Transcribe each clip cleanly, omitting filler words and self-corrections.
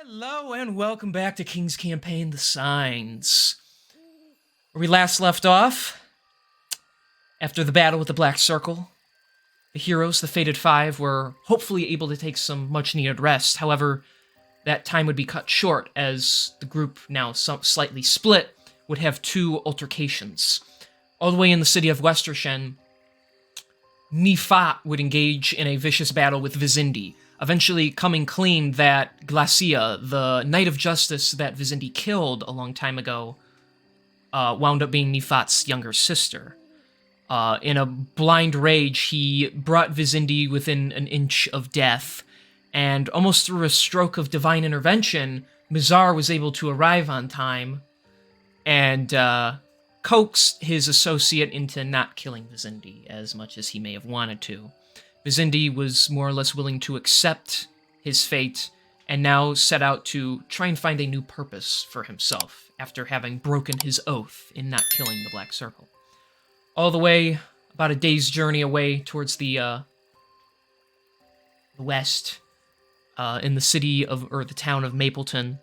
Hello and welcome back to King's Campaign, The Signs. Where we last left off, after the battle with the Black Circle, the heroes, the Fated Five, were hopefully able to take some much-needed rest. However, that time would be cut short as the group, now slightly split, would have two altercations. All the way in the city of Westershen, Nifat would engage in a vicious battle with Vizindi, eventually coming clean that Glacia, the Knight of Justice that Vizindi killed a long time ago, wound up being Nifat's younger sister. In a blind rage, he brought Vizindi within an inch of death, and almost through a stroke of divine intervention, Mizar was able to arrive on time and coaxed his associate into not killing Vizindi as much as he may have wanted to. Vizindi was more or less willing to accept his fate and now set out to try and find a new purpose for himself after having broken his oath in not killing the Black Circle. All the way about a day's journey away towards the west, in the city of, or the town of Mapleton,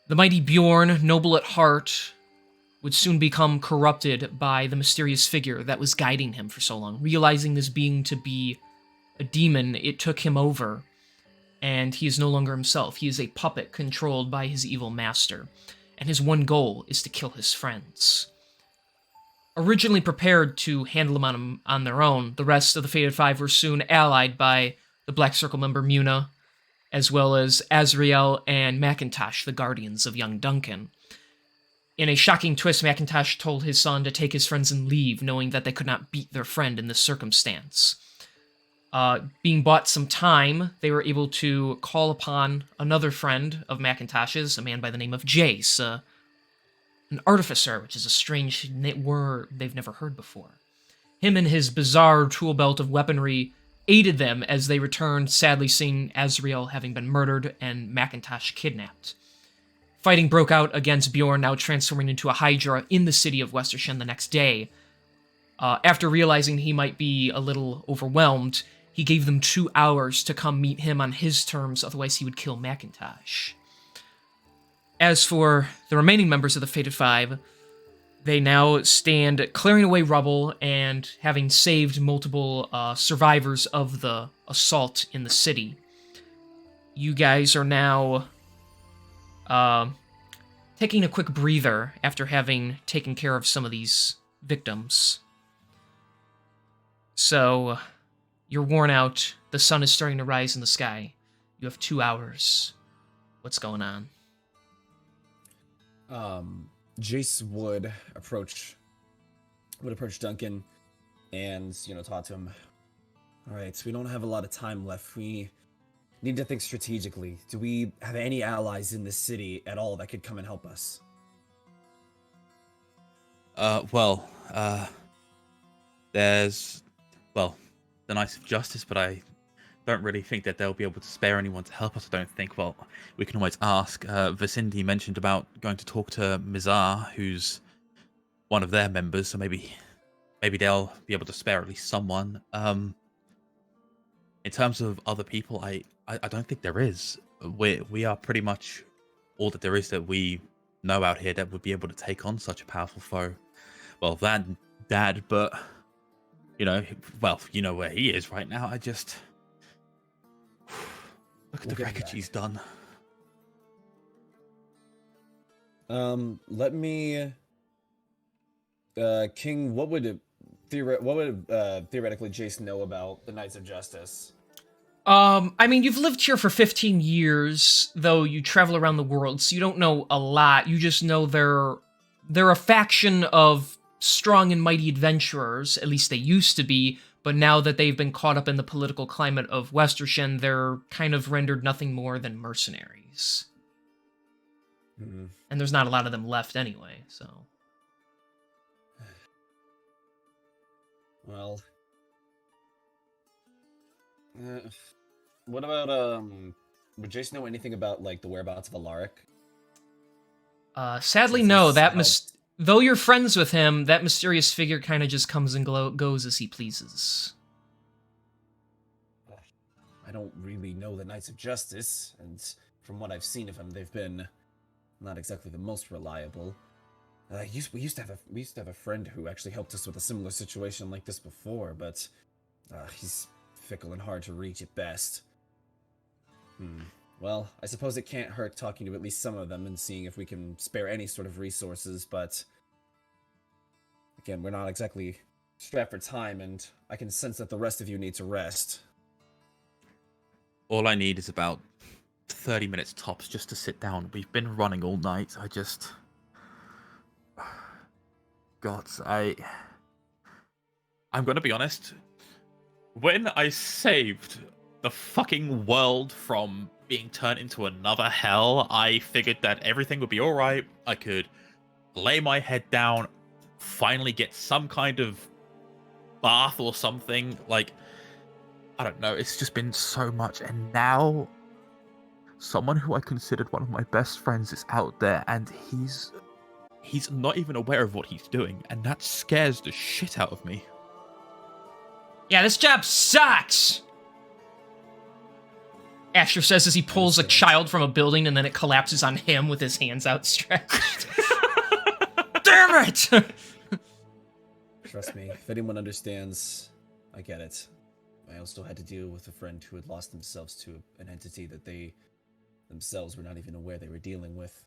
the mighty Bjorn, noble at heart, would soon become corrupted by the mysterious figure that was guiding him for so long. Realizing this being to be a demon, it took him over, and he is no longer himself. He is a puppet controlled by his evil master, and his one goal is to kill his friends. Originally prepared to handle him on their own, the rest of the Fated Five were soon allied by the Black Circle member Muna, as well as Azrael and Macintosh, the guardians of young Duncan. In a shocking twist, Macintosh told his son to take his friends and leave, knowing that they could not beat their friend in this circumstance. Being bought some time, they were able to call upon another friend of Macintosh's, a man by the name of Jace, an artificer, which is a strange word they've never heard before. Him and his bizarre tool belt of weaponry aided them as they returned, sadly seeing Azrael having been murdered and Macintosh kidnapped. Fighting broke out against Bjorn, now transforming into a Hydra in the city of Westershen the next day. After realizing he might be a little overwhelmed, he gave them 2 hours to come meet him on his terms, otherwise he would kill Macintosh. As for the remaining members of the Fated Five, they now stand clearing away rubble and having saved multiple survivors of the assault in the city. You guys are now taking a quick breather after having taken care of some of these victims. So, you're worn out. The sun is starting to rise in the sky. You have 2 hours. What's going on? Jace would approach Duncan and, talk to him. All right, so we don't have a lot of time left. We need to think strategically. Do we have any allies in this city at all that could come and help us? There's, the Knights of Justice, but I don't really think that they'll be able to spare anyone to help us, I don't think. Well, we can always ask. Vicindi mentioned about going to talk to Mizar, who's one of their members, so maybe they'll be able to spare at least someone. In terms of other people, I don't think there is. We are pretty much all that there is that we know out here that would be able to take on such a powerful foe. Well, that Dad, but you know where he is right now. I just look at the wreckage he's done. Let me, King. What would theoretically Jace know about the Knights of Justice? I mean, you've lived here for 15 years, though you travel around the world, so you don't know a lot. You just know they're a faction of strong and mighty adventurers, at least they used to be, but now that they've been caught up in the political climate of Westershen, they're kind of rendered nothing more than mercenaries. Mm-hmm. And there's not a lot of them left anyway, so... Well... what about, would Jace know anything about, the whereabouts of Alaric? Sadly, no. Though you're friends with him, that mysterious figure kind of just comes and goes as he pleases. I don't really know the Knights of Justice, and from what I've seen of them, they've been not exactly the most reliable. We used to have a friend who actually helped us with a similar situation like this before, but he's fickle and hard to reach at best. Well, I suppose it can't hurt talking to at least some of them and seeing if we can spare any sort of resources, but again, we're not exactly strapped for time, and I can sense that the rest of you need to rest. All I need is about 30 minutes tops just to sit down. We've been running all night. God, I'm gonna be honest. When I saved the fucking world from being turned into another hell, I figured that everything would be alright. I could lay my head down, finally get some kind of bath or something. Like, I don't know, it's just been so much. And now, someone who I considered one of my best friends is out there, and he's not even aware of what he's doing, and that scares the shit out of me. Yeah, this job sucks! Asher says as he pulls a child from a building and then it collapses on him with his hands outstretched. Damn it! Trust me, if anyone understands, I get it. I also had to deal with a friend who had lost themselves to an entity that they themselves were not even aware they were dealing with.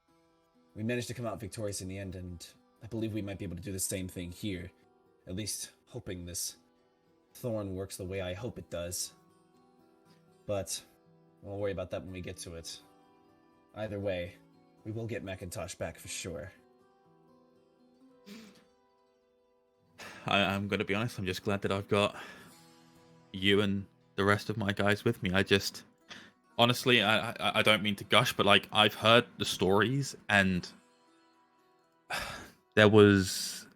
We managed to come out victorious in the end, and I believe we might be able to do the same thing here. At least, hoping this thorn works the way I hope it does. But we'll worry about that when we get to it. Either way, we will get Macintosh back for sure. I'm gonna be honest, I'm just glad that I've got you and the rest of my guys with me. Honestly, I don't mean to gush, but like, I've heard the stories, and there was,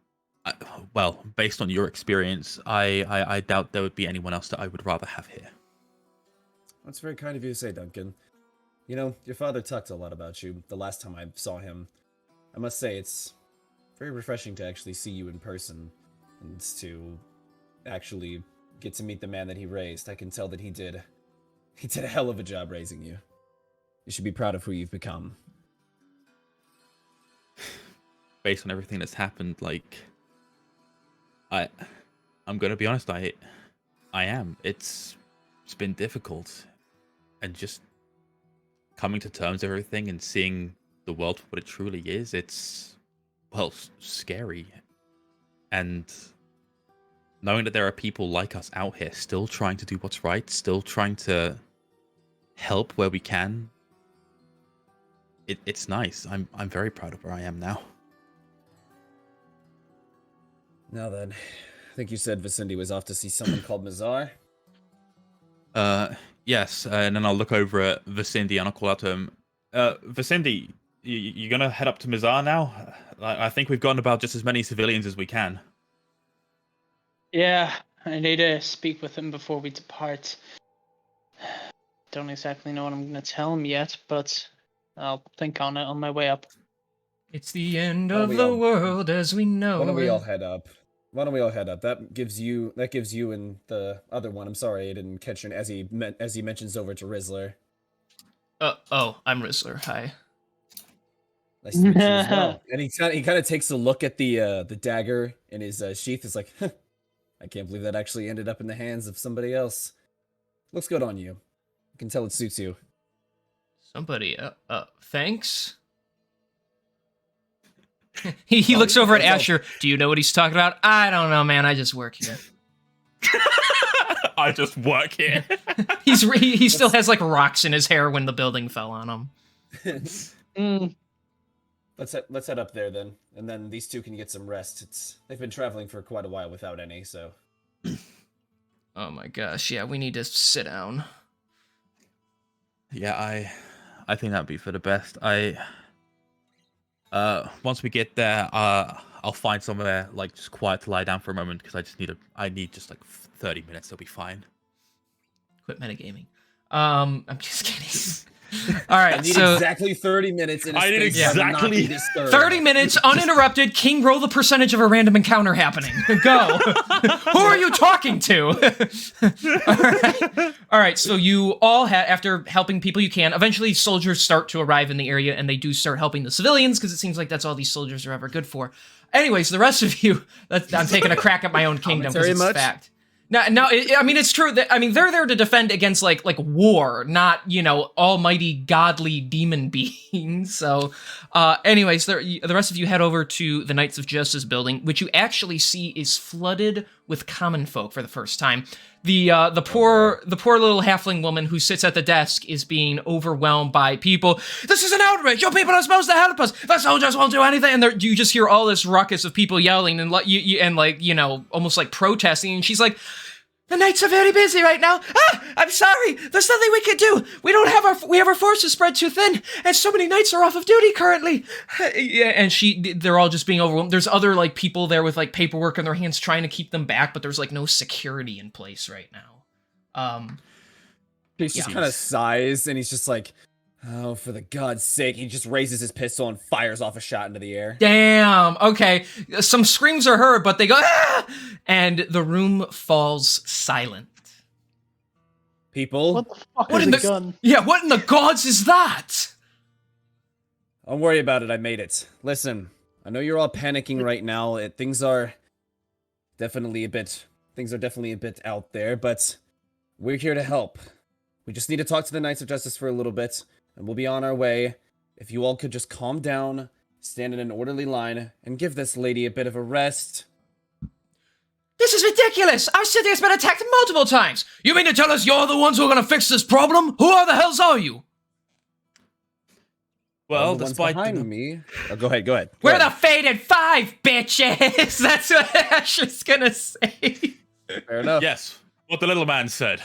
well, based on your experience, I doubt there would be anyone else that I would rather have here. That's very kind of you to say, Duncan. You know, your father talked a lot about you the last time I saw him. I must say, it's very refreshing to actually see you in person, and to actually get to meet the man that he raised. I can tell that he did a hell of a job raising you. You should be proud of who you've become. Based on everything that's happened, like, I'm gonna be honest, I am. It's been difficult, and just coming to terms with everything and seeing the world for what it truly is, it's, well, scary. And knowing that there are people like us out here still trying to do what's right, still trying to help where we can, it's nice. I'm very proud of where I am now. Now then, I think you said Vicindy was off to see someone called Mazar? Yes, and then I'll look over at Vicindy and I'll call out to him. Vicindy, you gonna head up to Mizar now? I think we've gotten about just as many civilians as we can. Yeah, I need to speak with him before we depart. Don't exactly know what I'm gonna tell him yet, but I'll think on it on my way up. It's the end of the world as we know Why don't we it. all head up? That gives you and the other one. I'm sorry I didn't catch your as he mentions over to Rizzler. Oh, I'm Rizzler. Hi. Nice to meet you as well. And he kind of takes a look at the dagger in his sheath. Is like, huh, I can't believe that actually ended up in the hands of somebody else. Looks good on you. I can tell it suits you. Somebody, thanks? he looks over at Asher. Do you know what he's talking about? I don't know, man. I just work here. I just work here. He still has like rocks in his hair when the building fell on him. Let's head up there then, and then these two can get some rest. They've been traveling for quite a while without any, so. Oh my gosh, yeah, we need to sit down. Yeah, I think that'd be for the best. Once we get there, I'll find somewhere like just quiet to lie down for a moment, because I need just like 30 minutes. It'll be fine. Quit metagaming. I'm just kidding. All I right, need so exactly 30 minutes in a I need space that will not be exactly disturbed. 30 minutes uninterrupted. King, roll the percentage of a random encounter happening. Go. Who are you talking to? All right. So you all after helping people you can, eventually soldiers start to arrive in the area, and they do start helping the civilians because it seems like that's all these soldiers are ever good for. Anyways, the rest of you, I'm taking a crack at my own kingdom because it's much? fact. No, I mean, it's true that, I mean, they're there to defend against, like war, not, almighty godly demon beings. So, anyways, the rest of you head over to the Knights of Justice building, which you actually see is flooded with common folk for the first time. The poor little halfling woman who sits at the desk is being overwhelmed by people. This is an outrage! Your people are supposed to help us! The soldiers won't do anything! And you just hear all this ruckus of people yelling and almost like protesting. And she's like, the knights are very busy right now. I'm sorry. There's nothing we can do. We have our forces spread too thin, and so many knights are off of duty currently. Yeah, and they're all just being overwhelmed. There's other people there with paperwork in their hands trying to keep them back, but there's no security in place right now. He's just kind of sighs, and he's just like, oh, for the god's sake. He just raises his pistol and fires off a shot into the air. Damn. Okay. Some screams are heard, but they go, ah! And the room falls silent. People, What the fuck What is in a the- gun? Yeah, what in the gods is that? don't worry about it. I made it. Listen, I know you're all panicking right now. Things are definitely a bit out there, but we're here to help. We just need to talk to the Knights of Justice for a little bit, and we'll be on our way. If you all could just calm down, stand in an orderly line, and give this lady a bit of a rest. This is ridiculous! Our city has been attacked multiple times! You mean to tell us you're the ones who are gonna fix this problem? Who the hells are you? Well, the ones despite behind me. Oh, go ahead. Go We're ahead. the Faded Five, bitches! That's what Ash is gonna say. Fair enough. Yes, what the little man said.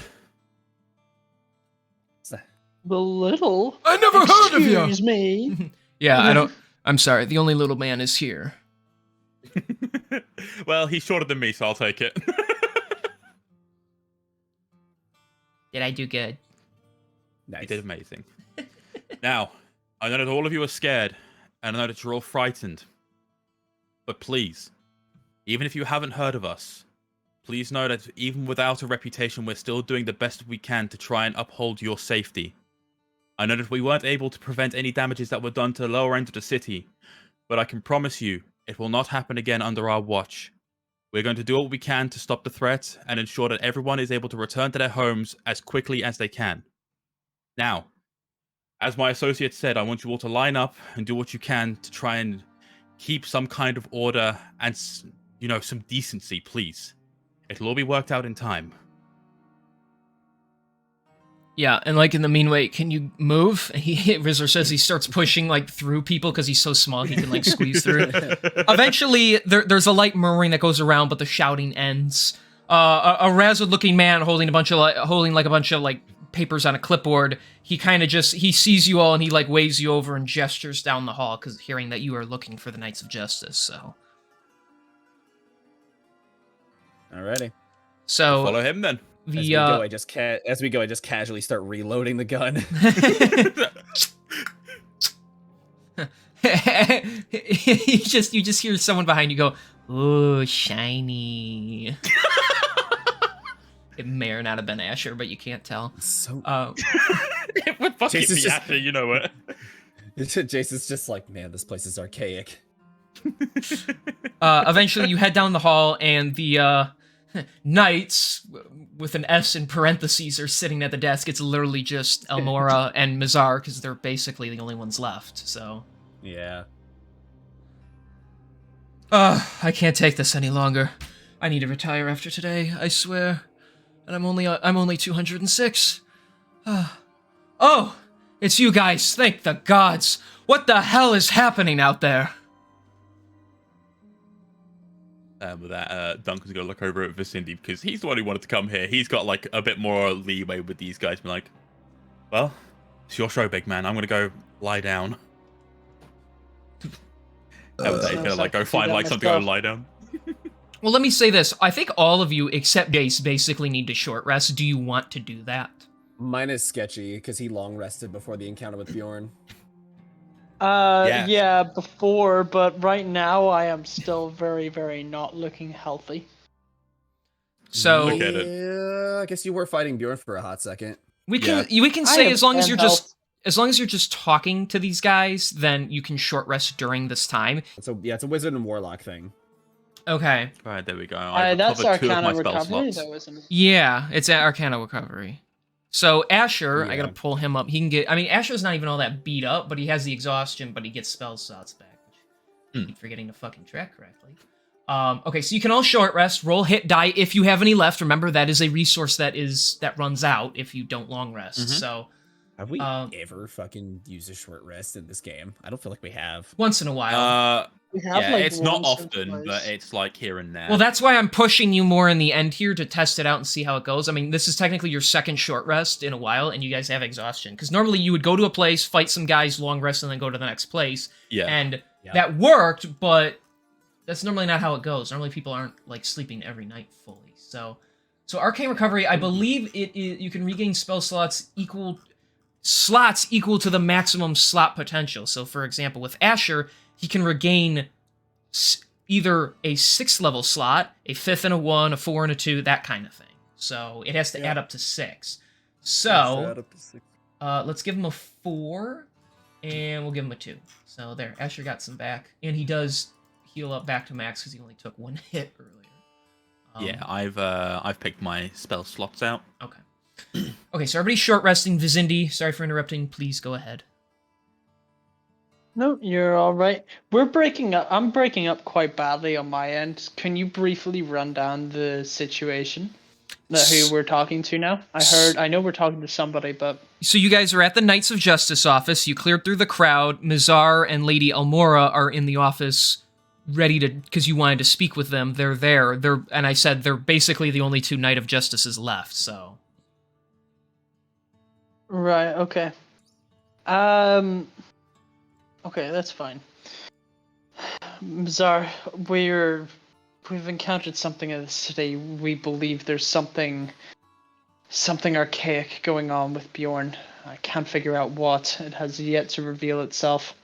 The little? I never heard of you! Excuse me. Yeah, I'm sorry, the only little man is here. Well, he's shorter than me, so I'll take it. Did I do good? Nice. You did amazing. Now, I know that all of you are scared, and I know that you're all frightened. But please, even if you haven't heard of us, please know that even without a reputation, we're still doing the best we can to try and uphold your safety. I know that we weren't able to prevent any damages that were done to the lower end of the city, but I can promise you, it will not happen again under our watch. We're going to do what we can to stop the threat and ensure that everyone is able to return to their homes as quickly as they can. Now, as my associate said, I want you all to line up and do what you can to try and keep some kind of order and, some decency, please. It'll all be worked out in time. Yeah, and in the meanwhile, can you move? Rizzer says he starts pushing through people because he's so small he can squeeze through. Eventually, there's a light murmuring that goes around, but the shouting ends. A razzled-looking man holding a bunch of papers on a clipboard. He kind of he sees you all and he waves you over and gestures down the hall because hearing that you are looking for the Knights of Justice. So, Alrighty. so Follow him then. As we go, I just casually start reloading the gun. you just hear someone behind you go, "Ooh, shiny." It may or not have been Asher, but you can't tell. So It would fucking Jason's be just- Asher, you know what? Jason's just like, man, this place is archaic. Eventually, you head down the hall, and the knights, with an S in parentheses, are sitting at the desk. It's literally just Elmora and Mizar, because they're basically the only ones left, so... Yeah. I can't take this any longer. I need to retire after today, I swear. And I'm only 206. Oh, it's you guys, thank the gods. What the hell is happening out there? With that, Duncan's gonna look over at Vicindy because he's the one who wanted to come here. He's got a bit more leeway with these guys. Be like, well, it's your show, big man. I'm gonna go lie down. He's gonna go find something to lie down. Well, let me say this. I think all of you, except Jace, basically need to short rest. Do you want to do that? Mine is sketchy because he long rested before the encounter with Bjorn. Yeah, before, but right now I am still very, very not looking healthy. So Look at it. Yeah, I guess you were fighting Bjorn for a hot second. we Yeah. can I say have as long as 10 you're health. just as long as you're just talking to these guys, then you can short rest during this time. So yeah, it's a wizard and warlock thing. Okay. Right, there we go. I've That's recovered 2 of Arcana my spell recovery, slots. though, isn't it? Yeah, it's at Arcana Recovery. So Asher, I Yeah. gotta pull him up. He can get. I mean, Asher's not even all that beat up, but he has the exhaustion, but he gets spell slots back. Which I keep forgetting to fucking track correctly. Okay, so you can all short rest. Roll hit die if you have any left. Remember, that is a resource that runs out if you don't long rest. Mhm. So Have we ever fucking used a short rest in this game? I don't feel like we have. once in a while. We have, Yeah, like, it's not once or often, twice. but it's like here and there. Well, that's why I'm pushing you more in the end here to test it out and see how it goes. I mean, this is technically your second short rest in a while, and you guys have exhaustion. Because normally you would go to a place, fight some guys, long rest, and then go to the next place. Yeah. And Yeah. that worked, but that's normally not how it goes. Normally people aren't like sleeping every night fully. So Arcane Recovery, I believe it is you can regain spell slots equal to the maximum slot potential. So for example, with Asher, he can regain either a 6th level slot, a 5th and a 1, a 4 and a 2, that kind of thing. So it has to add up to 6. So let's give him a 4, and we'll give him a 2. So there, Asher got some back, and he does heal up back to max because he only took 1 hit earlier. Yeah, I've picked my spell slots out. Okay. Okay, so everybody's short resting. Vizindi, sorry for interrupting. Please go ahead. No, you're all right. We're breaking up. I'm breaking up quite badly on my end. Can you briefly run down the situation? Who we're talking to now? I know we're talking to somebody, but So you guys are at the Knights of Justice office. You cleared through the crowd. Mizar and Lady Almora are in the office, ready to, because you wanted to speak with them. They're there. And I said they're basically the only 2 Knight of Justices left. So right, okay. Okay, that's fine. Mazar, we've encountered something in the city. We believe there's something archaic going on with Bjorn. I can't figure out what. It has yet to reveal itself.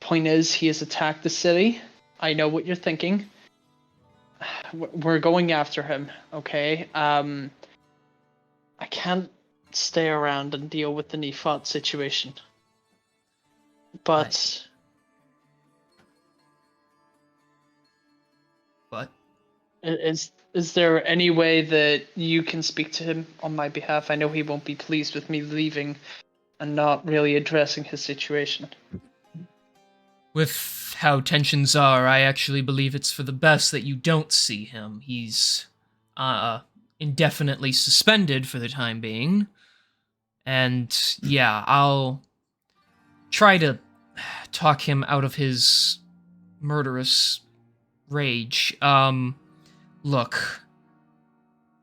Point is, he has attacked the city. I know what you're thinking. We're going after him, okay? I can't stay around and deal with the Nefot situation. But what? is there any way that you can speak to him on my behalf? I know he won't be pleased with me leaving and not really addressing his situation. With how tensions are, I actually believe it's for the best that you don't see him. He's indefinitely suspended for the time being. And yeah, I'll try to talk him out of his murderous rage. Look,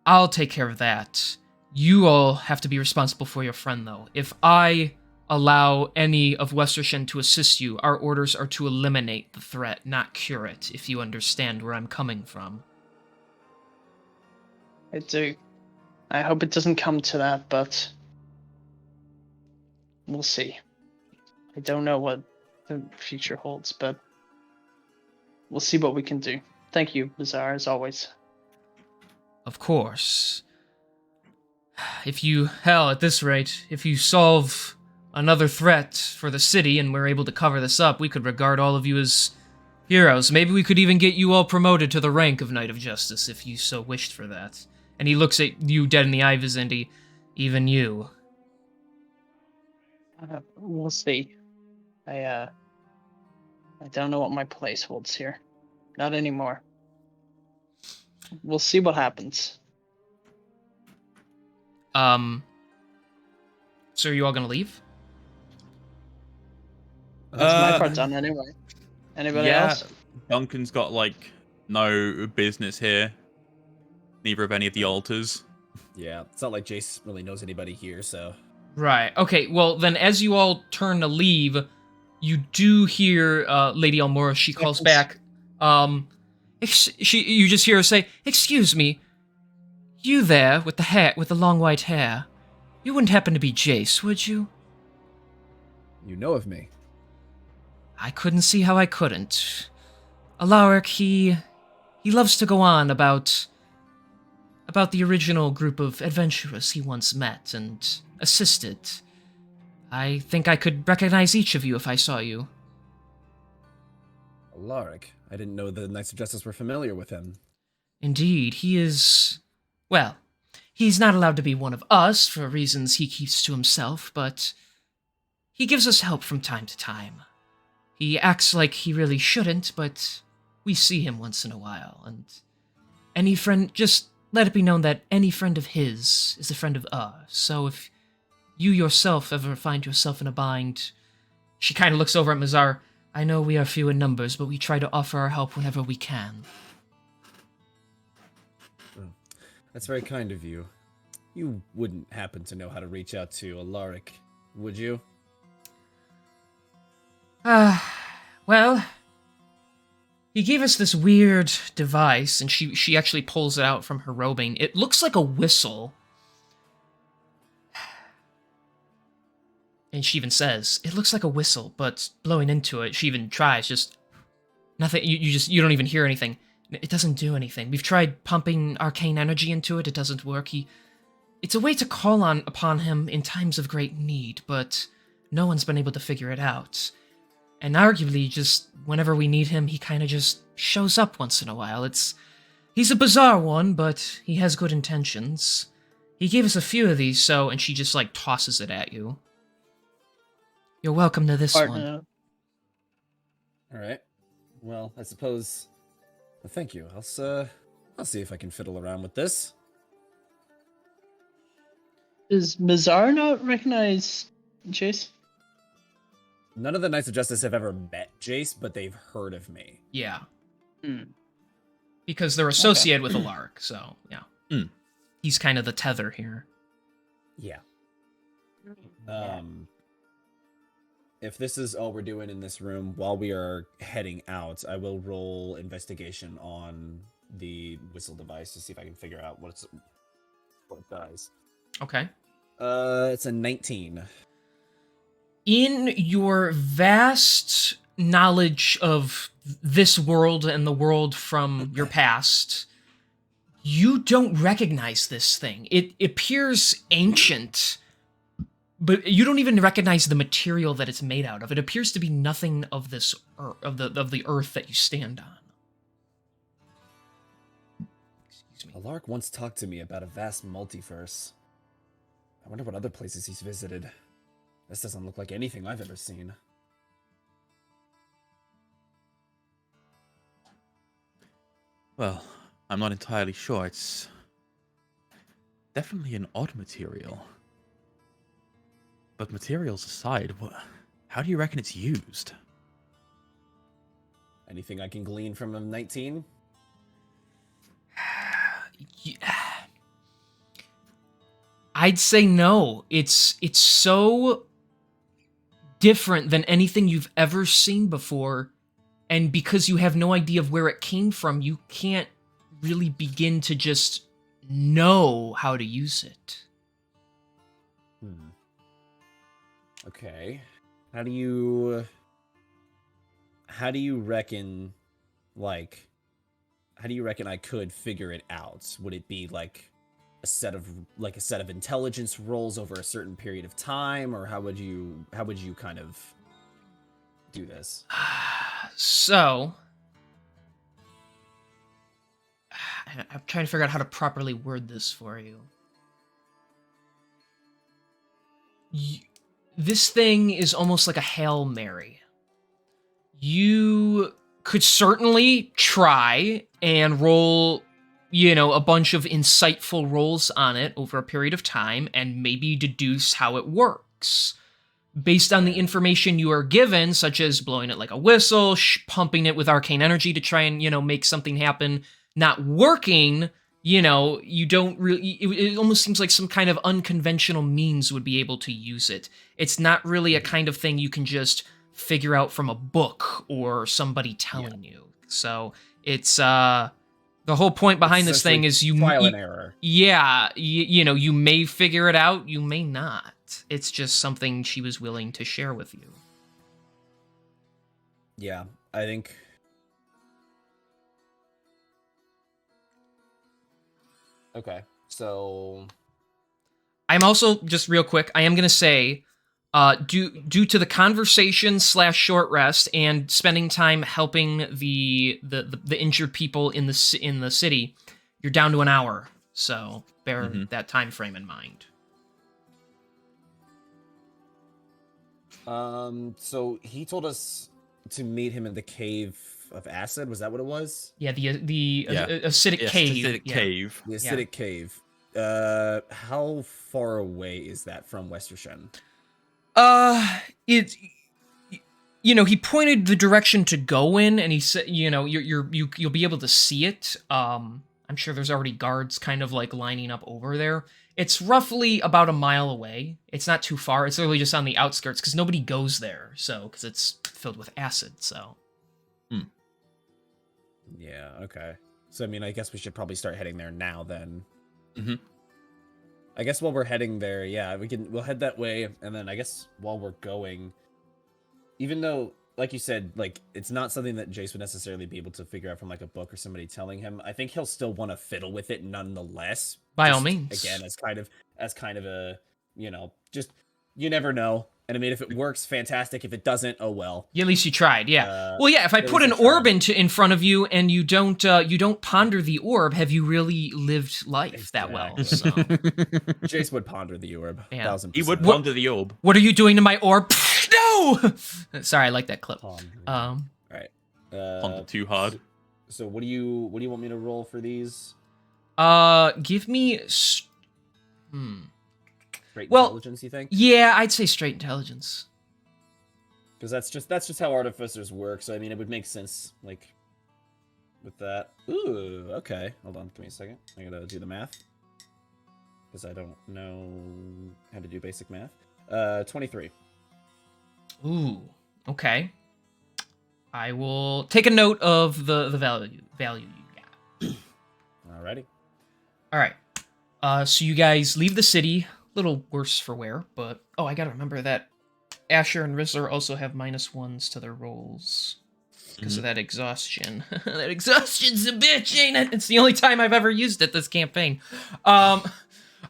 I'll take care of that. You all have to be responsible for your friend, though. If I allow any of Westershen to assist you, our orders are to eliminate the threat, not cure it, if you understand where I'm coming from. I do. I hope it doesn't come to that, but we'll see. I don't know what the future holds, but we'll see what we can do. Thank you, Bizarre, as always. Of course. At this rate, if you solve another threat for the city and we're able to cover this up, we could regard all of you as heroes. Maybe we could even get you all promoted to the rank of Knight of Justice if you so wished for that. And he looks at you dead in the eye, Vizindi. Even you. We'll see. I don't know what my place holds here. Not anymore. We'll see what happens. So are you all gonna leave? That's my part done anyway. Anybody else? Duncan's got like no business here. Neither of any of the altars. Yeah, it's not like Jace really knows anybody here, so. Right. Okay, well, then as you all turn to leave, you do hear Lady Almora. She calls back. You just hear her say, "Excuse me, you there with the long white hair. You wouldn't happen to be Jace, would you? You know of me. I couldn't see how I couldn't. Alaric, he loves to go on about the original group of adventurers he once met and assisted. I think I could recognize each of you if I saw you. Alaric. I didn't know the Knights of Justice were familiar with him. Indeed, he is... Well, he's not allowed to be one of us for reasons he keeps to himself, but he gives us help from time to time. He acts like he really shouldn't, but we see him once in a while, and any friend... Just let it be known that any friend of his is a friend of ours, so if you yourself ever find yourself in a bind... She kind of looks over at Mazar. I know we are few in numbers, but we try to offer our help whenever we can. That's very kind of you. You wouldn't happen to know how to reach out to Alaric, would you? Well, he gave us this weird device, and she actually pulls it out from her robing. It looks like a whistle. And she even says, it looks like a whistle, but blowing into it, she even tries, just nothing, you don't even hear anything. It doesn't do anything. We've tried pumping arcane energy into it, it doesn't work. It's a way to call upon him in times of great need, but no one's been able to figure it out. And arguably, just whenever we need him, he kind of just shows up once in a while. He's a bizarre one, but he has good intentions. He gave us a few of these, and she just, like, tosses it at you. You're welcome to this one. Alright. Well, I suppose... Well, thank you. I'll see if I can fiddle around with this. Does Mazar not recognize Jace? None of the Knights of Justice have ever met Jace, but they've heard of me. Yeah. Hmm. Because they're associated with Alaric, so, yeah. Mm. He's kind of the tether here. Yeah. If this is all we're doing in this room while we are heading out, I will roll investigation on the whistle device to see if I can figure out what it does. Okay. It's a 19. In your vast knowledge of this world and the world from your past, you don't recognize this thing. It appears ancient, but you don't even recognize the material that it's made out of. It appears to be nothing of this of the earth that you stand on. Excuse me. Alaric once talked to me about a vast multiverse. I wonder what other places he's visited. This doesn't look like anything I've ever seen. Well, I'm not entirely sure. It's definitely an odd material. But materials aside, how do you reckon it's used? Anything I can glean from a 19? Yeah. I'd say no. It's so different than anything you've ever seen before, and because you have no idea of where it came from, you can't really begin to just know how to use it. Okay. How do you reckon, how do you reckon I could figure it out? Would it be like a set of intelligence rolls over a certain period of time, or how would you kind of do this? So, I'm trying to figure out how to properly word this for you. This thing is almost like a Hail Mary. You could certainly try and roll, a bunch of insightful rolls on it over a period of time and maybe deduce how it works. Based on the information you are given, such as blowing it like a whistle, pumping it with arcane energy to try and, make something happen, not working, you don't really... It almost seems like some kind of unconventional means would be able to use it. It's not really a kind of thing you can just figure out from a book or somebody telling you. So it's The whole point behind It's this thing is trial and error. Yeah, you know, you may figure it out, you may not. It's just something she was willing to share with you. Yeah, I think. Okay, so I'm also, just real quick, I am going to say, due to the conversation / short rest and spending time helping the injured people in the city, you're down to an hour. So bear that time frame in mind. So he told us to meet him in the cave of acid. Was that what it was? Yeah, the Yeah. acidic Yes, cave. acidic Yeah. cave. The acidic cave. How far away is that from Westershen? It, you know, he pointed the direction to go in, and he said, you know, you'll be able to see it. I'm sure there's already guards kind of like lining up over there. It's roughly about a mile away. It's not too far. It's literally just on the outskirts because nobody goes there. So, because it's filled with acid. So. Yeah. Okay. So I mean, I guess we should probably start heading there now then. I guess while we're heading there, yeah, we'll head that way, and then I guess while we're going, even though, like you said, like it's not something that Jace would necessarily be able to figure out from like a book or somebody telling him, I think he'll still want to fiddle with it nonetheless. By all means. Again, as kind of a, you know, just you never know. And I mean, if it works, fantastic. If it doesn't, oh well. Yeah, at least you tried. Yeah. Well, yeah. If I put an orb in front of you and you don't ponder the orb, have you really lived life that well? So. Jace would ponder the orb. Yeah. 1000%. He would ponder the orb. What are you doing to my orb? No. Sorry, I like that clip. All right. Ponder too hard. So what do you want me to roll for these? Give me. Straight intelligence, you think? Yeah, I'd say straight intelligence. Because that's just how artificers work. So I mean, it would make sense, like, with that. Ooh, okay. Hold on, give me a second. I gotta do the math because I don't know how to do basic math. 23. Ooh, okay. I will take a note of the value you got. Alrighty. All right. So you guys leave the city. Little worse for wear, but I gotta remember that Asher and Rizzler also have -1s to their rolls because of that exhaustion. That exhaustion's a bitch, ain't it? It's the only time I've ever used it this campaign. All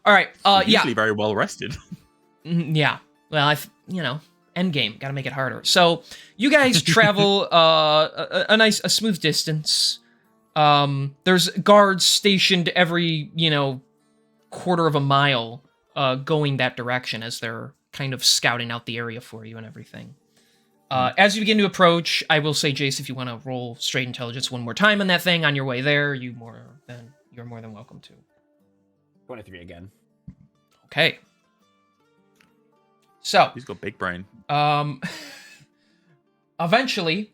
right. Usually very well rested. Yeah. Well, endgame. Gotta make it harder. So you guys travel a smooth distance. There's guards stationed every quarter of a mile. Going that direction as they're kind of scouting out the area for you and everything. As you begin to approach, I will say, Jace, if you want to roll straight intelligence one more time on that thing on your way there, you're more than welcome to. 23 again. Okay. So He's got big brain. Eventually,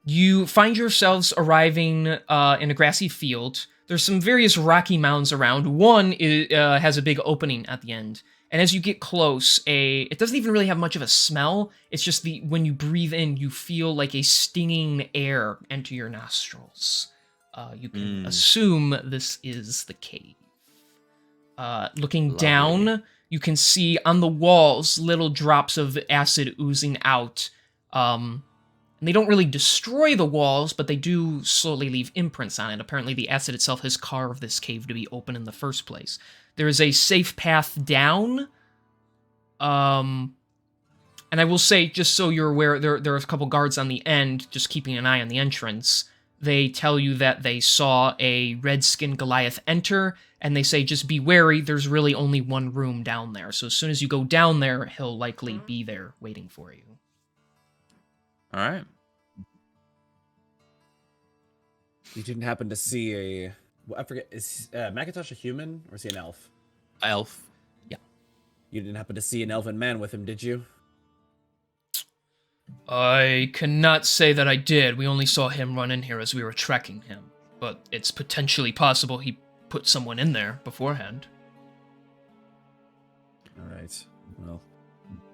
you find yourselves arriving in a grassy field. There's some various rocky mounds around. One has a big opening at the end. And as you get close, it doesn't even really have much of a smell. It's just when you breathe in, you feel like a stinging air enter your nostrils. You can assume this is the cave. Looking down, you can see on the walls little drops of acid oozing out. And they don't really destroy the walls, but they do slowly leave imprints on it. Apparently the acid itself has carved this cave to be open in the first place. There is a safe path down. And I will say, just so you're aware, there are a couple guards on the end, just keeping an eye on the entrance. They tell you that they saw a red-skinned Goliath enter, and they say, just be wary, there's really only one room down there. So as soon as you go down there, he'll likely be there waiting for you. All right. You didn't happen to see I forget, is Macintosh a human or is he an elf? Elf. Yeah. You didn't happen to see an elven man with him, did you? I cannot say that I did. We only saw him run in here as we were tracking him. But it's potentially possible he put someone in there beforehand. Alright. Well,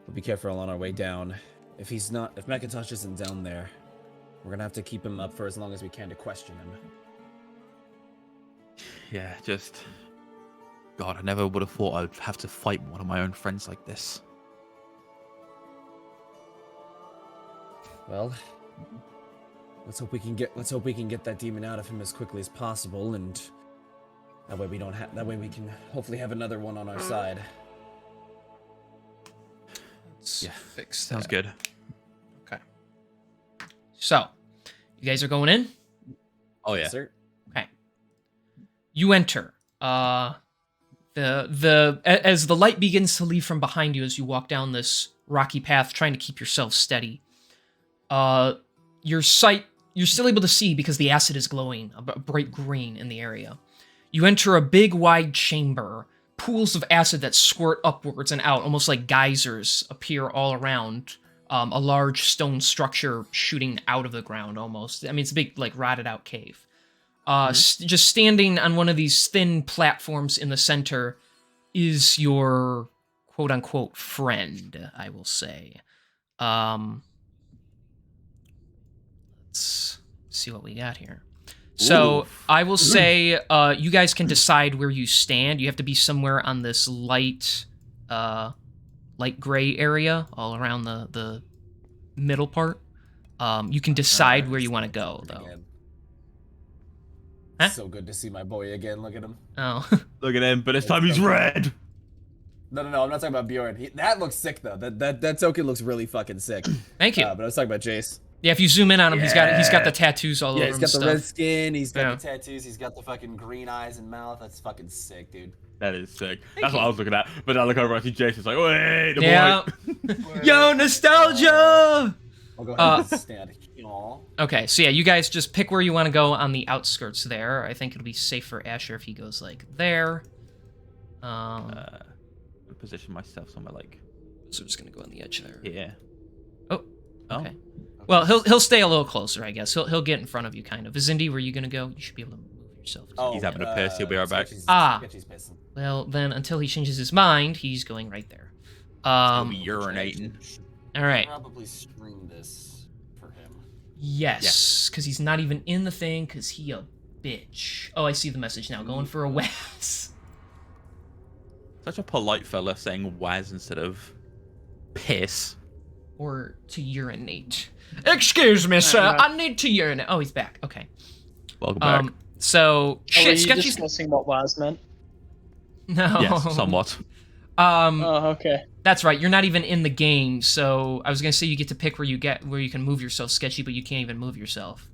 we'll be careful on our way down. If Macintosh isn't down there, we're gonna have to keep him up for as long as we can to question him. Yeah, just... God, I never would have thought I'd have to fight one of my own friends like this. Well, let's hope we can get that demon out of him as quickly as possible, and that way we can hopefully have another one on our side. Let's fix Sounds that. good. Okay. So, you guys are going in? Oh, yeah. Yes, sir. Okay. You enter. As the light begins to leave from behind you as you walk down this rocky path, trying to keep yourself steady. Your sight, you're still able to see because the acid is glowing a bright green in the area. You enter a big, wide chamber. Pools of acid that squirt upwards and out, almost like geysers, appear all around. A large stone structure shooting out of the ground, almost. I mean, it's a big, like, rotted-out cave. Just standing on one of these thin platforms in the center is your quote-unquote friend, I will say. Let's see what we got here. So, Oof. I will say, you guys can decide where you stand. You have to be somewhere on this light gray area, all around the middle part. You can decide where you want to go, though. Again. Huh? So good to see my boy again. Look at him. Oh. Look at him, but this time he's red! No, I'm not talking about Bjorn. That looks sick though. That token looks really fucking sick. Thank you. But I was talking about Jace. Yeah, if you zoom in on him, he's got the tattoos all Yeah, over he's him. got the stuff. red skin. He's got Yeah. the tattoos. He's got the fucking green eyes and mouth. That's fucking sick, dude. That is sick. Thank That's you. what I was looking at. But I look over, I see Jason's like, wait, the Yeah. boy. Yo, nostalgia! I'll go ahead and stand here. Okay, so yeah, you guys just pick where you want to go on the outskirts there. I think it'll be safe for Asher if he goes, like, there. Position myself somewhere like So I'm just gonna go on the edge there. here. Oh, okay. Well, he'll stay a little closer, I guess. He'll get in front of you, kind of. Vizindi, where are you gonna go? You should be able to move yourself. He's having a piss, he'll be right back. Sketchy's pissing. Well, then, until he changes his mind, he's going right there. He'll be urinating. All right. Probably stream this for him. Yes, because he's not even in the thing, because he a bitch. Oh, I see the message now. Going for a Waz. Such a polite fella saying waz instead of piss. Or to urinate. Excuse me, sir. I need to urinate. Oh, he's back. Okay. Welcome back. So, Were shit, you Sketchy's... discussing what was meant? No. Yes, somewhat. Oh, okay. That's right. You're not even in the game, so I was gonna say you get to pick where you can move yourself, Sketchy, but you can't even move yourself.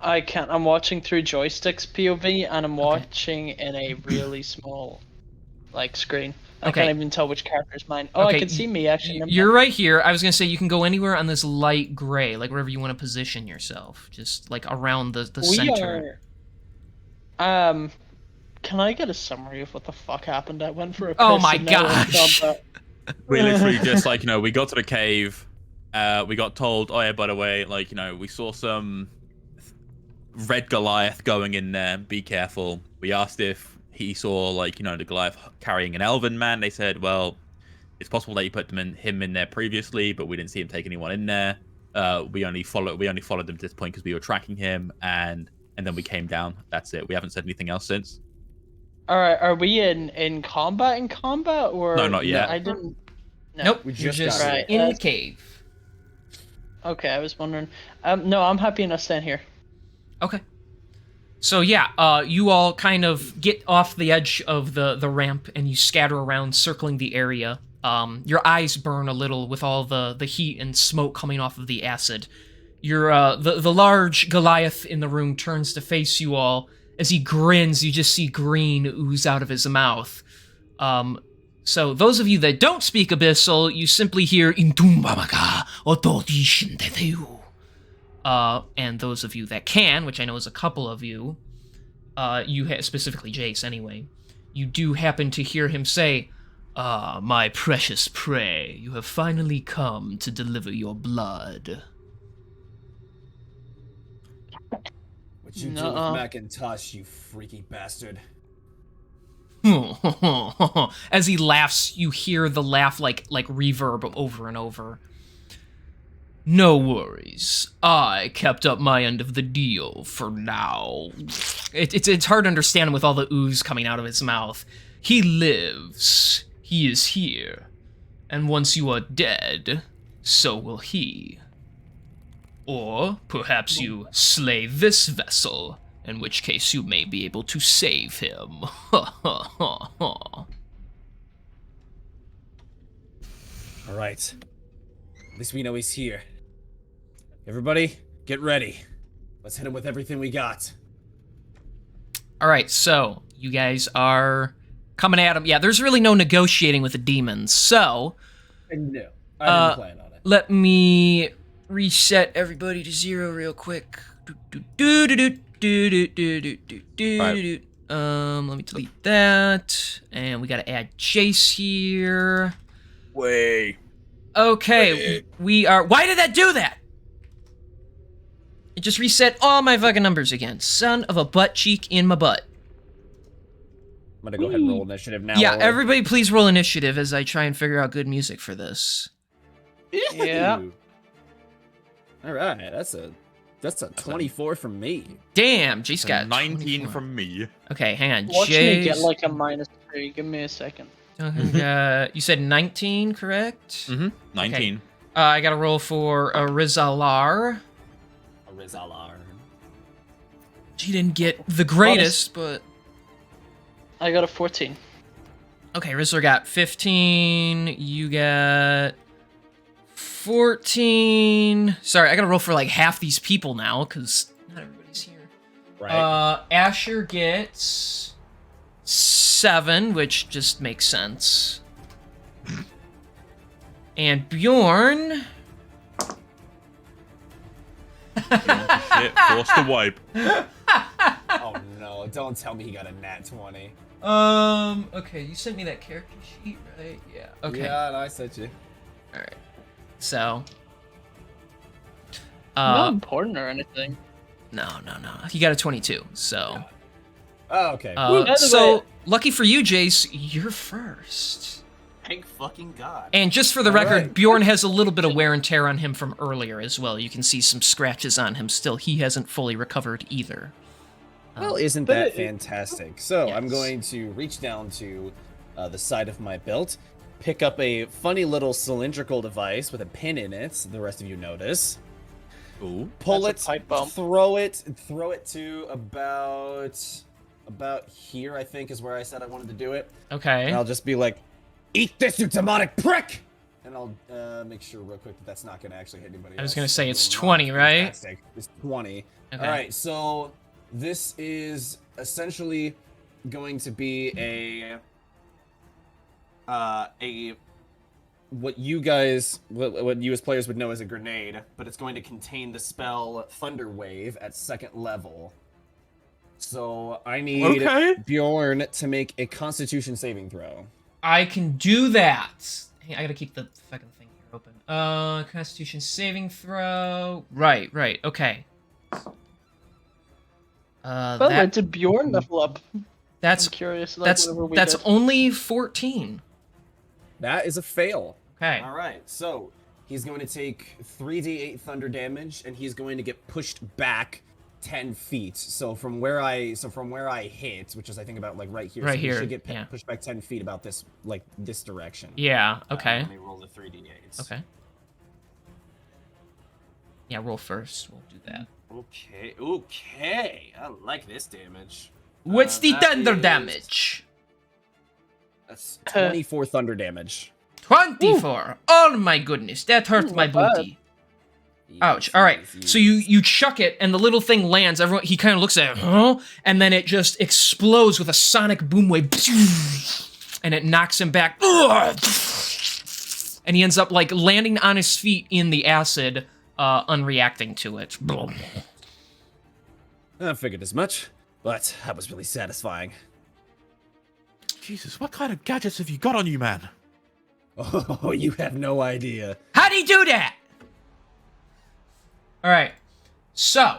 I can't. I'm watching through joysticks POV, and I'm watching in a really small, like, screen. I Okay. can't even tell which character's mine. Oh, Okay, I can see me actually. Never You're mind. right here. I was gonna say you can go anywhere on this light gray, like wherever you want to position yourself, just like around the center. Can I get a summary of what the fuck happened? I went for a. Oh piss my and now I'm gosh. done, We literally just, like, we got to the cave, we got told, oh yeah, by the way, like, we saw some red Goliath going in there, be careful. We asked if he saw, like, the Goliath carrying an elven man. They said, well, it's possible that you put him in there previously, but we didn't see him take anyone in there. We only followed him to this point because we were tracking him, and then we came down. That's it. We haven't said anything else since. All right, are we in combat or? No, not yet. I didn't. No. Nope, We you're just just got here. in the Right. cave. Okay, I was wondering. No, I'm happy enough staying here. Okay. So yeah, you all kind of get off the edge of the ramp and you scatter around, circling the area. Your eyes burn a little with all the heat and smoke coming off of the acid. The large Goliath in the room turns to face you all. As he grins, you just see green ooze out of his mouth. So those of you that don't speak Abyssal, you simply hear Intumbamaga Otodishinteu. And those of you that can, which I know is a couple of you, specifically Jace anyway, you do happen to hear him say, my precious prey, you have finally come to deliver your blood. What you do Nuh-uh. with Macintosh, you freaky bastard. As he laughs, you hear the laugh like reverb over and over. No worries. I kept up my end of the deal for now. It's hard to understand with all the ooze coming out of his mouth. He lives. He is here. And once you are dead, so will he. Or perhaps you slay this vessel, in which case you may be able to save him. Ha ha ha ha. All right. At least we know he's here. Everybody, get ready. Let's hit him with everything we got. All right, so you guys are coming at him. Yeah, there's really no negotiating with the demons. So No, I didn't plan on it. let me reset everybody to 0 real quick. Right. Let me delete that, and we got to add Jace here. Way. Okay, we are. Why did that do that? It just reset all my fucking numbers again. Son of a butt cheek in my butt. I'm gonna go ahead and roll initiative now. Yeah, Ollie. everybody please roll initiative as I try and figure out good music for this. Yeah. All right, that's a 24 from me. Damn, Jace got 19 24. from me. Okay, hang on. Watch me get Jace. like a -3. Give me a second. You said 19, correct? Mm-hmm. 19. I got to roll for Rizalar. Rizalar. She didn't get the greatest, but I got a 14. okay. Rizzler got 15. You got 14. Sorry, I got to roll for like half these people now because not everybody's here. Right. Asher gets 7, which just makes sense. And Bjorn. Shit, forced to wipe. Oh no! Don't tell me he got a nat 20. Okay, you sent me that character sheet, right? Yeah. Okay. Yeah, I sent you. All right. So. Not important or anything. No. He got a 22. So. Oh, okay. By the So way- lucky for you, Jace, you're first. Thank fucking God. And just for the All record, right. Bjorn has a little bit of wear and tear on him from earlier as well. You can see some scratches on him still. He hasn't fully recovered either. Well, isn't But that it- fantastic? So I'm Yes. going to reach down to the side of my belt, pick up a funny little cylindrical device with a pin in it. The rest of you notice. Ooh. Pull That's a it, pipe bomb. throw it to about here. I think is where I said I wanted to do it. Okay. And I'll just be like, "Eat this, you demonic prick!" And I'll make sure real quick that that's not going to actually hit anybody. I was else. gonna say it's Little 20, right? fantastic. It's 20. Okay. All right, so this is essentially going to be a what you as players would know as a grenade, but it's going to contain the spell Thunder Wave at 2nd level. So I need Okay. Bjorn to make a Constitution saving throw. I can do that. Hey, I gotta keep the fucking thing here open. Constitution saving throw. Right. Okay. By the way, That, did Bjorn level up? that's I'm curious. Like, that's whatever we that's did. only 14. That is a fail. Okay. All right, so he's going to take 3d8 thunder damage, and he's going to get pushed back 10 feet. So from where I hit, which is I think about like right here, Right so he here, should get yeah. pushed back 10 feet about this this direction. Yeah. Okay. Let me roll the 3d8s. Okay. Yeah. Roll first. We'll do that. Okay. I like this damage. What's the that thunder is- damage? That's 24 thunder damage. 24. Oh my goodness, that hurt my not bad. booty. Ouch. All right. So you chuck it, and the little thing lands. Everyone, he kind of looks at it, huh? And then it just explodes with a sonic boom wave, and it knocks him back. And he ends up like landing on his feet in the acid, unreacting to it. I figured as much, but that was really satisfying. Jesus, what kind of gadgets have you got on you, man? Oh, you have no idea. How'd he do that? All right. So,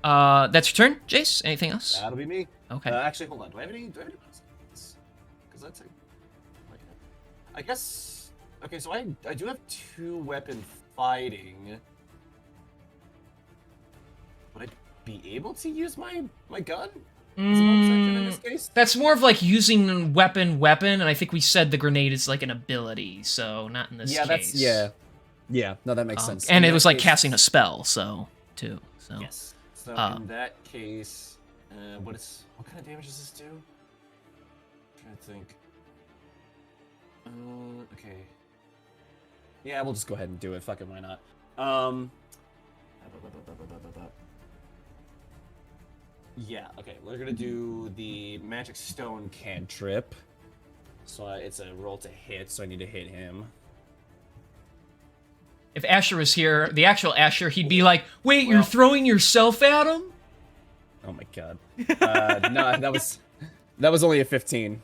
that's your turn, Jace. Anything else? That'll be me. Okay. Actually, hold on. Do I have any because that's I guess. Okay, so I do have 2 weapon fighting, would I be able to use my gun as a bonus action in this case? That's more of like using weapon, and I think we said the grenade is like an ability, so not in this case. Yeah. No, that makes sense. And In it was that like case- casting a spell, so too. So Yes. So in that case, what kind of damage does this do? I'm trying to think. Okay. Yeah, we'll just go ahead and do it. Fuck it, why not? Yeah, okay. We're gonna do the magic stone cantrip. So it's a roll to hit, so I need to hit him. if Asher was here, the actual Asher, he'd be like, "Wait, you're throwing yourself at him?" Oh my god. No, that was only a 15.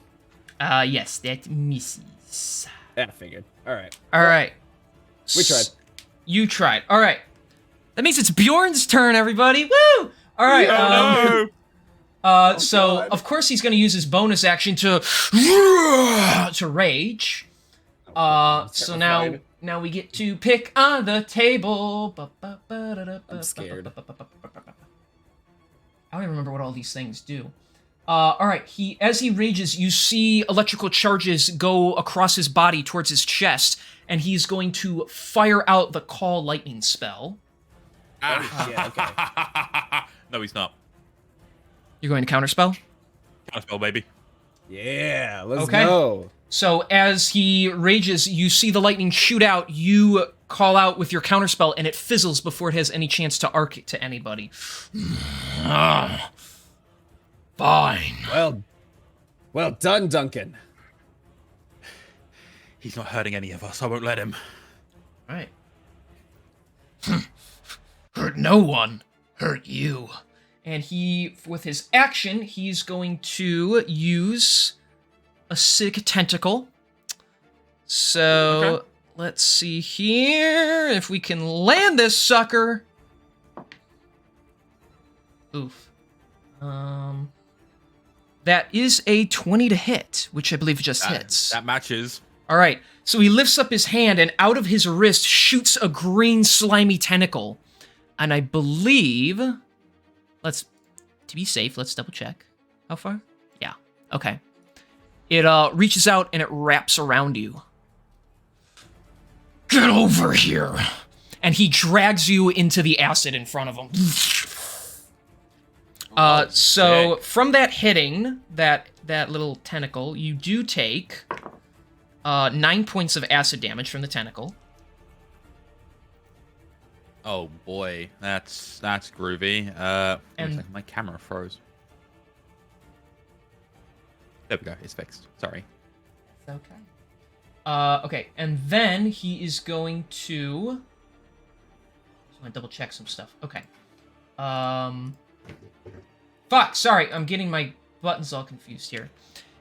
Yes, that misses. Yeah, I figured. All right. All right. We tried. You tried. All right. That means it's Bjorn's turn, everybody. Woo! All right. So God. of course he's going to use his bonus action to rage. So now we get to pick on the table. I'm scared. I don't even remember what all these things do. All right. As he rages, you see electrical charges go across his body towards his chest, and he's going to fire out the Call Lightning spell. Yeah, okay. No, he's not. You're going to counterspell? Counterspell, baby. Yeah, let's Okay. go. So as he rages, you see the lightning shoot out. You call out with your counterspell, and it fizzles before it has any chance to arc to anybody. Fine. Well done, Duncan. He's not hurting any of us. I won't let him. All right. Hurt no one. Hurt you. And with his action, he's going to use a Acidic Tentacle. So, Okay. let's see here if we can land this sucker. Oof. That is a 20 to hit, which I believe just hits. That matches. All right, so he lifts up his hand, and out of his wrist shoots a green slimy tentacle. And I believe, to be safe, let's double check. How far? Yeah, okay. It reaches out and it wraps around you. Get over here! And he drags you into the acid in front of him. So from that hitting, that little tentacle, you do take 9 points of acid damage from the tentacle. Oh boy, that's groovy. And my camera froze. There we go. It's fixed. Sorry. It's okay. Okay, and then he is going to. Just want to double check some stuff. Okay. Fuck. Sorry, I'm getting my buttons all confused here.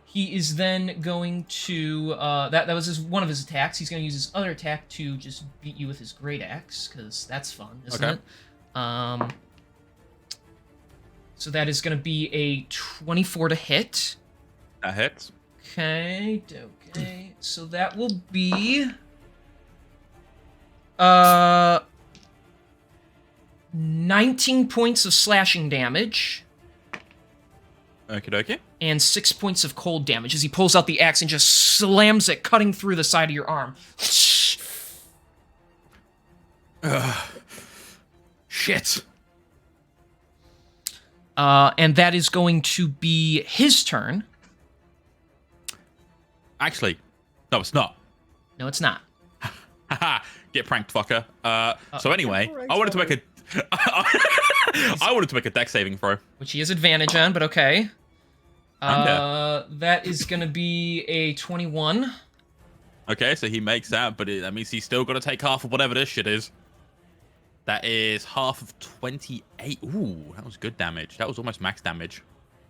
He is then going to. That was one of his attacks. He's going to use his other attack to just beat you with his great axe, because that's fun, isn't it? So that is going to be a 24 to hit. That hits. Okay. So that will be 19 points of slashing damage Okie dokie. and 6 points of cold damage as he pulls out the axe and just slams it, cutting through the side of your arm. Shit. And that is going to be his turn. Actually, no, it's not. No, it's not. Haha, get pranked, fucker. So anyway, I wanted to make a I wanted to make a dex saving throw. Which he has advantage on, but okay. Okay. That is going to be a 21. Okay, so he makes that, but that means he's still got to take half of whatever this shit is. That is half of 28. Ooh, that was good damage. That was almost max damage.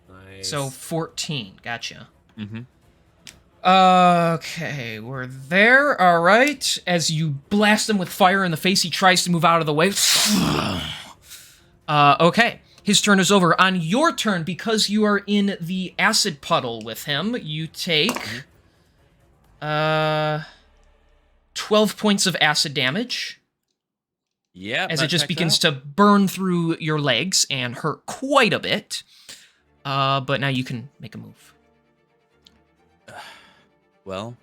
Nice. So 14. Gotcha. Mm-hmm. Okay, we're there. All right. As you blast him with fire in the face, he tries to move out of the way. Okay. His turn is over. On your turn, because you are in the acid puddle with him, you take 12 points of acid damage. Yeah. as that it just checks begins out. to burn through your legs and hurt quite a bit. But now you can make a move. Well,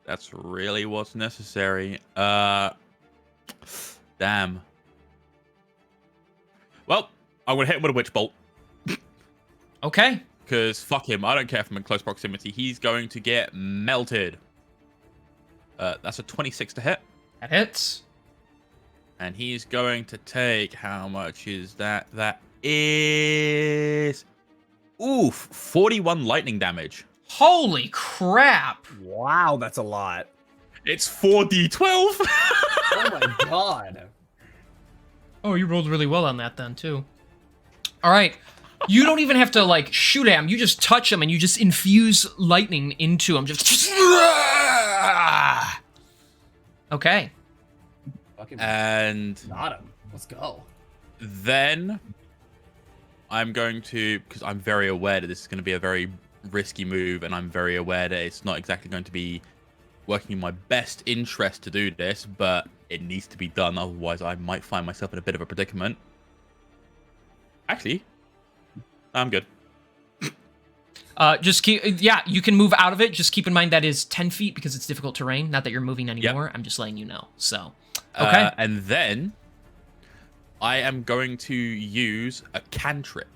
that's really what's necessary. Damn. Well, I'm gonna hit him with a witch bolt. Okay. Because fuck him, I don't care if I'm in close proximity. He's going to get melted. That's a 26 to hit. That hits. And he's going to take, how much is that? That is... Oof, 41 lightning damage. Holy crap. Wow, that's a lot. It's 4d12. Oh my god. Oh, you rolled really well on that then, too. All right. You don't even have to, like, shoot at him. You just touch him and you just infuse lightning into him. Just... Okay. Fucking And got him. Let's go. then I'm going to, because I'm very aware that this is going to be a very risky move, and I'm very aware that it's not exactly going to be working in my best interest to do this, but it needs to be done, otherwise I might find myself in a bit of a predicament. Actually, I'm good. Just keep, yeah, you can move out of it. Just keep in mind that is 10 feet because it's difficult terrain. Not that you're moving anymore. I'm just letting you know. So, okay. And then I am going to use a cantrip.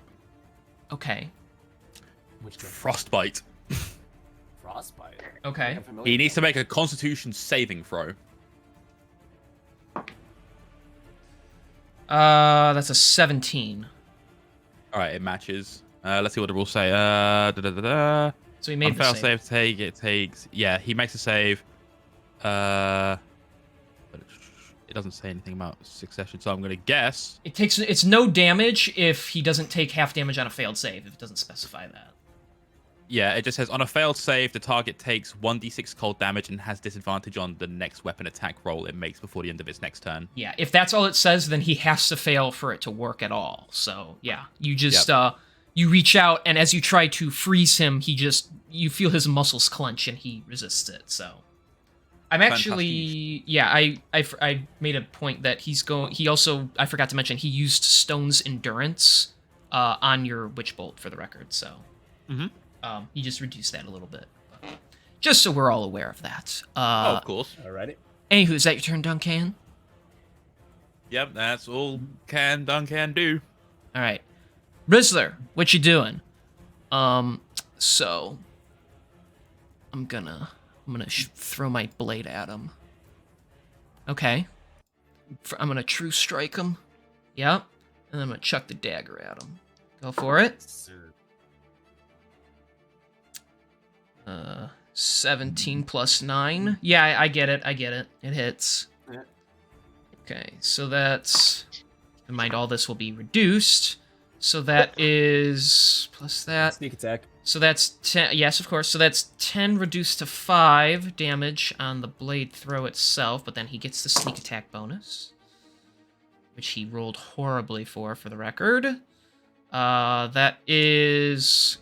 Okay. Which one? Frostbite. Frostbite. Okay. I'm familiar He with needs to that. make a Constitution saving throw. That's a 17. All right, it matches. Let's see what the rules say. Da-da-da-da. So he made On fail the save. save, it takes. Yeah, he makes a save. But it doesn't say anything about succession, so I'm gonna guess. It's no damage if he doesn't take half damage on a failed save, if it doesn't specify that. Yeah, it just says on a failed save, the target takes 1d6 cold damage and has disadvantage on the next weapon attack roll it makes before the end of its next turn. Yeah, if that's all it says, then he has to fail for it to work at all. So, yeah, you just, you reach out, and as you try to freeze him, you feel his muscles clench, and he resists it, so. I'm actually, yeah, I made a point that he also, I forgot to mention, he used Stone's Endurance on your Witch Bolt, for the record, so. Mm-hmm. He just reduced that a little bit. Just so we're all aware of that. Oh, of course. Alrighty. Anywho, is that your turn, Duncan? Yep, that's all Duncan can do. All right. Rizzler, what you doing? So I'm gonna throw my blade at him. Okay. I'm gonna true strike him. Yep. And I'm gonna chuck the dagger at him. Go for it. Sir. 17 plus 9. Yeah, I get it. It hits. Yeah. Okay, so that's... Keep in mind, all this will be reduced. So that is... Plus that. Sneak attack. So that's 10... Yes, of course. So that's 10 reduced to 5 damage on the blade throw itself, but then he gets the sneak attack bonus, which he rolled horribly for the record. That is...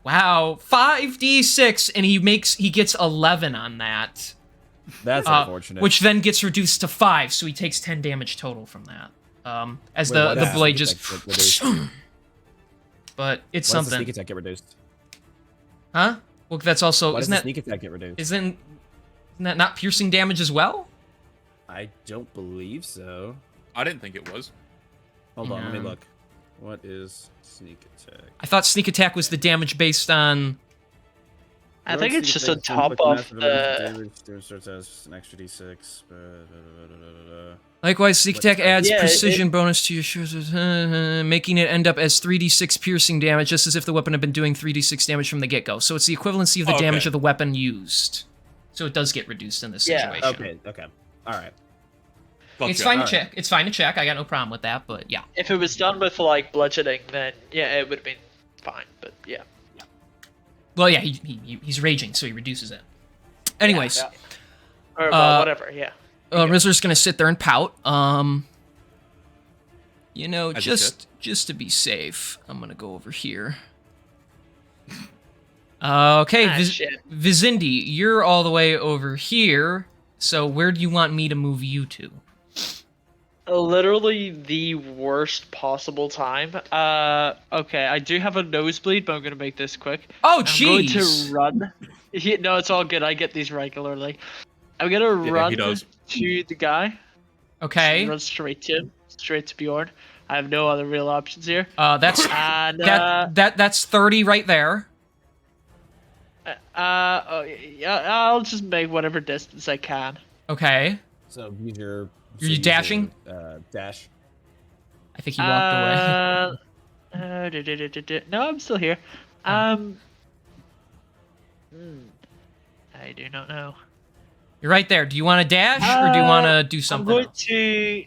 Wow, 5d6, and he gets 11 on that. That's unfortunate. Which then gets reduced to 5, so he takes 10 damage total from that. As Wait, the why does blade sneak just... attack get reduced? But it's Why does the something. sneak attack get reduced? Huh? Well, that's also... Why does Isn't the that, sneak attack get reduced? isn't that not piercing damage as well? I don't believe so. I didn't think it was. Hold on, let me Yeah. look. What is sneak attack? I thought sneak attack was the damage based on... I think it's just on top of the. Starts as an extra d6. Likewise, sneak attack adds Yeah, precision bonus to your making it end up as 3d6 piercing damage, just as if the weapon had been doing 3d6 damage from the get-go. So it's the equivalency of the damage of the weapon used. So it does get reduced in this situation. Okay. Alright. Gotcha. It's fine to Alright. check. It's fine to check. I got no problem with that, but yeah. If it was done with like bludgeoning, then yeah, it would have been fine. But yeah. Well, yeah, he's raging, so he reduces it. Anyways, Yeah. Or well, whatever. Yeah. Rizzler's gonna sit there and pout. You know, As just to be safe, I'm gonna go over here. Okay, Ah, shit. Vizindi, you're all the way over here. So where do you want me to move you to? Literally the worst possible time. Okay, I do have a nosebleed, but I'm gonna make this quick. Oh, I'm going to jeez. run. No, it's all good. I get these regularly. I'm gonna he run does. to the guy. Okay. Run straight to him, straight to Bjorn. I have no other real options here. That's And that's 30 right there. oh, yeah, I'll just make whatever distance I can. Okay. So use your. You dashing? Dash. I think he walked away. No, I'm still here. I do not know. You're right there. Do you want to dash or do you want to do something I'm going else? to.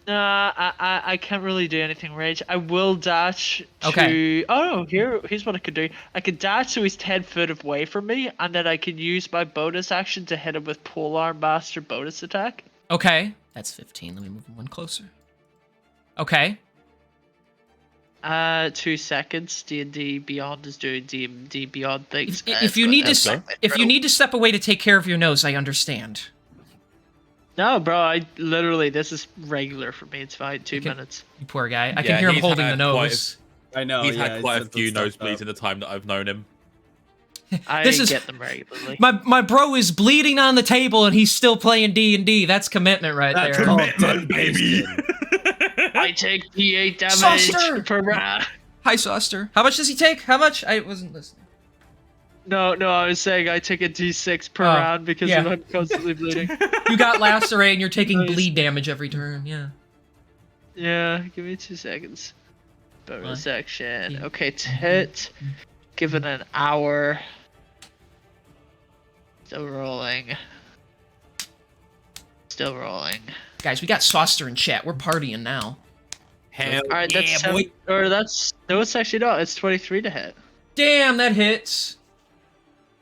Nah, I can't really do anything, Rage. I will dash to. Okay. Oh no, here's what I could do. I could dash so he's 10 foot away from me, and then I can use my bonus action to hit him with Polar Master bonus attack. Okay. That's 15. Let me move him one closer. Okay. 2 seconds. D&D Beyond is doing D&D Beyond things. If you need to step away to take care of your nose, I understand. No, bro, this is regular for me. It's fine. 2 minutes. You poor guy. I Yeah, can hear him he's holding the had quite nose. I know. He's yeah, had quite a it's few stuff nosebleeds up. in the time that I've known him. I This is- get them regularly. My bro is bleeding on the table and he's still playing D&D. That's commitment right That's there. commitment, baby. I take D8 damage Saucer! per round. Hi, Sauster. How much does he take? How much? I wasn't listening. No, I was saying I take a D6 per Oh, round because yeah. I'm constantly bleeding. You got lacerate and you're taking Nice. bleed damage every turn. Yeah. Yeah, give me 2 seconds. Bonus One, action. two, Okay, to hit. Given an hour. Still rolling. Still rolling. Guys, we got Sauster in chat. We're partying now. Hell Alright, that's yeah, 7, boy. or that's no, it's actually not. It's 23 to hit. Damn, that hits.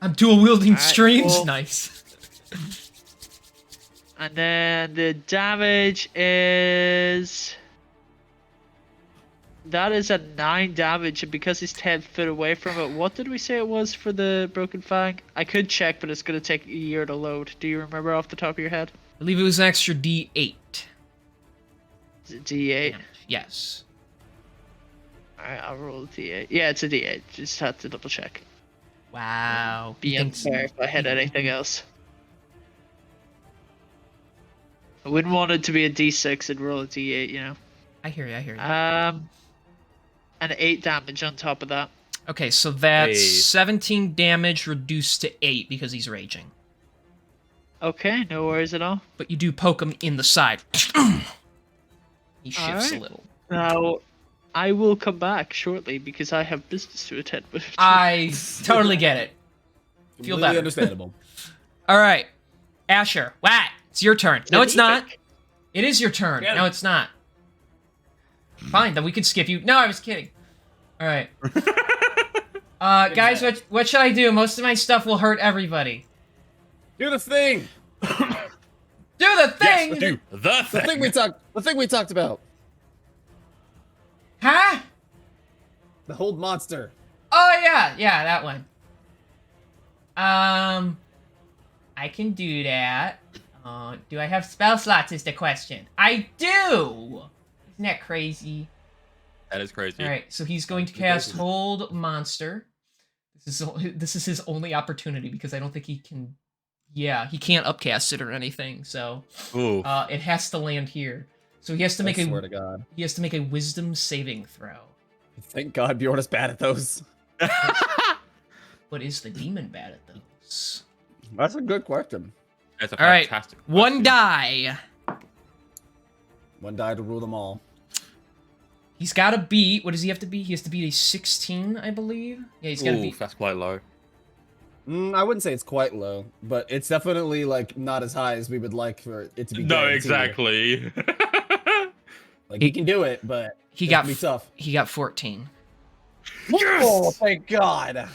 I'm dual wielding Alright, streams. cool. Nice. And then the damage is. That is a 9 damage, and because he's 10 foot away from it, what did we say it was for the Broken Fang? I could check, but it's going to take a year to load. Do you remember off the top of your head? I believe it was an extra D8. Is it D8? Yes. Alright, I'll roll a D8. Yeah, it's a D8. Just have to double check. Wow. Be He thinks- unfair if I hit anything else. I wouldn't want it to be a D6 and roll a D8, you know? I hear you. I hear you. And 8 damage on top of that. Okay, so that's Hey. 17 damage reduced to 8 because he's raging. Okay, no worries at all. But you do poke him in the side. He shifts a Alright. little. Now, I will come back shortly because I have business to attend with. I totally get it. Feel Completely better. understandable. All right, Asher. What? It's your turn. No, it's not. Anything. It is your turn. Yeah. No, it's not. Fine, then we can skip you. No, I was kidding. All right. Guys, what should I do? Most of my stuff will hurt everybody. Do the thing. Do the thing. Yes, do the The thing. thing we talked about. Huh? The hold monster. Oh yeah, that one. I can do that. Do I have spell slots? Is the question. I do. Isn't that crazy? That is crazy. All right, so he's going to cast Hold Monster. This is his only opportunity because I don't think he can. Yeah, he can't upcast it or anything. So Ooh. it has to land here. So he has to make I swear a to God. he has to make a Wisdom saving throw. Thank God Bjorn is bad at those. But is the demon bad at those? That's a good question. That's a All right, fantastic one question. die. One die to rule them all. He's got to beat. What does he have to beat? He has to beat a 16, I believe. Yeah, he's got to Ooh, beat. that's quite low. I wouldn't say it's quite low, but it's definitely like not as high as we would like for it to be. No, guaranteed. exactly. Like he can do it, but He it's got gonna be tough. He got 14. Oh, thank God!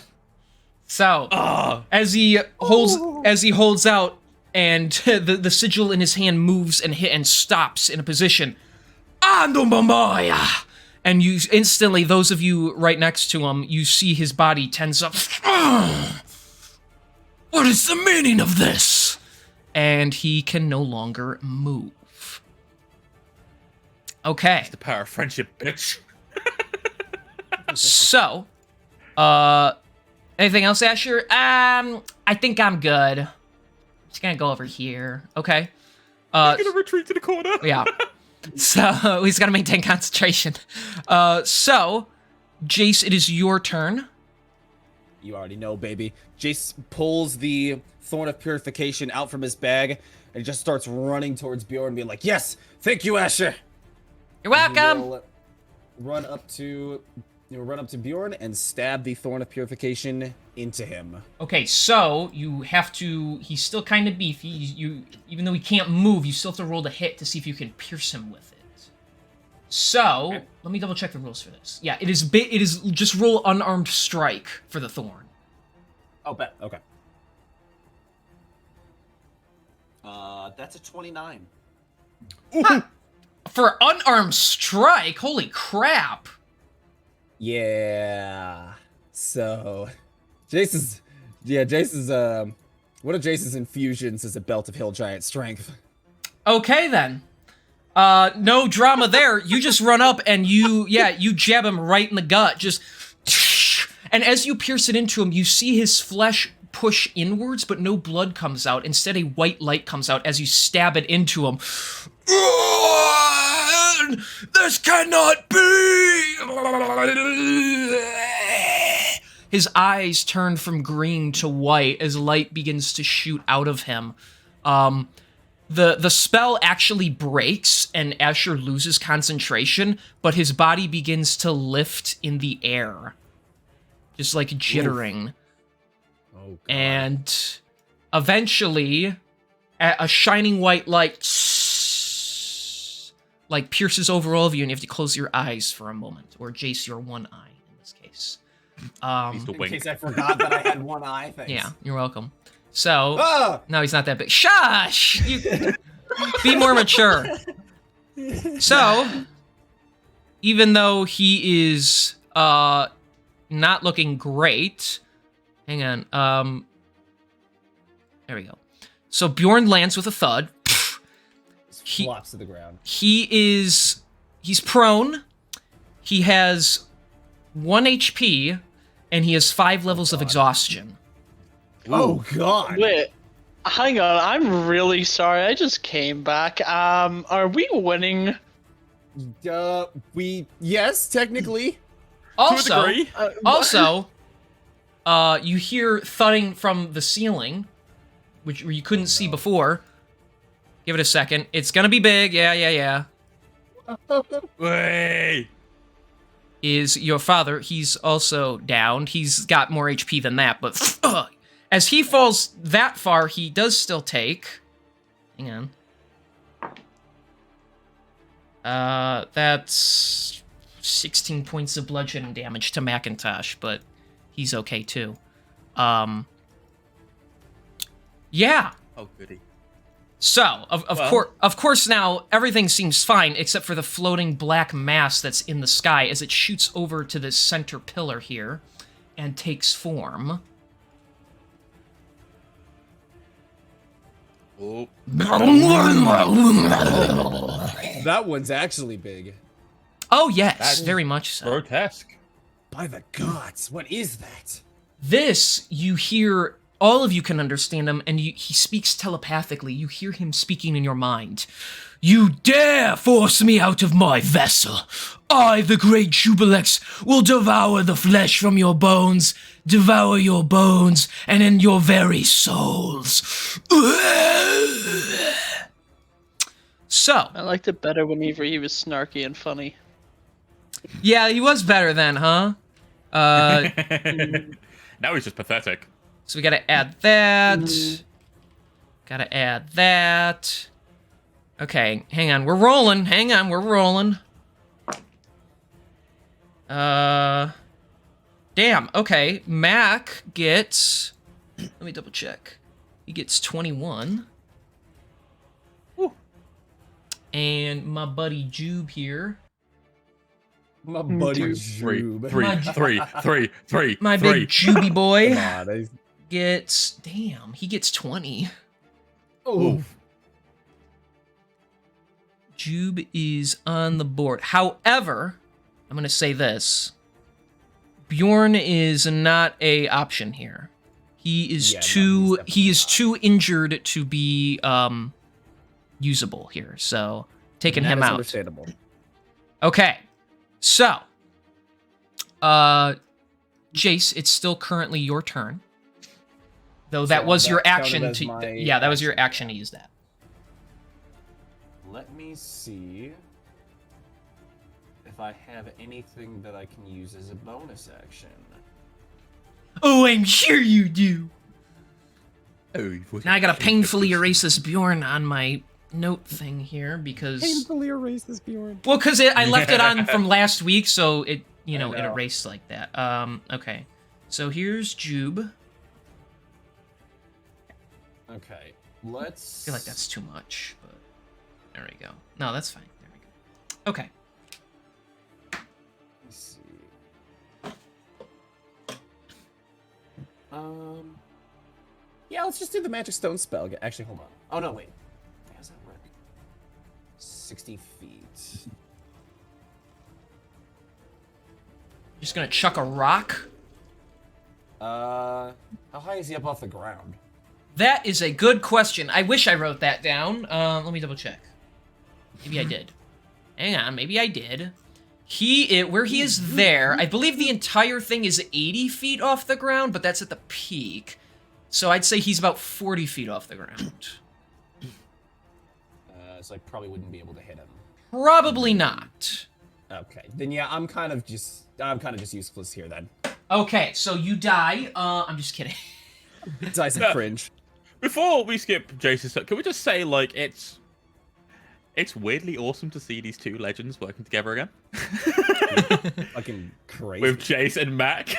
So Ah. as he holds out, and the sigil in his hand moves and stops in a position. Ando mamaya! And you instantly, those of you right next to him, you see his body tense up. What is the meaning of this? and he can no longer move. Okay. The power of friendship, bitch. So, anything else, Asher? I think I'm good. Just gonna go over here. Okay. He's gonna retreat to the corner. Yeah. So he's gotta maintain concentration. So, Jace, it is your turn. You already know, baby. Jace pulls the Thorn of Purification out from his bag and just starts running towards Bjorn, being like, "Yes, thank you, Asher." You're And he welcome. will run up to Bjorn and stab the Thorn of Purification into him. Okay, so you have to. He's still kind of beefy. You, even though he can't move, you still have to roll the hit to see if you can pierce him with it. So let me double check the rules for this. Yeah, it is. It is just roll unarmed strike for the thorn. Oh, bet. Okay. That's a 29. For unarmed strike, holy crap! Yeah. So, Jace's one of Jace's infusions is a belt of hill giant strength. Okay then. No drama there. You just run up and you jab him right in the gut. Just, and as you pierce it into him, you see his flesh push inwards, but no blood comes out. Instead, a white light comes out as you stab it into him. This cannot be! His eyes turn from green to white as light begins to shoot out of him. The spell actually breaks and Asher loses concentration, but his body begins to lift in the air. Just like jittering. Oh, God. And eventually, a shining white light like pierces over all of you, and you have to close your eyes for a moment, or Jace, your one eye in this case. He's In wink. case I forgot that I had one eye. Thanks. Yeah, you're welcome. So, Ah! no, he's not that big. Shush! You, be more mature. So, even though he is not looking great, hang on. There we go. So Bjorn lands with a thud. He flops to the ground. He's prone. He has 1 HP, and he has 5 levels of exhaustion. Oh, God. Wait, hang on. I'm really sorry. I just came back. Are we winning? Yes, technically. Also, To a degree. also, you hear thudding from the ceiling, which you couldn't see before. Give it a second. It's gonna be big. Yeah. Way. Is your father. He's also downed. He's got more HP than that, but as he falls that far, he does still take. Hang on. That's 16 points of bludgeoning damage to Macintosh, but he's okay too. Yeah. Oh, goody. So, of course now, everything seems fine except for the floating black mass that's in the sky as it shoots over to this center pillar here and takes form. Oh. That one's actually big. Oh, yes, That's very much so. grotesque. By the gods, what is that? This, you hear, all of you can understand him, and he speaks telepathically. You hear him speaking in your mind. You dare force me out of my vessel. I, the great Jubilex, will devour the flesh from your bones, devour your bones, and in your very souls. So, I liked it better whenever he was snarky and funny. yeah, he was better then, huh? Now he's just pathetic. So we gotta add that. Gotta add that. Okay, hang on, we're rolling. Hang on, we're rolling. Damn, okay. Mac gets... Let me double check. He gets 21. Woo. And my buddy Jube here. My buddy Three, Jube. three. My big Jubie boy Come on, gets... Damn, he gets 20. Oh. Jube is on the board. However, I'm going to say this. Bjorn is not a option here. He is Yeah, no, he's too injured to be usable here. So, taking him out. Understandable. Okay. So, Jace, it's still currently your turn. Though that So was that your counted action as to my yeah, that was your action. action to use that. Let me see if I have anything that I can use as a bonus action. Oh, I'm sure you do. Oh, Now I gotta painfully erase this Bjorn on my note thing here because Painfully erase this, Bjorn. well, because I left it on from last week, so it it know. erased like that. Okay, so here's Jube. Okay, let's. I feel like that's too much, but there we go. No, that's fine. There we go. Okay. Let's see. Yeah, let's just do the magic stone spell. Actually, hold on. Oh no, wait. How does that work? 60 feet. Just gonna chuck a rock. How high is he up off the ground? That is a good question. I wish I wrote that down. Let me double check. Maybe I did. Hang on, maybe I did. Where he is there, I believe the entire thing is 80 feet off the ground, but that's at the peak. So I'd say he's about 40 feet off the ground. So I probably wouldn't be able to hit him. Probably not. Okay, then yeah, I'm kind of just useless here then. Okay, so you die. I'm just kidding. Dice and cringe. Before we skip Jason's stuff, can we just say, like, it's weirdly awesome to see these two legends working together again? Fucking crazy. With Jace and Mac.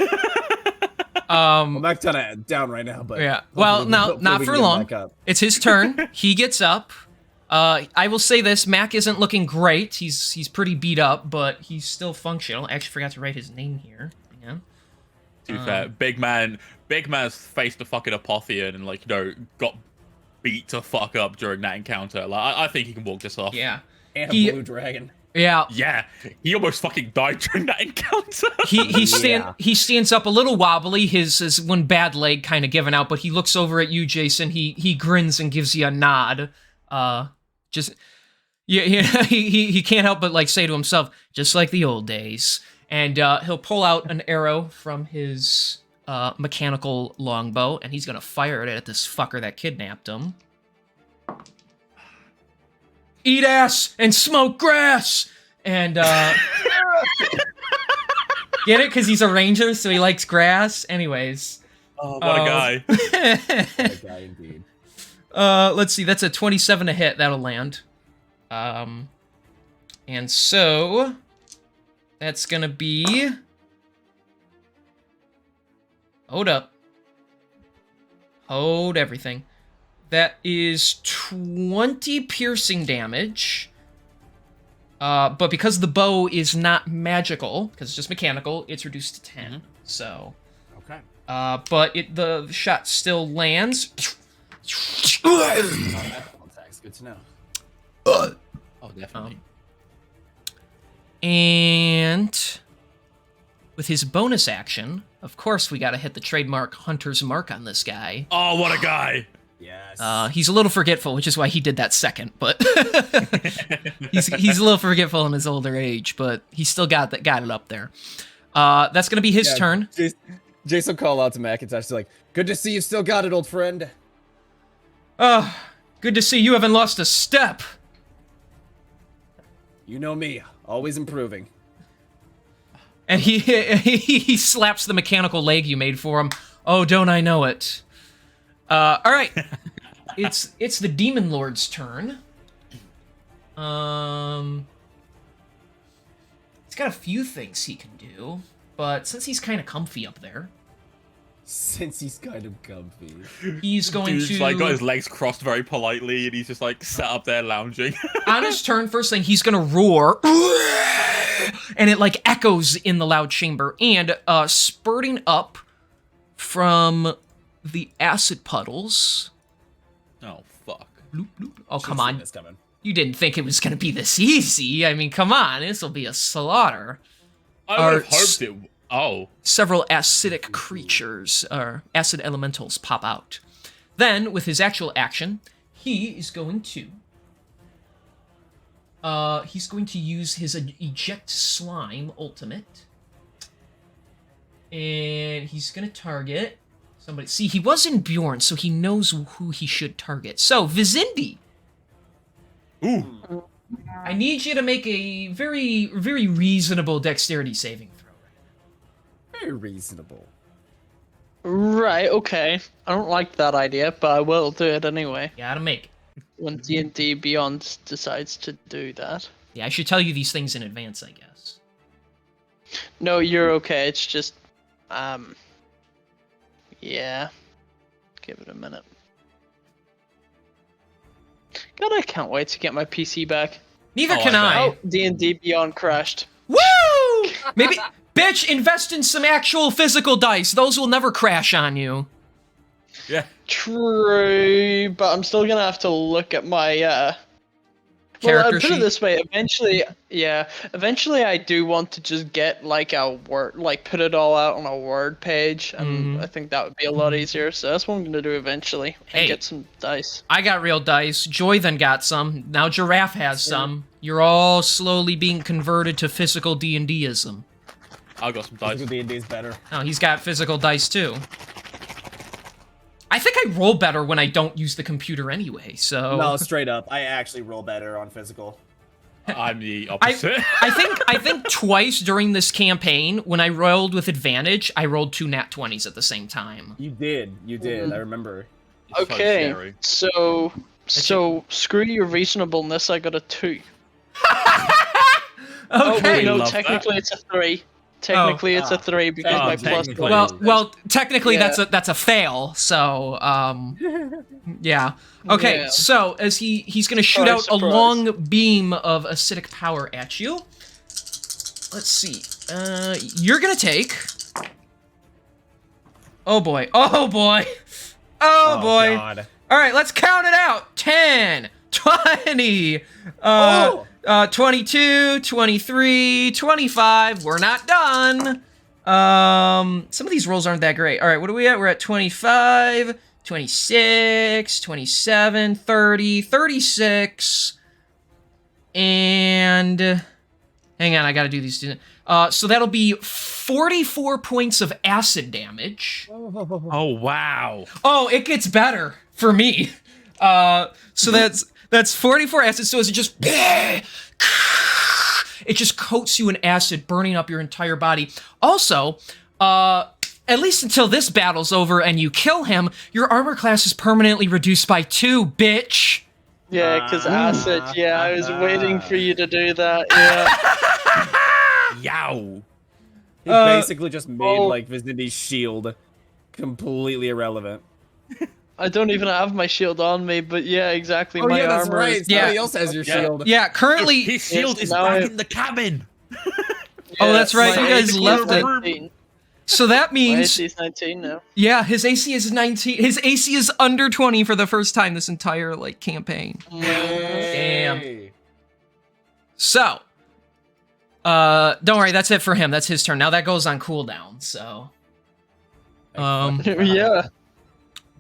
Well, Mac's down right now, but Yeah. Well, no, hopefully not we for can get him long. back up. It's his turn. He gets up. I will say this: Mac isn't looking great. He's pretty beat up, but he's still functional. I actually forgot to write his name here. Hang on. To be fair, big man's faced a fucking Apotheon and, like, got beat to fuck up during that encounter. Like, I think he can walk this off. Yeah. And He- a blue dragon. Yeah. Yeah, he almost fucking died during that encounter. He Yeah. stands up a little wobbly, his one bad leg kind of giving out, but he looks over at you, Jason. He grins and gives you a nod. Just yeah, he can't help but like say to himself, just like the old days. And he'll pull out an arrow from his mechanical longbow, and he's gonna fire it at this fucker that kidnapped him. Eat ass and smoke grass! And, get it? Because he's a ranger, so he likes grass? Anyways. Oh, what a guy. That guy indeed. Let's see, that's a 27 to hit. That'll land. And so... That's gonna be... Hold up. Hold everything. That is 20 piercing damage. But because the bow is not magical, because it's just mechanical, it's reduced to 10. So, Okay. but the shot still lands. Attacks. Good to know. Oh, definitely. And with his bonus action, of course, we got to hit the trademark Hunter's Mark on this guy. Oh, what a guy. Yes. He's a little forgetful, which is why he did that second. But he's a little forgetful in his older age, but he still got it up there. That's gonna be his turn. Jason call out to Macintosh, like, "Good to see you still got it, old friend." Good to see you haven't lost a step. You know me, always improving. And he slaps the mechanical leg you made for him. Oh, don't I know it? All right. It's the Demon Lord's turn. He's got a few things he can do, but since he's kind of comfy up there, Since he's kind of comfy. he's going Dude's to like got his legs crossed very politely, and he's just like sat up there lounging. on his turn. First thing, he's gonna roar, and it like echoes in the loud chamber, and spurting up from the acid puddles Oh fuck. Bloop, bloop. Oh, Should've come seen on. this coming. You didn't think it was going to be this easy. I mean, come on. This will be a slaughter. I would have Arts. hoped it. Oh. Several acidic creatures, or acid elementals, pop out. Then, with his actual action, he is going to... he's going to use his Eject Slime ultimate. And he's going to target somebody. See, he was in Bjorn, so he knows who he should target. So, Vizindi, Ooh. I need you to make a very, very reasonable dexterity saving throw. Very reasonable. Right, okay. I don't like that idea, but I will do it anyway. You gotta make it. When D&D Beyond decides to do that. Yeah, I should tell you these things in advance, I guess. No, you're okay. It's just, yeah. Give it a minute. God, I can't wait to get my PC back. Neither Oh, can I I. Oh, D&D Beyond crashed. Woo! Maybe, bitch, invest in some actual physical dice. Those will never crash on you. Yeah. True, but I'm still gonna have to look at my Character put sheet. it this way. Eventually, I do want to just get like a word, like put it all out on a word page, and Mhm. I think that would be a lot easier. So that's what I'm gonna do eventually, Hey. and get some dice. I got real dice. Joy then got some. Now Giraffe has some. You're all slowly being converted to physical D&Dism. I got some dice. D&D's better. Oh, he's got physical dice too. I think I roll better when I don't use the computer anyway, so... No, straight up. I actually roll better on physical. I'm the opposite. I think twice during this campaign, when I rolled with advantage, I rolled 2 nat 20s at the same time. You did. I remember. It's so Okay, scary. so screw your reasonableness. I got a 2. Oh Okay. wait, no, Love technically it's a 3. Technically it's a 3 because Oh, my plus technically. one. Well, technically Yeah. that's a fail. So, yeah. Okay, Yeah. so as he's gonna shoot Surprise, out a surprise. long beam of acidic power at you. Let's see. You're gonna take. Oh boy! Oh boy! Oh boy! God. All right, let's count it out. 10, 20, Oh! 22, 23, 25. We're not done. Some of these rolls aren't that great. All right, what are we at? We're at 25, 26, 27, 30, 36. And hang on, I got to do these. So that'll be 44 points of acid damage. Oh, wow. Oh, it gets better for me. So that's 44 acid. So is it just it just coats you in acid, burning up your entire body. Also, at least until this battle's over and you kill him, your armor class is permanently reduced by 2, bitch. Yeah, because acid. Yeah, I was waiting for you to do that. Yeah. Yow. He basically just made oh. like Vizindi's shield completely irrelevant. I don't even have my shield on me, but yeah, exactly. Oh my yeah, that's armor right. is Yeah. Somebody else has your Yeah. shield. Yeah, currently. His shield is now back I- in the cabin. Oh, that's right, my you guys AC is left it. 19. So that My means, AC is 19 now. yeah, his AC is 19. His AC is under 20 for the first time this entire like campaign. Damn. Hey. So, don't worry, that's it for him. That's his turn. Now that goes on cooldown. So, Yeah.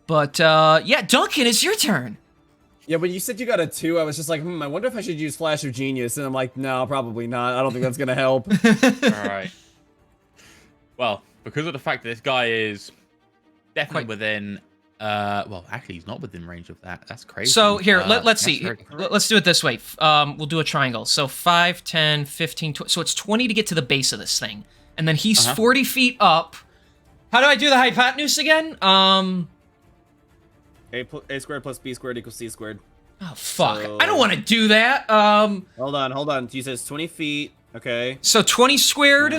but yeah, Duncan, it's your turn. Yeah, when you said you got a 2, I was just like, I wonder if I should use Flash of Genius, and I'm like, no, probably not. I don't think that's gonna help. All right. Well, because of the fact that this guy is definitely Quite- within, well, actually, he's not within range of that. That's crazy. So here, let's that's see. very- Let's do it this way. We'll do a triangle. So 5, 10, 15, 20. So it's 20 to get to the base of this thing. And then he's 40 feet up. How do I do the hypotenuse again? A squared plus B squared equals C squared. Oh, fuck. So- I don't want to do that. Hold on. He says 20 feet. Okay. So 20 squared.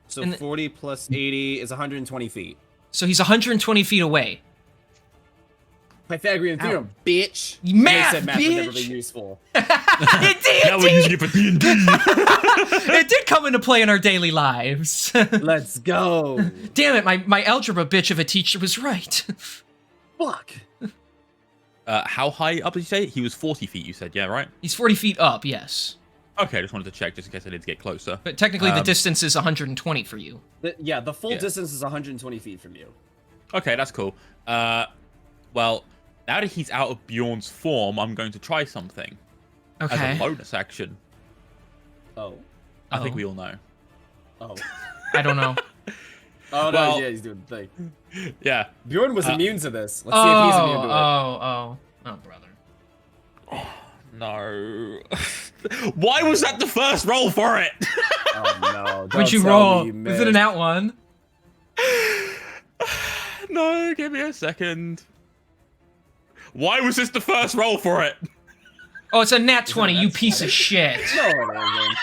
So And 40 plus 80 is 120 feet. So he's 120 feet away. Pythagorean theorem, bitch. Math, They said math would never be bitch. useful. It did. Now we're using it for D&D. It did come into play in our daily lives. Let's go. Damn it, my algebra bitch of a teacher was right. Fuck. How high up did you say? He was 40 feet, you said, yeah, right? He's 40 feet up, yes. Okay, I just wanted to check just in case I need to get closer. But technically, the distance is 120 for you. The full distance is 120 feet from you. Okay, that's cool. Well, now that he's out of Bjorn's form, I'm going to try something. Okay. As a bonus action. Oh. I think we all know. Oh. I don't know. Oh, no, Well- yeah, he's doing the thing. Yeah. Bjorn was immune to this. Let's see if he's immune to it. Oh, brother. No. Why was that the first roll for it? Oh, no. What'd Don't you tell roll? me you Was it an missed. out one? No, give me a second. Why was this the first roll for it? Oh, it's a nat 20, nat you piece 20? of shit. No, it isn't.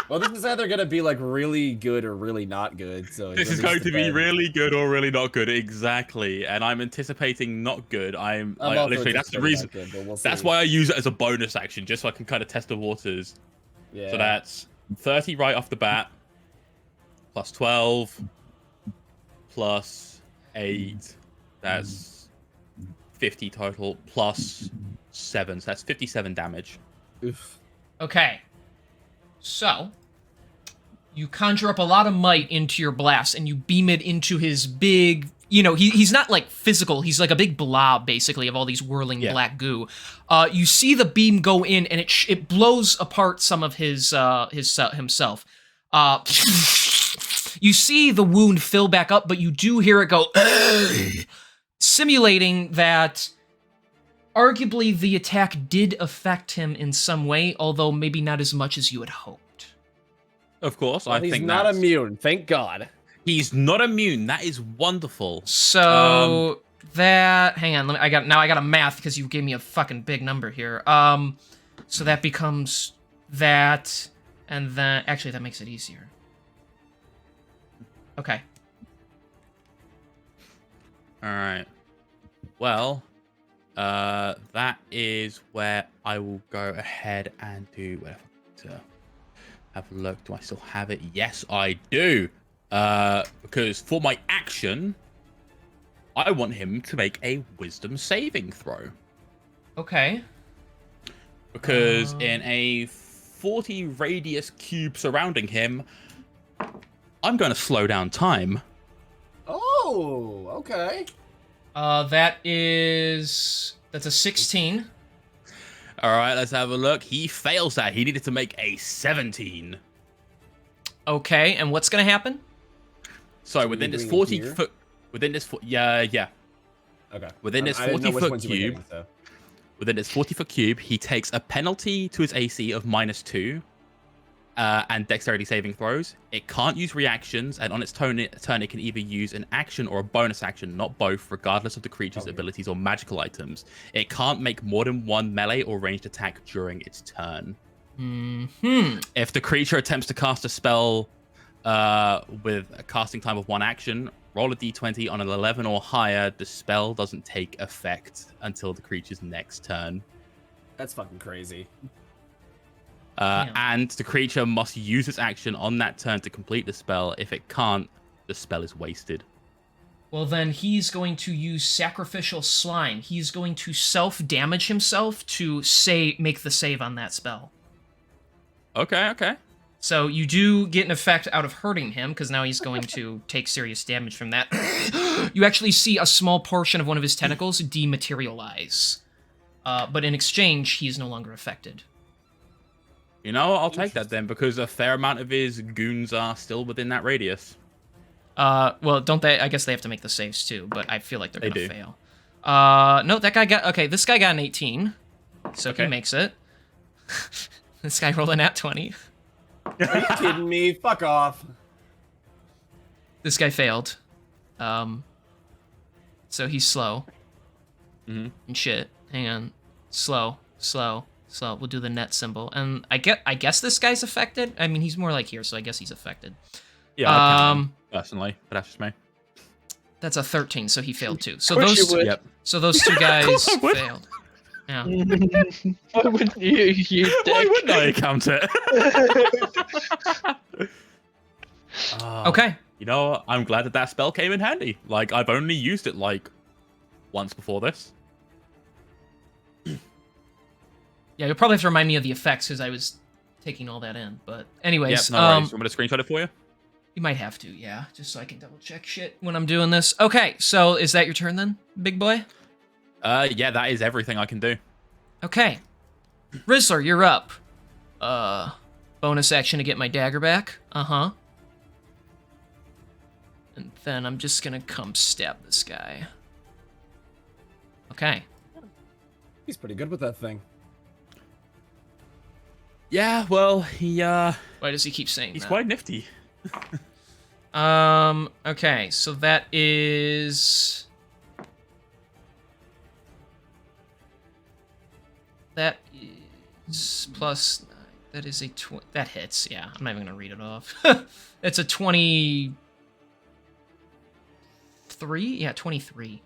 Well, this is either gonna be like really good or really not good. So it This is really going just to be depends. really good or really not good, exactly. And I'm anticipating not good. I'm like, also literally that's the anticipating reason. not good, but we'll That's see. why I use it as a bonus action, just so I can kind of test the waters. Yeah. So that's 30 right off the bat, plus 12, plus 8. That's 50 total, plus 7. So that's 57 damage. Oof. Okay. So, you conjure up a lot of might into your blast, and you beam it into his big... You know, he's not, like, physical. He's like a big blob, basically, of all these whirling black goo. You see the beam go in, and it blows apart some of himself. You see the wound fill back up, but you do hear it go... simulating that... Arguably, the attack did affect him in some way, although maybe not as much as you had hoped. Of course, Well, I he's think not that's... immune. Thank God. He's not immune. That is wonderful. So that hang on, I got a math because you gave me a fucking big number here. So that becomes that, and then actually that makes it easier. Okay. All right. Well, that is where I will go ahead and do. Where to have a look? Do I still have it? Yes, I do. Because for my action, I want him to make a wisdom saving throw. Okay. Because in a 40 radius cube surrounding him, I'm going to slow down time. Oh, okay. That's a 16. All right, let's have a look. He fails that. He needed to make a 17. Okay, and what's gonna happen? So within this doing 40 here? foot, within this yeah. Okay. Within this I didn't know which 40-foot ones you were cube, getting, so. within this 40-foot cube, he takes a penalty to his AC of -2, and dexterity saving throws. It can't use reactions, and on its turn, it can either use an action or a bonus action, not both, regardless of the creature's abilities or magical items. It can't make more than one melee or ranged attack during its turn. If the creature attempts to cast a spell with a casting time of 1 action, roll a d20 on an 11 or higher. The spell doesn't take effect until the creature's next turn. That's fucking crazy. And the creature must use its action on that turn to complete the spell. If it can't, the spell is wasted. Well, then he's going to use sacrificial slime. He's going to self-damage himself to make the save on that spell. Okay. So you do get an effect out of hurting him, because now he's going to take serious damage from that. You actually see a small portion of one of his tentacles dematerialize. But in exchange, he's no longer affected. You know what? I'll take that then, because a fair amount of his goons are still within that radius. Well, don't they? I guess they have to make the saves too, but I feel like they're They gonna do. fail. No, that guy got... Okay, this guy got an 18, so he makes it. This guy rolled a nat 20. Are you kidding me? Fuck off. This guy failed. So he's slow. Mhm. And shit. Hang on. Slow. We'll do the net symbol. And I guess this guy's affected? I mean, he's more like here, so I guess he's affected. Yeah, I count him, personally, but that's just me. That's a 13, so he failed too. So Of course those you would. Yep. so those two guys course I would. failed. Yeah. Why wouldn't you dick? Why wouldn't I count it? Okay. You know, what? I'm glad that spell came in handy. Like, I've only used it, like, once before this. Yeah, you'll probably have to remind me of the effects because I was taking all that in. But anyways, Yep, no worries. You want me to screenshot it for you? you might have to, yeah, just so I can double check shit when I'm doing this. Okay, so is that your turn then, big boy? Yeah, that is everything I can do. Okay. Rizzler, you're up. Bonus action to get my dagger back. Uh-huh. And then I'm just gonna come stab this guy. Okay. He's pretty good with that thing. Yeah, well, Why does he keep saying he's that? quite nifty. Okay, so that is... That is plus... That is a... That hits, yeah. I'm not even gonna read it off. It's a 23? Yeah, 23.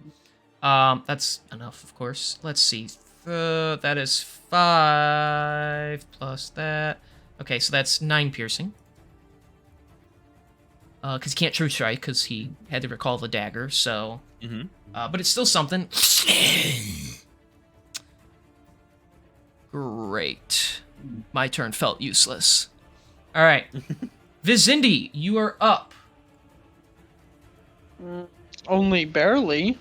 That's enough, of course. Let's see. That is 5 plus that. Okay, so that's 9 piercing. Because he can't true strike because he had to recall the dagger, so... Mm-hmm. But it's still something. Great. My turn felt useless. Alright. Vizindi, you are up. Only barely.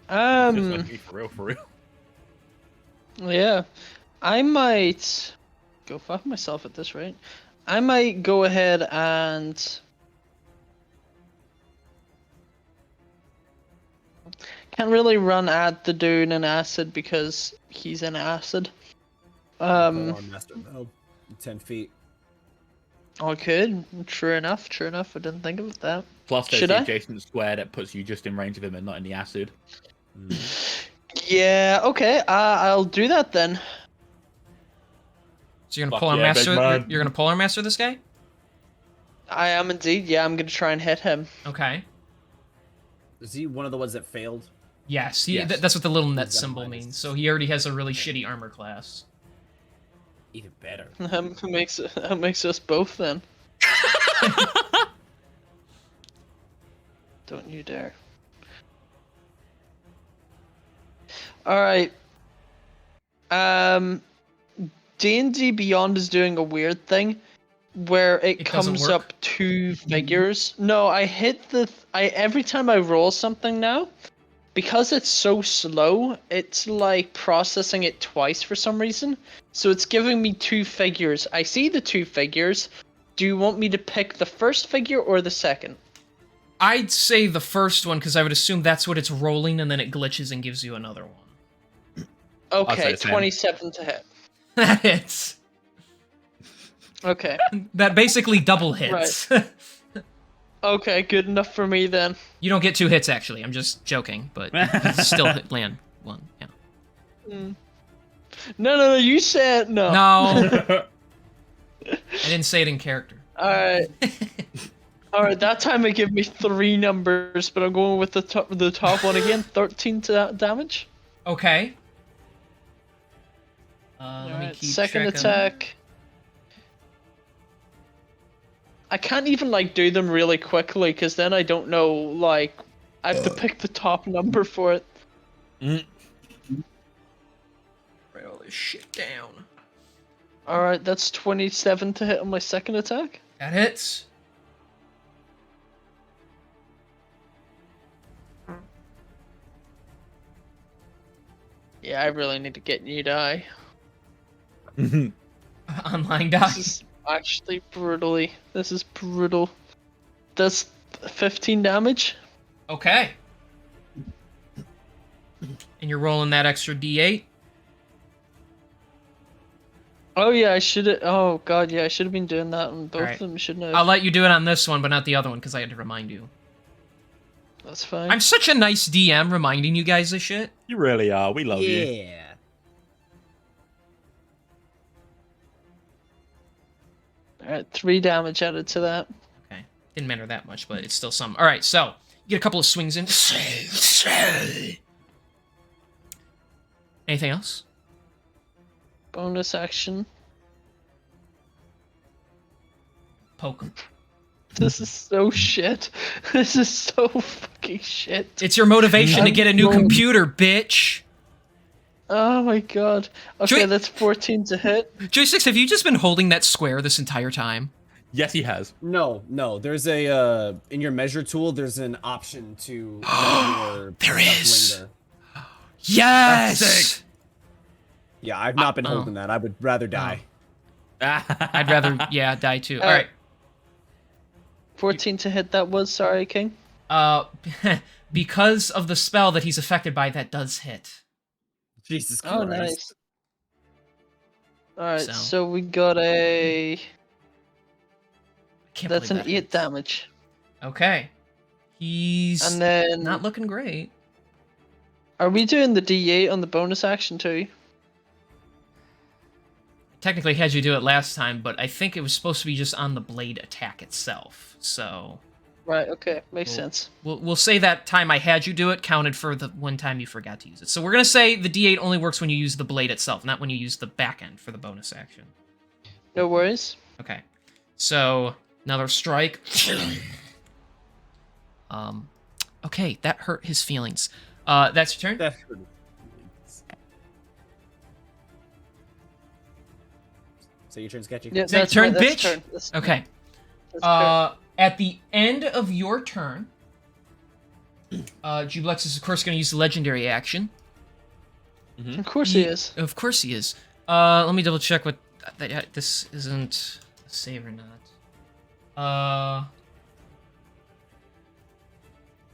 Just like me, for real. Yeah. I might go fuck myself at this rate. I might go ahead and can't really run at the dude in acid because he's in acid. Arm master, no. 10 feet. I could. True enough. I didn't think of that. Plus, there's Should the I? adjacent square that puts you just in range of him and not in the acid. Yeah, okay. I'll do that then. So you're gonna Fuck polar yeah, master. big man. You're gonna polar master this guy. I am indeed. Yeah, I'm gonna try and hit him. Okay. Is he one of the ones that failed? Yes, Yes. that's what the little net He's got a symbol minus. means. So he already has a really shitty armor class. Even better. That makes us both then. Don't you dare. Alright. D&D Beyond is doing a weird thing where it doesn't comes work? up 2 figures. No, I hit every time I roll something now, because it's so slow, it's like processing it twice for some reason. So it's giving me 2 figures. I see the 2 figures. Do you want me to pick the first figure or the second? I'd say the first one because I would assume that's what it's rolling, and then it glitches and gives you another one. say Okay, the same. 27 to hit. That hits. Okay. That basically double hits. Okay, good enough for me then. You don't get 2 hits actually. I'm just joking, but you still land 1. Yeah. No, you said no. No, I didn't say it in character. Alright. Alright, that time it gave me 3 numbers, but I'm going with the top one again. 13 damage. Okay. Let me Alright, keep second track of- attack. I can't even like do them really quickly because then I don't know, like, I have to pick the top number for it. Write all this shit down. Alright, that's 27 to hit on my second attack. That hits. Yeah, I really need to get new die. Online die. This is actually brutally. This is brutal. That's 15 damage. Okay. And you're rolling that extra D8. Oh yeah, I should have. Oh god, yeah, I should have been doing that on both Alright. of them. Shouldn't have. I'll let you do it on this one, but not the other one because I had to remind you. That's fine. I'm such a nice DM reminding you guys of shit. You really are. We love you. Yeah. Alright, 3 damage added to that. Okay. Didn't matter that much, but it's still some. Alright, so you get a couple of swings in. Anything else? Bonus action. Poke. This is so shit. This is so fucking shit. It's your motivation to I'm get a new rolling- computer, bitch. Oh my god. Okay, Joy- that's 14 to hit. J6, have you just been holding that square this entire time? Yes, he has. No. There's a in your measure tool. There's an option to let your There stuff is. linger. Yes! sick. Yeah, I've not been oh. holding that. I would rather die. I'd rather, die too. Uh, Alright. 14 to hit that was, sorry, King. Because of the spell that he's affected by, that does hit. Jesus Christ. Oh, nice. Alright, So. so we got a... Can't That's an believe 8 damage. Okay. He's And then... not looking great. Are we doing the D8 on the bonus action too? Technically had you do it last time, but I think it was supposed to be just on the blade attack itself. So Right, okay. Makes Cool. sense. we'll say that time I had you do it counted for the one time you forgot to use it. So we're gonna say the D8 only works when you use the blade itself, not when you use the back end for the bonus action. No worries. Okay. So another strike. Okay, that hurt his feelings. That's your turn. That hurt. So your turn, Sketchy? Yeah, Is that your turn, that's bitch? turn. That's turn. Okay. That's turn. At the end of your turn, Jublex is of course going to use the legendary action. Of course he is. Of course he is. Let me double check what this isn't a save or not.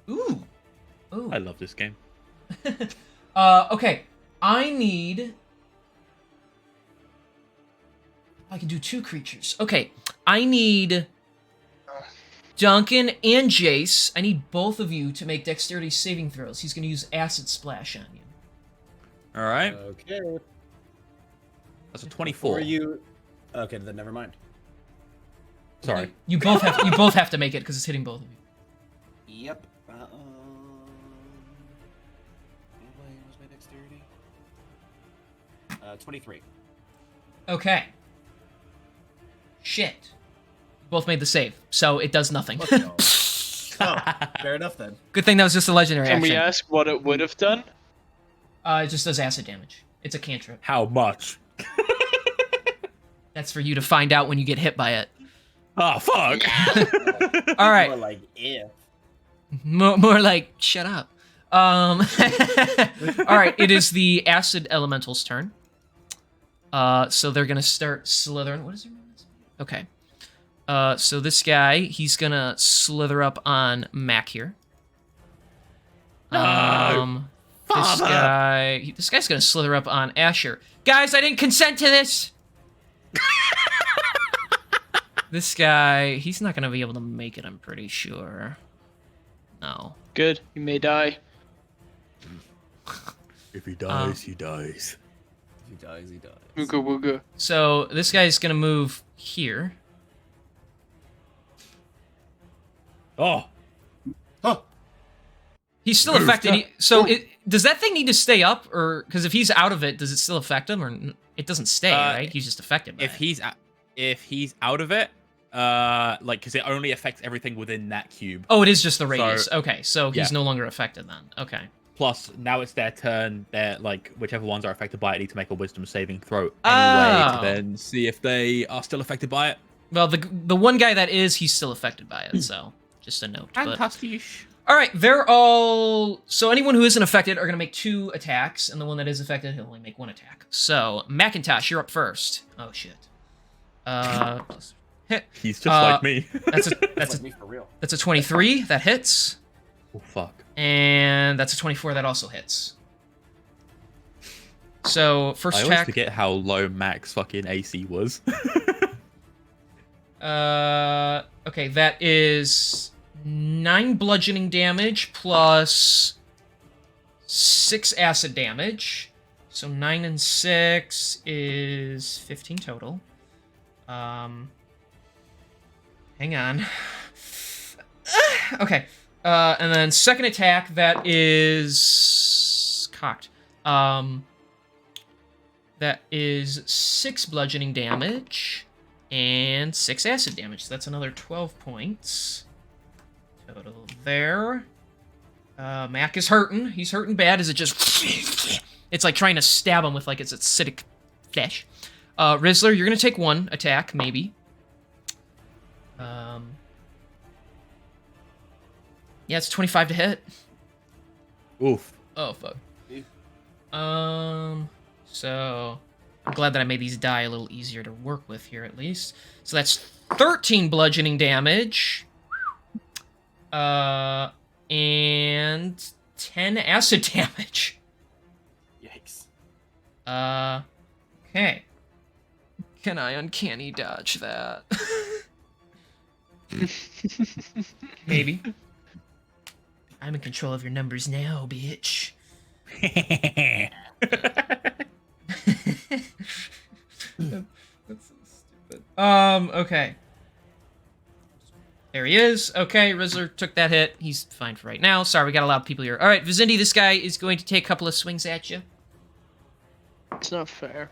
Ooh. I love this game. Okay. I need. I can do 2 creatures. Okay. I need Duncan and Jace. I need both of you to make dexterity saving throws. He's going to use acid splash on you. All right. Okay. That's a 24. Or you? Okay, then never mind. Sorry. You both have to make it because it's hitting both of you. Yep. What was my dexterity? 23. Okay. Shit. You both made the save, so it does nothing. Let's go. Oh, fair enough then. Good thing that was just a legendary Can action. we ask what it would have done? It just does acid damage. It's a cantrip. How much? That's for you to find out when you get hit by it. Oh, fuck. All right. More like if. More like, shut up. All right, it is the acid elemental's turn. So they're gonna start slithering. What is their movement speed? Okay. So this guy, he's gonna slither up on Mac here. No! This Father! this guy's gonna slither up on Asher. Guys, I didn't consent to this. This guy, he's not gonna be able to make it. I'm pretty sure. No. Good. He may die. If he dies, he dies. If he dies, he dies. Wooga wooga. So this guy's gonna move here. Oh, Huh. He's still affected. Does that thing need to stay up, or because if he's out of it, does it still affect him, or it doesn't stay? Right? He's just affected by if it. he's out of it, like, because it only affects everything within that cube. Oh, it is just the radius. Okay, so he's Yeah. no longer affected then. Okay. Plus, now it's their turn. They're like, whichever ones are affected by it need to make a wisdom saving throw anyway Oh. to then see if they are still affected by it. Well, the one guy that is, he's still affected by it. So just a note. But... Fantastic. All right, they're all. So anyone who isn't affected are gonna make 2 attacks, and the one that is affected, he'll only make 1 attack. So Macintosh, you're up first. Oh shit. Hit. He's just like me. That's a That's like me for real. that's a 23 that hits, Oh fuck. and that's a 24 that also hits. So first I always attack. forget how low Max fucking AC was. Okay, that is 9 bludgeoning damage plus 6 acid damage. So 9 and 6 is 15 total. Hang on. Okay. And then second attack, that is cocked. That is 6 bludgeoning damage and 6 acid damage. So that's another 12 points total there. Mac is hurting. He's hurting bad as it just It's like trying to stab him with like its acidic flesh. Rizzler, you're gonna take 1 attack, maybe. Yeah, it's 25 to hit. Oof. Oh fuck. So I'm glad that I made these die a little easier to work with here at least. So that's 13 bludgeoning damage. And 10 acid damage. Yikes. Okay. Can I uncanny dodge that? Maybe. I'm in control of your numbers now, bitch. That's so stupid. Okay. There he is. Okay, Rizzler took that hit. He's fine for right now. Sorry, we got a lot of people here. All right, Vizindi, this guy is going to take a couple of swings at you. It's not fair.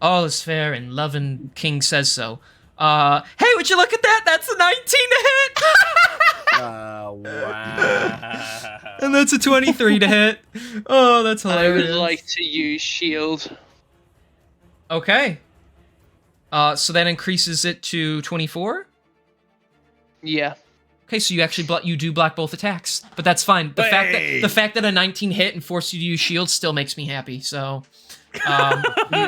All is fair, and Lovin' King says so. Hey, would you look at that? That's a 19 to hit! Wow. And that's a 23 to hit. Oh, that's I hilarious. would like to use shield. Okay. So that increases it to 24? Yeah. Okay, so you actually you do block both attacks, but that's fine. The fact that a 19 hit and forced you to use shield still makes me happy. So,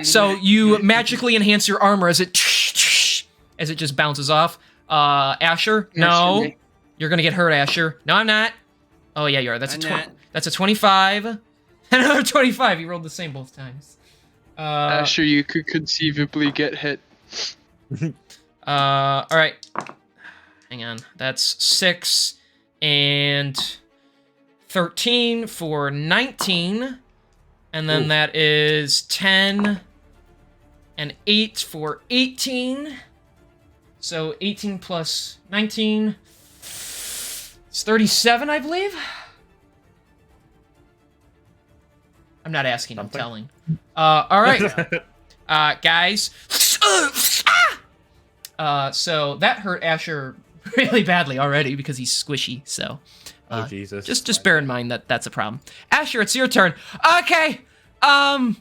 so you magically enhance your armor as it just bounces off. Asher, no, you're gonna get hurt, Asher. No, I'm not. Oh yeah, you are. That's that's a 25. Another 25. You rolled the same both times. Asher, you could conceivably get hit. All right. Hang on. That's 6 and 13 for 19. And then that is 10 and 8 for 18. So 18 plus 19. It's 37, I believe. I'm not asking, I'm telling. All right. Guys. So that hurt Asher really badly already because he's squishy. So, Oh Jesus! just bear in mind that that's a problem. Asher, it's your turn. Okay. Did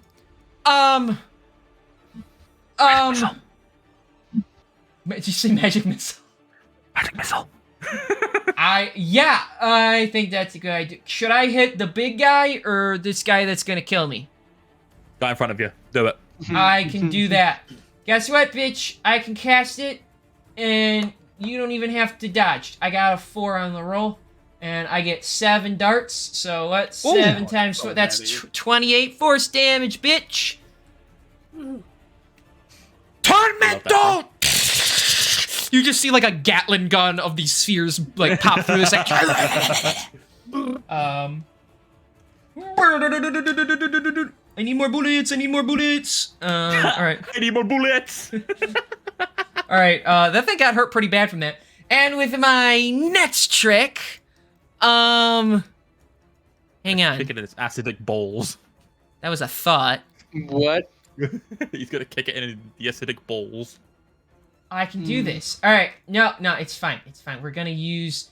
you say magic missile? Magic missile. I think that's a good idea. Should I hit the big guy or this guy that's gonna kill me? Guy in front of you. Do it. I can do that. Guess what, bitch? I can cast it, and you don't even have to dodge. I got a 4 on the roll, and I get 7 darts. So what's 7 times 4? That's 28 force damage, bitch. Tormento! You just see like a Gatling gun of these spheres like pop through this. Like, I need more bullets. I need more bullets. All right. I need more bullets. All right. That thing got hurt pretty bad from that. And with my next trick, hang on. Kick it in its acidic balls. That was a thought. What? He's gonna kick it in the acidic balls. I can do this. All right. No, it's fine. It's fine. We're gonna use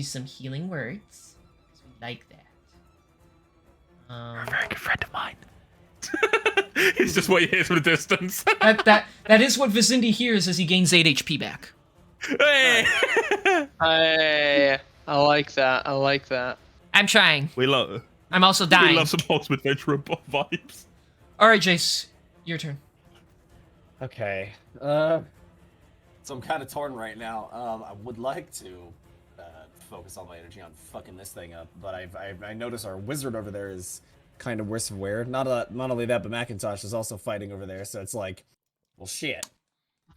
some healing words. We like that. You're a very good friend of mine. It's just what he hears from the distance. that is what Vizindi hears as he gains 8 HP back. Hey! I like that. I like that. I'm trying. I'm also dying. We love some wholesome adventure vibes. All right, Jace, your turn. Okay. So I'm kind of torn right now. I would like to focus all my energy on fucking this thing up, but I notice our wizard over there is kind of worse for wear. Not only that, but Macintosh is also fighting over there, so it's like, well, shit.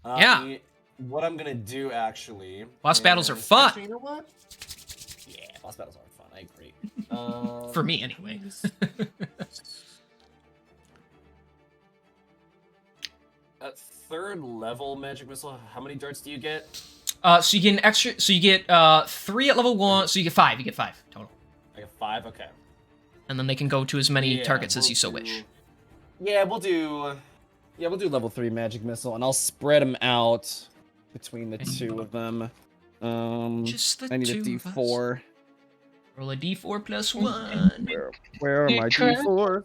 Yeah. What I'm gonna do actually? Boss battles are fun. Actually, you know what? Yeah, boss battles are fun. I agree. For me, anyway. At 3rd level magic missile, how many darts do you get? So you get an extra. So you get 3 at level 1. So you get 5. You get 5 total. I get 5. Okay. And then they can go to as many targets as you so we'll wish. Yeah, we'll do level 3 magic missile, and I'll spread them out between the two of them. Just the I need a two of us. D4. Roll a d4 plus 1. Where are my D4s?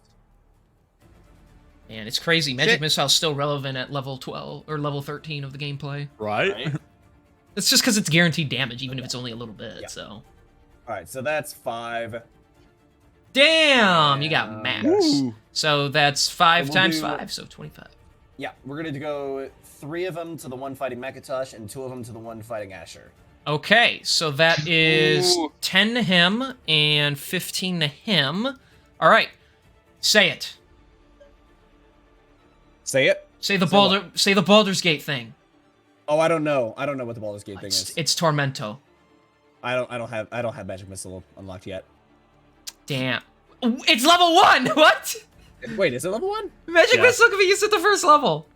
And it's crazy. Magic Shit. Missile's still relevant at level 12 or level 13 of the gameplay. Right? It's just because it's guaranteed damage, even if it's only a little bit. Yeah. So, Alright, so that's 5. damn, you got max. Ooh. So that's 5 So we'll times do- 5, so 25. Yeah, we're gonna go 3 of them to the one fighting Mekatosh and 2 of them to the one fighting Asher. Okay, so that is Ooh. 10 to him and 15 to him. All right, say it. Say it. Say the Say what? Say the Baldur's Gate thing. Oh, I don't know. I don't know what the Baldur's Gate thing is. It's Tormento. I don't have Magic Missile unlocked yet. Damn. It's level 1! What? Wait, is it level 1? Magic Yeah. Missile can be used at the first level.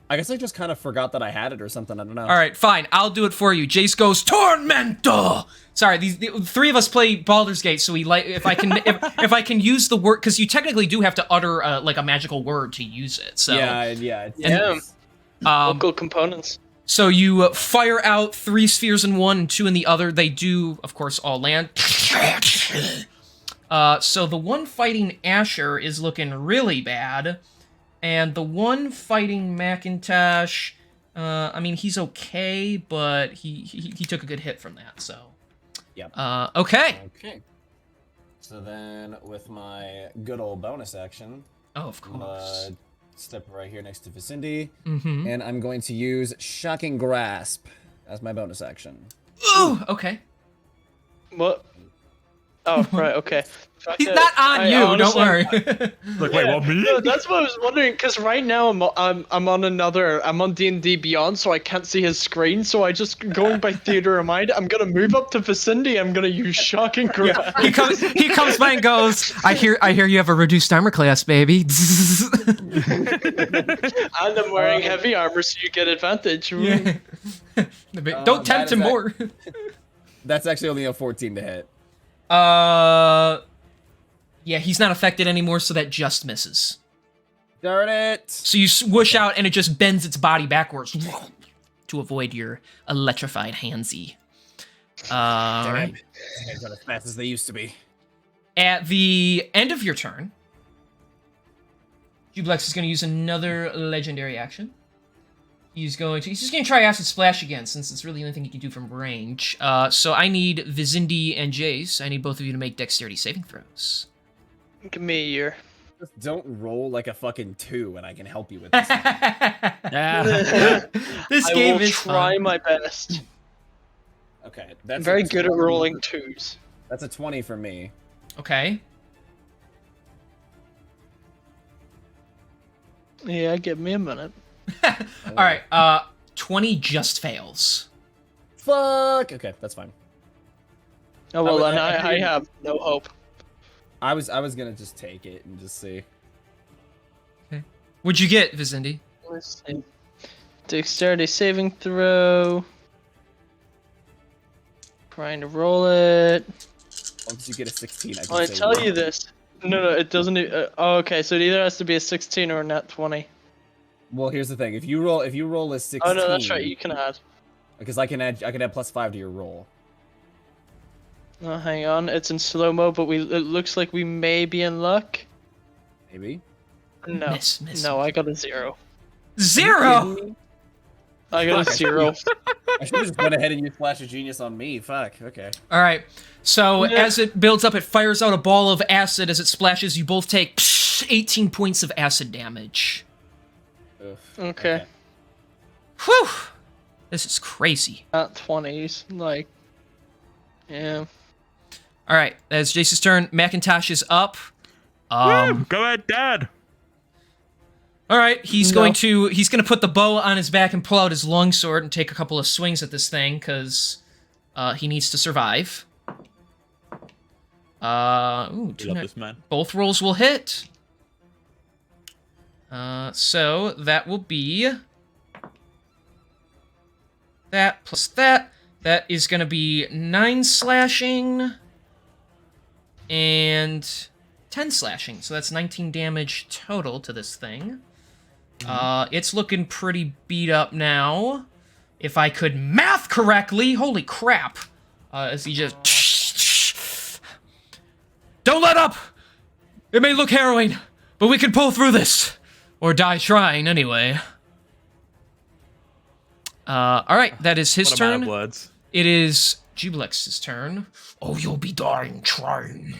I guess I just kind of forgot that I had it or something. I don't know. All right, fine. I'll do it for you. Jace goes Tormento. Sorry, the 3 of us play Baldur's Gate, so we like if I can if I can use the word, because you technically do have to utter like a magical word to use it. So Yeah. Local components. So you fire out 3 spheres in one and 2 in the other. They do, of course, all land. So the one fighting Asher is looking really bad. And the one fighting Macintosh, I mean, he's okay, but he took a good hit from that, so. Yep. Okay. Okay. So then, with my good old bonus action, Oh, of I'm course. gonna step right here next to Vicindy, Mm-hmm. and I'm going to use Shocking Grasp as my bonus action. Ooh, okay. What? Oh, right, okay. He's not on you, don't worry. Like, wait, what, me? No, that's what I was wondering, because right now I'm on D&D Beyond, so I can't see his screen, so I just, going by theater of mind, I'm gonna move up to Vicindy, I'm gonna use Shocking Grasp. he comes by and goes, I hear you have a reduced armor class, baby. And I'm wearing heavy armor, so you get advantage. Yeah. Don't tempt that him is more. That's actually only a 14 to hit. Yeah, he's not affected anymore, so that just misses. Darn it! So you swoosh out, and it just bends its body backwards to avoid your electrified handsy. Alright. They're not as fast as they used to be. At the end of your turn, Jublex is going to use another legendary action. He's just going to try Acid Splash again, since it's really the only thing he can do from range. So I need Vizindi and Jace. I need both of you to make dexterity saving throws. Give me a year. Just don't roll like a fucking 2, and I can help you with this. This I game will is try fun. my best. Okay, I'm that's very a good at 20. rolling 2s. That's a 20 for me. Okay. Yeah, give me a minute. All right. 20 just fails. Fuck. Okay, that's fine. Oh well, I- then I- I have no hope. I was gonna just take it and just see. What'd you get, Vizindi? Let's see. Dexterity saving throw. Trying to roll it. Once you get a 16, I can I say tell roll. you this. No, it doesn't. Oh, okay. So it either has to be a 16 or a nat 20. Well, here's the thing. If you roll a 16. Oh no, that's right. You can add. Because I can add +5 to your roll. Oh, hang on. It's in slow mo, but it looks like we may be in luck. Maybe. No, Miss. no, I got a 0. 0. I got a 0. I should have just went ahead and used Flash of Genius on me. Fuck. Okay. All right. So Yeah. as it builds up, it fires out a ball of acid. As it splashes, you both take 18 points of acid damage. Ugh. Okay. Whew. This is crazy. Nat 20s, like. Yeah. All right. As Jace's turn, Macintosh is up. Woo! Go ahead, Dad. All right, he's No. going to put the bow on his back and pull out his longsword and take a couple of swings at this thing because he needs to survive. Ooh, I two love nat- this man. both rolls will hit. So that will be that plus that. That is going to be 9 slashing and 10 slashing. So that's 19 damage total to this thing. It's looking pretty beat up now. If I could math correctly, holy crap. As he just Don't let up! It may look harrowing, but we can pull through this. Or die trying, anyway. Alright, that is his What a man turn. of words. It is Jubilex's turn. Oh, you'll be dying trying.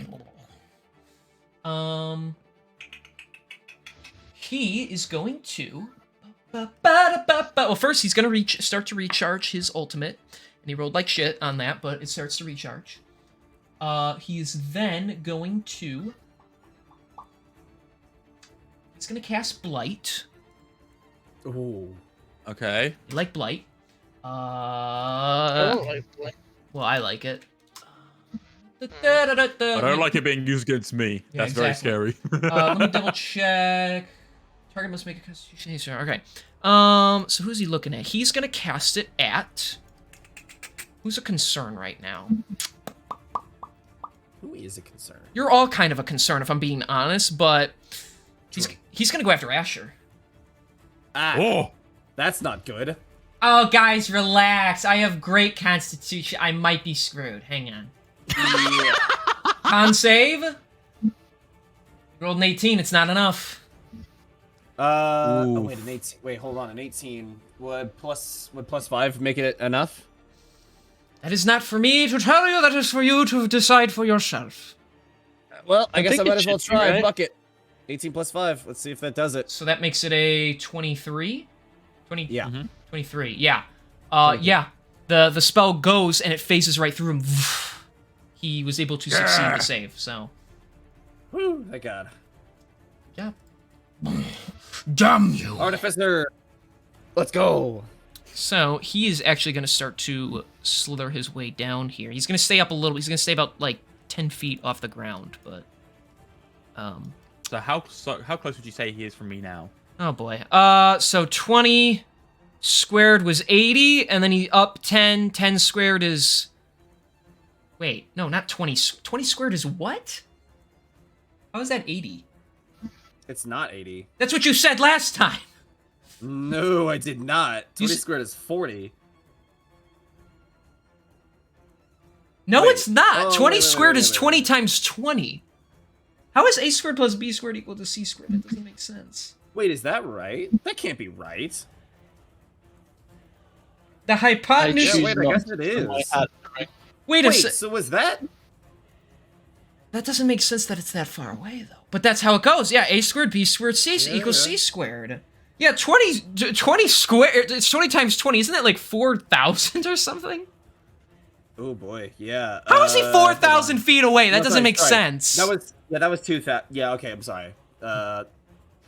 He is going to... Well, first he's going to start to recharge his ultimate. And he rolled like shit on that, but it starts to recharge. He is then going to... He's going to cast Blight. Ooh. Okay. You like Blight. Oh, like, Well, I like it. I don't like it being used against me. Yeah, That's exactly. very scary. Let me double check. Target must make a Constitution save. Okay. So who's he looking at? He's gonna cast it at. Who's a concern right now? Who is a concern? You're all kind of a concern, if I'm being honest, but he's gonna go after Asher. Ah, Oh! that's not good. Oh, guys, relax. I have great constitution. I might be screwed. Hang on. Yeah. Con save. You rolled an 18. It's not enough. Oh Oof. wait, an 18. Wait, hold on, an 18. Would plus 5 make it enough? That is not for me to tell you. That is for you to decide for yourself. Well, I guess think I might it as well should be, try. right? Fuck it. 18 plus 5. Let's see if that does it. So that makes it a 23? 20, Yeah. 23, yeah. Yeah. The spell goes and it phases right through him. He was able to succeed the save, so. Woo, thank God. Yeah. Damn you. Artificer! Let's go! So he is actually going to start to slither his way down here. He's going to stay up a little. He's going to stay about, like, 10 feet off the ground, but... So how close would you say he is from me now? Oh, boy. So 20 squared was 80, and then he up 10. 10 squared is... Wait, no, not 20. 20 squared is what? How is that 80? It's not 80. That's what you said last time. No, I did not. You 20 s- squared is 40. No, Wait. it's not. Oh, 20 wait, squared wait, is wait, 20 wait. times 20. How is a squared plus b squared equal to c squared? That doesn't make sense. Wait, is that right? That can't be right. The hypotenuse... Yeah, wait, I guess it is. Wait a Wait, sec. so was that? That doesn't make sense that it's that far away, though. But that's how it goes. Yeah, a squared, b squared, c Yeah, equals yeah. c squared. Yeah, 20 squared... It's 20 times 20. Isn't that like 4,000 or something? Oh boy, yeah. How is he hold 4,000 on. feet away? That No, doesn't sorry, make sorry. sense. That was 2,000. Yeah, okay, I'm sorry.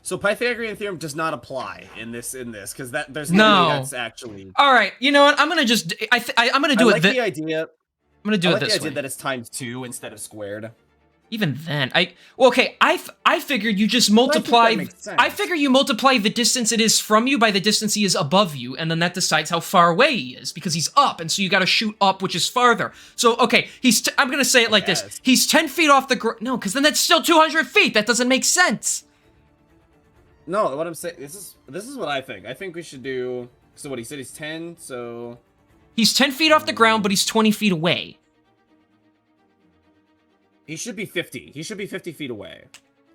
So Pythagorean theorem does not apply in this because there's no way that's actually. All right, you know what? I'm gonna just... I'm gonna do I it like the idea. I'm gonna do I it like the this idea way. that it's times 2 instead of squared. Even then, I figured you just multiply. that makes sense. I figure you multiply the distance it is from you by the distance he is above you, and then that decides how far away he is because he's up, and so you got to shoot up, which is farther. So okay, I'm gonna say it like this: Yes. he's 10 feet off the ground. No, because then that's still 200 feet. That doesn't make sense. No, what I'm saying this is what I think. I think we should do. So what he said he's 10. So He's 10 feet off the ground, but he's 20 feet away. he should be 50. He should be 50 feet away.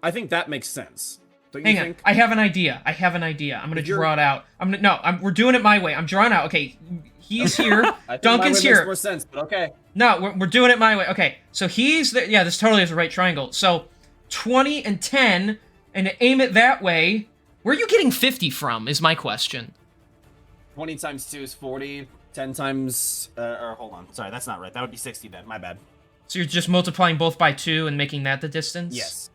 I think that makes sense. Don't you Hang on, think? I have an idea. I'm gonna If you're- draw it out. We're doing it my way. I'm drawing out. Okay, he's here. I think my Duncan's way makes here. more sense, but okay. No, we're doing it my way. Okay, so he's there. Yeah, this totally is a right triangle. So 20 and 10, and to aim it that way. Where are you getting 50 from, is my question. 20 times 2 is 40. 10 times... or hold on. Sorry, that's not right. That would be 60 then. My bad. So you're just multiplying both by 2 and making that the distance? Yes.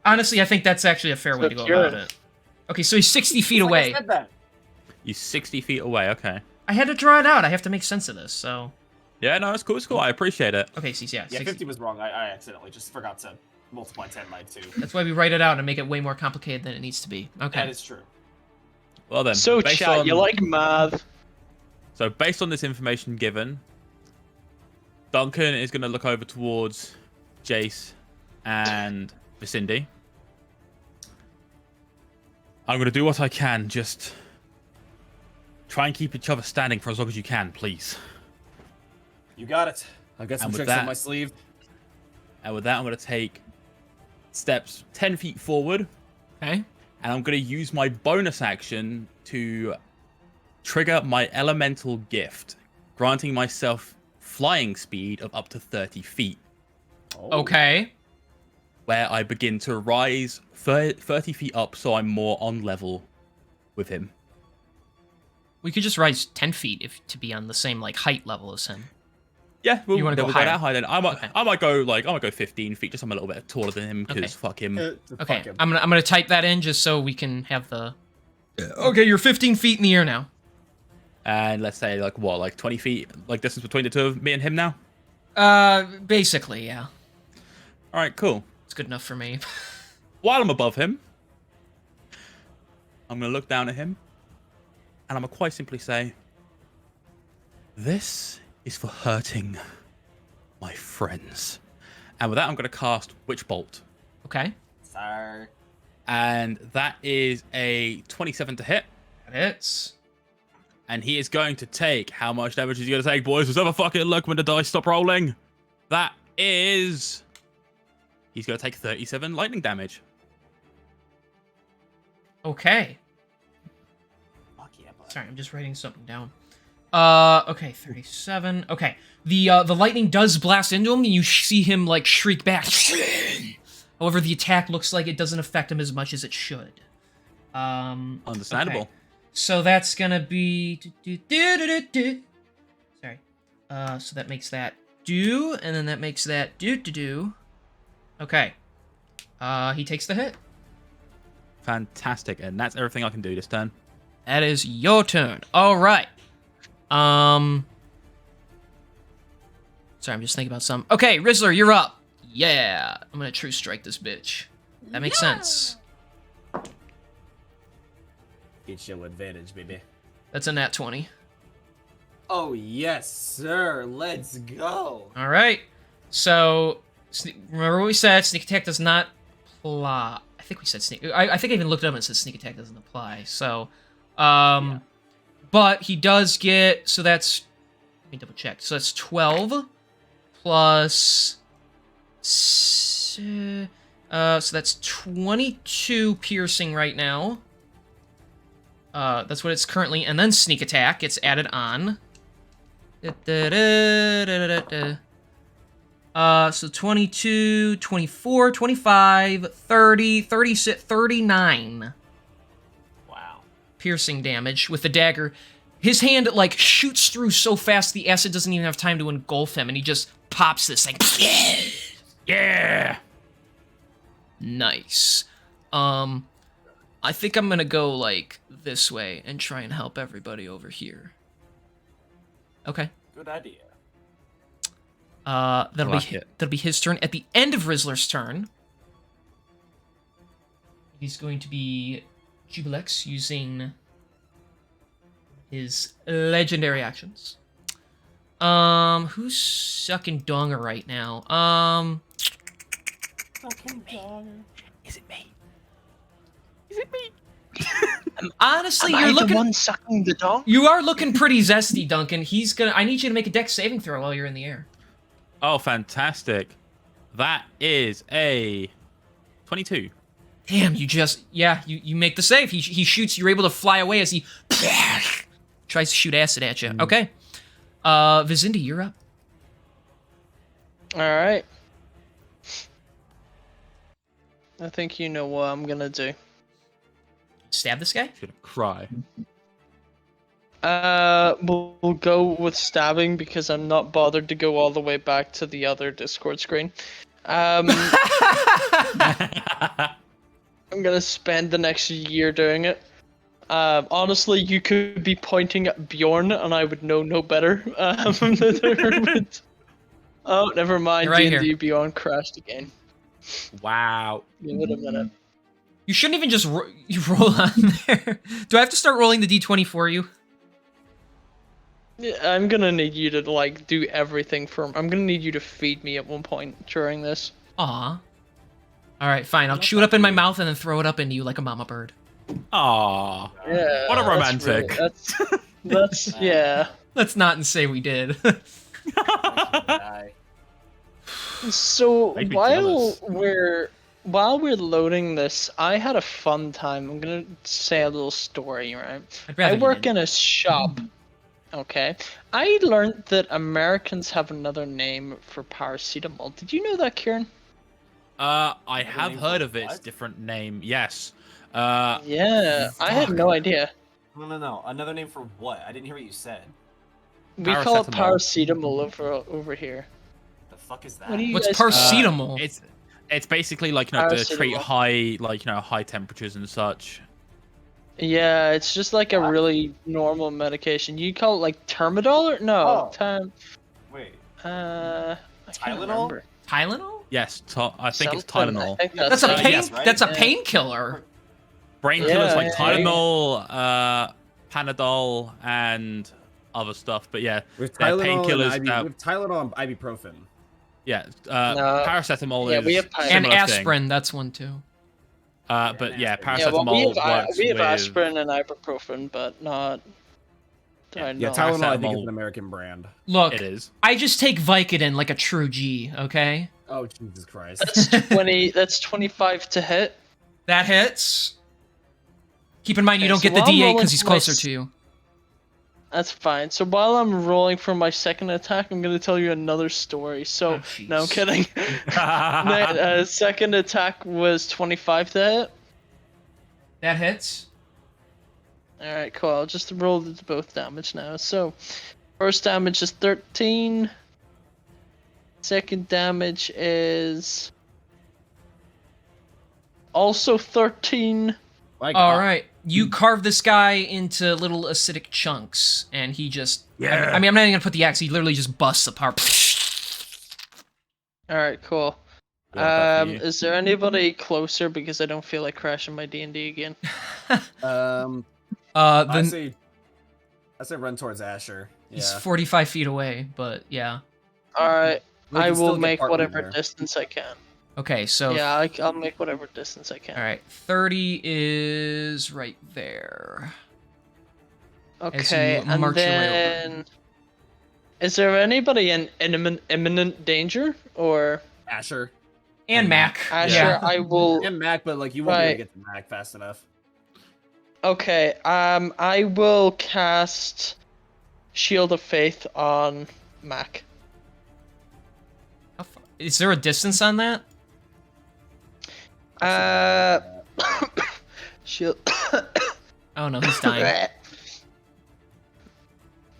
Honestly, I think that's actually a fair way to go you're- about it. Okay, so he's 60 feet It's like I away. said that. He's 60 feet away. Okay. I had to draw it out. I have to make sense of this, so... Yeah, no, it's cool. It's cool. I appreciate it. Okay, so yeah, Yeah, 60. 50 was wrong. I accidentally just forgot to multiply 10 by 2. That's why we write it out and make it way more complicated than it needs to be. Okay. That is true. Well then. So based chat, on- you like math? So based on this information given, Duncan is going to look over towards Jace and Vicindy. I'm going to do what I can. Just try and keep each other standing for as long as you can, please. You got it. I've got some And with tricks up that- my sleeve. And with that, I'm going to take steps 10 feet forward, Okay. and I'm going to use my bonus action to trigger my elemental gift, granting myself flying speed of up to 30 feet, Oh. Okay. where I begin to rise 30 feet up so I'm more on level with him. We could just rise 10 feet if to be on the same like height level as him. Yeah, You wanna go we'll higher? that high then. I Okay. might go 15 feet, just so I'm a little bit taller than him, because Okay. fuck him. Okay. Fuck him. I'm gonna type that in just so we can have the. Okay, you're 15 feet in the air now. And let's say like 20 feet, like distance between the two of me and him now. Basically, yeah. All right, cool. It's good enough for me. While I'm above him, I'm gonna look down at him, and I'm gonna quite simply say, "This is for hurting my friends." And with that, I'm gonna cast Witch Bolt, Okay. Sorry. and that is a 27 to hit. That hits. And he is going to take, how much damage is he going to take, boys? Let's have a fucking look when the dice stop rolling. That is... He's going to take 37 lightning damage. Okay. Fuck yeah, bud. Sorry, I'm just writing something down. Okay, 37. Okay. The lightning does blast into him, and you see him, like, shriek back. However, the attack looks like it doesn't affect him as much as it should. Understandable. Okay. So that's gonna be... Sorry. So that makes that do, and then that makes that do. Okay. He takes the hit. Fantastic. And that's everything I can do this turn. That is your turn. All right. Sorry, I'm just thinking about some. Okay, Rizzler, you're up. Yeah, I'm gonna true strike this bitch. That makes sense. Get your advantage, baby. That's a nat 20. Oh, yes, sir. Let's go. All right. So, remember what we said? Sneak attack does not apply. I think we said sneak. I think I even looked it up and it said sneak attack doesn't apply. So, but he does get. So that's. Let me double check. So that's 12 plus. So that's 22 piercing right now. That's what it's currently, and then sneak attack gets added on. So 22, 24, 25, 30, 36, 39 Wow. piercing damage with the dagger. His hand, like, shoots through so fast the acid doesn't even have time to engulf him, and he just pops this thing. Yeah! Nice. I think I'm gonna go, like, this way and try and help everybody over here. Okay. Good idea. That'll like be it. that'll be his turn. At the end of Rizzler's turn, he's going to be Jubilex using his legendary actions. Who's sucking donger right now? Is it me? Honestly, Am you're I the looking. one sucking the dong? You are looking pretty zesty, Duncan. He's gonna. I need you to make a dex saving throw while you're in the air. Oh, fantastic. That is a 22. Damn, you make the save. He shoots. You're able to fly away as he tries to shoot acid at you. Okay. Vizinda, you're up. All right. I think you know what I'm gonna do. Stab this guy. He's gonna cry. We'll go with stabbing because I'm not bothered to go all the way back to the other Discord screen. I'm gonna spend the next year doing it. Honestly, you could be pointing at Bjorn and I would know no better. Oh, never mind. You're right D&D here. Bjorn crashed again. Wow. Give it a minute. You shouldn't even just you roll on there. Do I have to start rolling the d20 for you? Yeah, I'm gonna need you to like do everything for. I'm gonna need you to feed me at one point during this. Aw. All right, fine. I'll chew it up in my mouth and then throw it up into you like a mama bird. Aww. Yeah. What a that's romantic. That's yeah. Let's not say we did. Die. So Make me while jealous. while we're loading this, I had a fun time. I'm gonna say a little story, right? I'd rather I you work didn't. in a shop. Okay. I learned that Americans have another name for paracetamol. Did you know that, Kieran? I have name heard for of its what? different name. Yes. Yeah, I had fuck. no idea. No. Another name for what? I didn't hear what you said. We call it Paracetamol. paracetamol over here. The fuck is that? What do you What's guys call it? paracetamol? It's basically like to treat Paracetamol. high temperatures and such. Yeah, it's just like a What? really normal medication. You call it like Termadol or no? Oh. Wait. I can't Tylenol? remember. Tylenol? Yes, I think it's Something, I Tylenol. think That's a right. pain. yes, right? That's a Yeah. painkiller. Brain Yeah, killers like yeah, Tylenol, Panadol, and other stuff. But yeah, With they're Tylenol painkillers. with Tylenol and ibuprofen. Yeah, No. paracetamol Yeah, is we have a And similar aspirin, that's one too. thing. But yeah, aspirin. Yeah, well, paracetamol works we have with. aspirin and ibuprofen, but not Tylenol. Yeah, Tylenol I think is Paracetamol. an American brand. Look, It is. I just take Vicodin like a true G, okay? Oh Jesus Christ! That's 20. That's 25 to hit. That hits. Keep in mind you Okay, don't so get the while I'm D8 rolling because he's for my closer to you. That's fine. So while I'm rolling for my second attack, I'm gonna tell you another story. So Oh, jeez. no, I'm kidding. Second attack was 25 to hit. That hits. All right, cool. I'll just roll both damage now. So first damage is 13. Second damage is also 13. My All God. right, you carve this guy into little acidic chunks, and he just. Yeah. I mean, I'm not even gonna put the axe. He literally just busts apart. All right, cool. Yeah, good for you. Is there anybody closer? Because I don't feel like crashing my D&D again. I Then say run towards Asher. Yeah. he's 45 feet away, but yeah. All right, We I can still will get make partway whatever there. distance I can. Okay, so Yeah, I'll make whatever distance I can. all right, 30 is right there. Okay, you and march your way over. then is there anybody in imminent danger or Asher And Mac. Asher? Yeah. I will. and Mac, but like you won't be able Right. to get to Mac fast enough. Okay, I will cast Shield of Faith on Mac. How far- Is there a distance on that? Shield. Oh no, he's dying.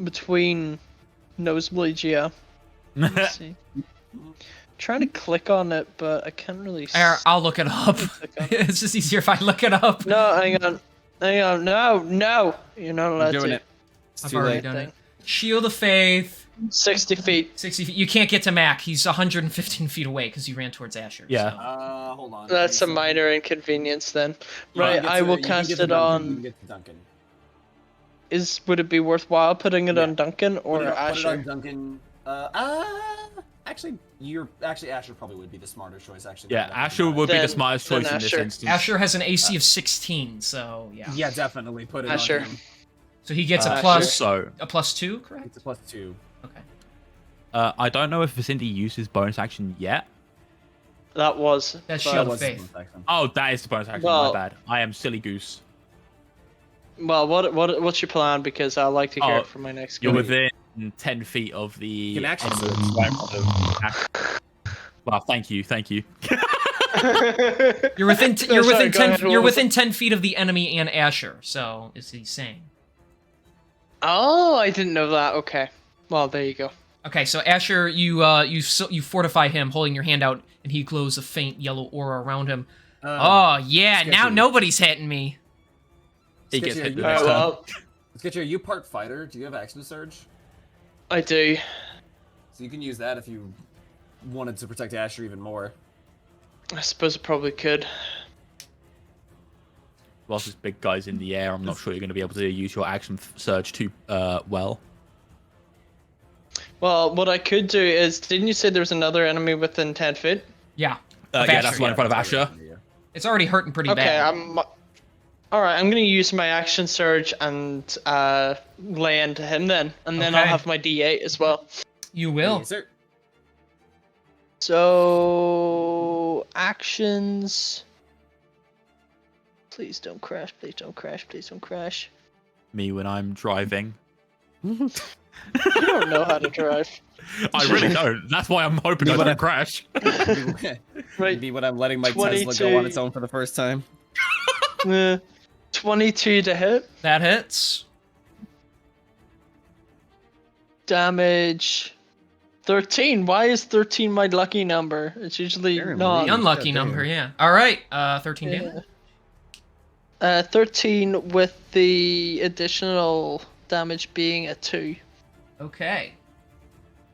Between nosebleeds, yeah. Let's see. Trying to click on it, but I can't really. I'll look it up. click on it. It's just easier if I look it up. No, hang on. No, you're not allowed doing to. it. It's I've too already late. done it. Shield of Faith, 60 feet. 60 feet. You can't get to Mac. He's 115 feet away because you ran towards Asher. Yeah. so. Hold on. That's a So- minor inconvenience then. you Right, can get I to- will you can cast get to it Duncan, You can on. get to Duncan. Would it be worthwhile putting it Yeah. on Duncan or Put it Asher? on Duncan. Actually, Asher probably would be the smarter choice. Actually, Yeah, now that I think Asher about would be the Then- smartest then choice in this Asher. instance. Asher has an AC of 16, so yeah. it. Yeah, definitely put it Asher. on him. So he gets a Asher. plus Also, a +2, correct? It's a +2. Okay. I don't know if Vicinity uses bonus action yet. That was. That's but- Shield of was Faith. his action. Oh, that is the bonus action. Well- My bad. I am silly goose. Well, what's your plan? Because I like to hear Oh, it for my next You're game. within 10 feet of the. Can actually enemy see. right in front of Asher. Well, thank you. You're within No, you're sorry, within go 10 ahead, what you're was within 10 feet of the enemy and Asher. So is he saying? Oh, I didn't know that. Okay. Well, there you go. Okay, so Asher, you fortify him, holding your hand out, and he glows a faint yellow aura around him. Oh yeah, now sketchy. nobody's hitting me. He Sketchy, gets are hit you- the next Alright, turn. well, Sketchy, are you part fighter? Do you have action surge? I do. So you can use that if you wanted to protect Asher even more. I suppose I probably could. Whilst this big guy's in the air, I'm not sure you're going to be able to use your action surge too well. Well, what I could do is, didn't you say there was another enemy within 10 feet? Yeah. Yeah, Of that's Asher, the one in front of Asher. It's already hurting pretty Okay, bad. all right. I'm gonna use my action surge and lay into him then, and then I'll Okay. have my D8 as well. You will. Yes, sir. So So actions. Please don't crash. Please don't crash. Please don't crash. Me when I'm driving. You don't know how to drive. I really don't. That's why I'm hoping Me I when don't crash. Right. Be when I'm letting my Tesla go on its 22. own for the first time. 22 to hit. That hits. Damage 13. Why is 13 my lucky number? It's usually Apparently. not. The unlucky God damn. number, yeah. All right, 13 Yeah. damage. 13 with the additional damage being a 2. Okay.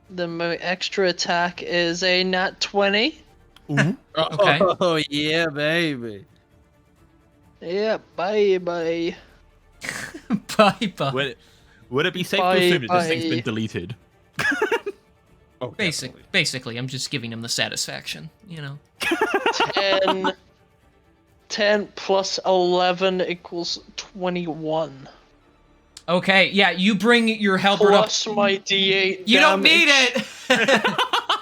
My extra attack is a nat 20. Okay. Oh yeah, baby. Yeah, bye. Bye bye. Would it be safe to Bye, assume that this thing's bye. been deleted? Oh, Basically, I'm just giving him the satisfaction, you know. 10 plus 11 equals 21. Okay, yeah, you bring your halberd up. Plus my d8 You don't damage. need it.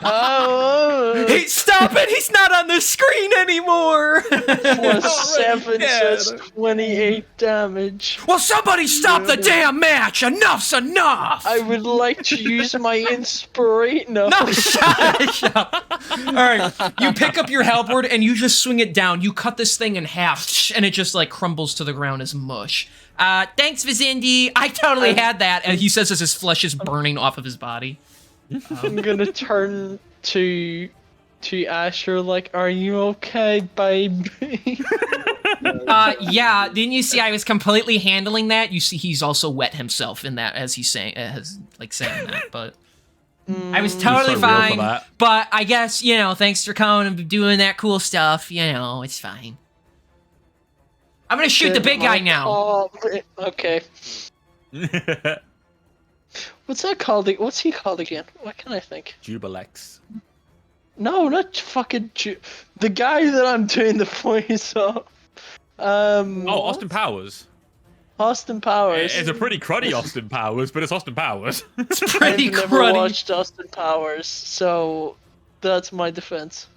Oh, Hey, stop it! He's not on the screen anymore. plus 7, so dead. it's 28 damage. Well, somebody stop the damn match! Enough's enough! I would like to use my inspiration. No. No, shut up. All right, you pick up your halberd and you just swing it down. You cut this thing in half, and it just like crumbles to the ground as mush. Thanks, Vizindi. I totally had that. And he says as his flesh is burning off of his body. I'm gonna turn to Asher like, are you okay, baby? Yeah, didn't you see I was completely handling that? You see he's also wet himself in that as he's saying, saying that, but I was totally so real for fine. that. But I guess, you know, thanks for coming and doing that cool stuff, you know, it's fine. I'm gonna shoot the big guy now. Oh, okay. What's that called? What's he called again? What can I think? Jubilex. No, not fucking the guy that I'm doing the voice of. Oh, Austin Powers. Austin Powers. It's a pretty cruddy Austin Powers, but it's Austin Powers. It's pretty I've never cruddy. watched Austin Powers, so that's my defense.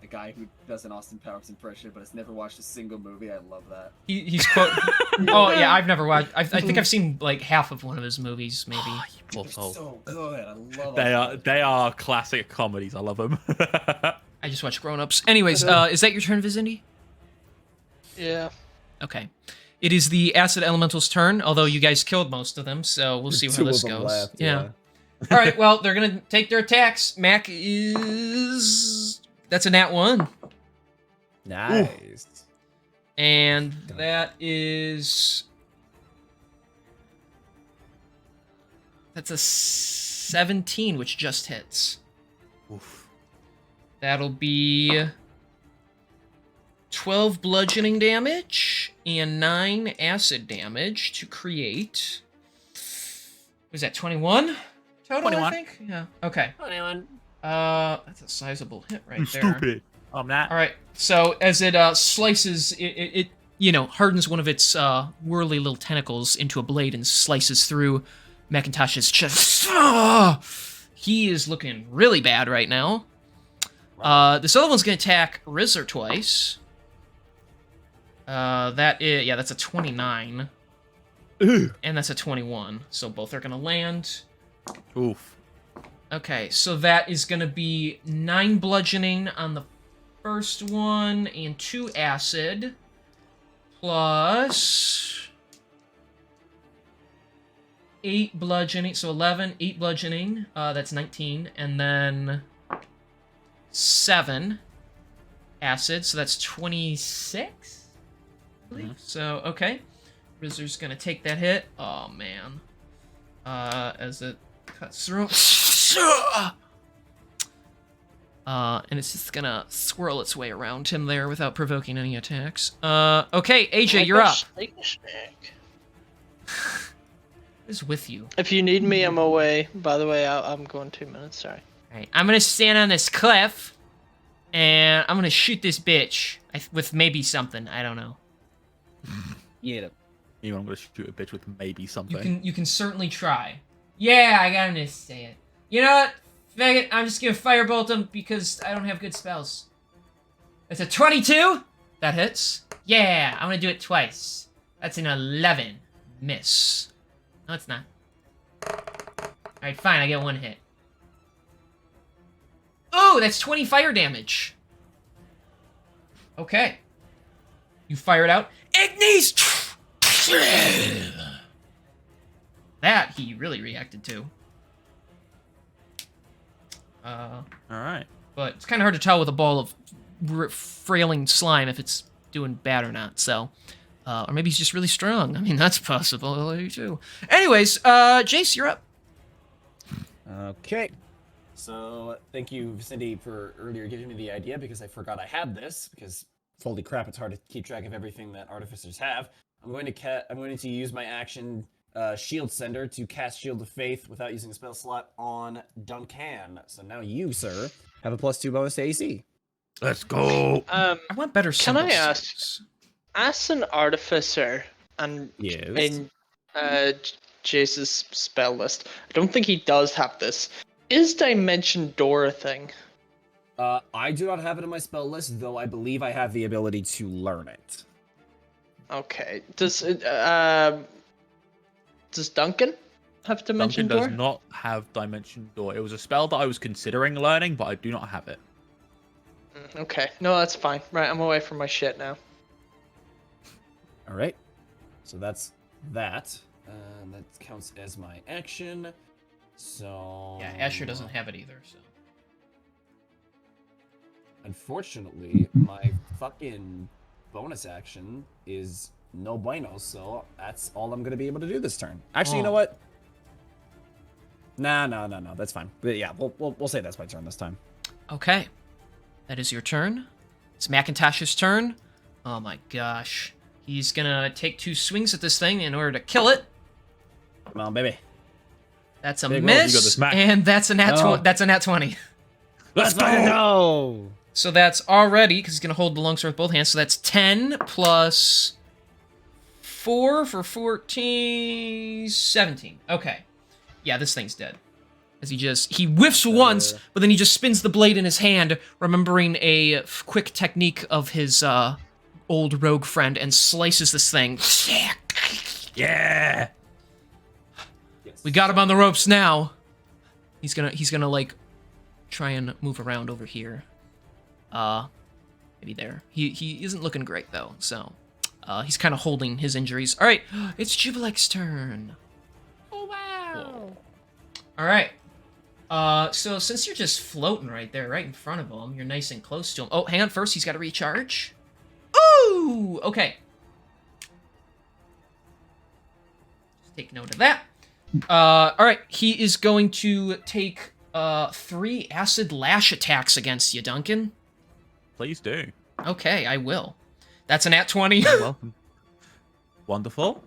A guy who does an Austin Powers impression, but has never watched a single movie. I love that. He's quote. Oh yeah, I've never watched. I think I've seen like half of one of his movies, maybe. Poor They're soul. so good. I love They are classic comedies. I love them. I just watched Grown Ups. Anyways, is that your turn, Vizindi? Yeah. Okay. It is the Acid Elemental's turn, although you guys killed most of them, so we'll see how Two this of them goes. left, yeah. All right, well, they're going to take their attacks. Mac is... That's a nat 1. Nice. And that is... That's a 17, which just hits. Oof. That'll be 12 bludgeoning damage and 9 acid damage to create... Was that 21 total, 21. I think? Yeah. Okay. 21. That's a sizable hit right You there. stupid. I'm not. All right. So as it slices, it you know, hardens one of its whirly little tentacles into a blade and slices through Macintosh's chest. He is looking really bad right now. This other one's gonna attack Rizzer twice. That's a 29. And that's a 21. So both are gonna land. Oof. Okay, so that is gonna be 9 bludgeoning on the first one and 2 acid. Plus 8 bludgeoning, so 11, 8 bludgeoning, that's 19, and then 7 acid, so that's 26, I believe. So, okay. Rizzer's gonna take that hit. Oh, man. As it cuts through. And it's just gonna swirl its way around him there without provoking any attacks. Okay, AJ, you're up. Snake, snake. What is with you? If you need me, I'm away. By the way, I'm going 2 minutes. Sorry. Alright, I'm gonna stand on this cliff, and I'm gonna shoot this bitch with maybe something. I don't know. Yeah. Even I'm gonna shoot a bitch with maybe something. You can certainly try. Yeah, I gotta say it. You know what? Faggot, I'm just gonna firebolt him because I don't have good spells. It's a 22. That hits. Yeah, I'm gonna do it twice. That's an 11. Miss. No, it's not. Alright, fine, I get one hit. Ooh, that's 20 fire damage. Okay. You fire it out. Ignis! That he really reacted to. All right. But it's kind of hard to tell with a ball of frailing slime if it's doing bad or not, so... or maybe he's just really strong. I mean, that's possible, too. Anyways, Jace, you're up. Okay. So, thank you, Vicinity, for earlier giving me the idea, because I forgot I had this, because holy crap, it's hard to keep track of everything that artificers have. I'm going to use my action Shield Sender to cast Shield of Faith without using a spell slot on Duncan. So now you, sir, have a +2 bonus to AC. Let's go. I want better Can I symbol ask- sets. As an artificer, and Yes. in Jace's spell list, I don't think he does have this. Is Dimension Door a thing? I do not have it in my spell list, though I believe I have the ability to learn it. Okay. Does Duncan have Dimension Duncan Door? does not have Dimension Door. It was a spell that I was considering learning, but I do not have it. Okay. No, that's fine. Right, I'm away from my shit now. All right. So that's that. That counts as my action. So... Yeah, Asher doesn't have it either, so... Unfortunately, my fucking bonus action is no bueno, so that's all I'm gonna be able to do this turn. Actually, you know what? Nah, no, that's fine. But yeah, we'll say that's my turn this time. Okay. That is your turn. It's Macintosh's turn. Oh my gosh. He's gonna take 2 swings at this thing in order to kill it. Come on, baby. That's a Big roll, you got miss, this, Mac. and that's a nat No. that's a nat 20. Let's go. No. So that's already, because he's going to hold the longsword with both hands, so that's 10 plus 4 for 14, 17. Okay. Yeah, this thing's dead. As he whiffs once, but then he just spins the blade in his hand, remembering a quick technique of his old rogue friend, and slices this thing. Yeah. Yes. We got him on the ropes now. He's gonna like try and move around over here. Maybe there. He isn't looking great though, so he's kind of holding his injuries. All right, it's Jubilek's turn. Oh wow! All right. So since you're just floating right there, right in front of him, you're nice and close to him. Oh, hang on. First, he's got to recharge. Ooh, okay. Just take note of that. All right, he is going to take 3 acid lash attacks against you, Duncan. Please do. Okay, I will. That's an at 20. You're welcome. Wonderful.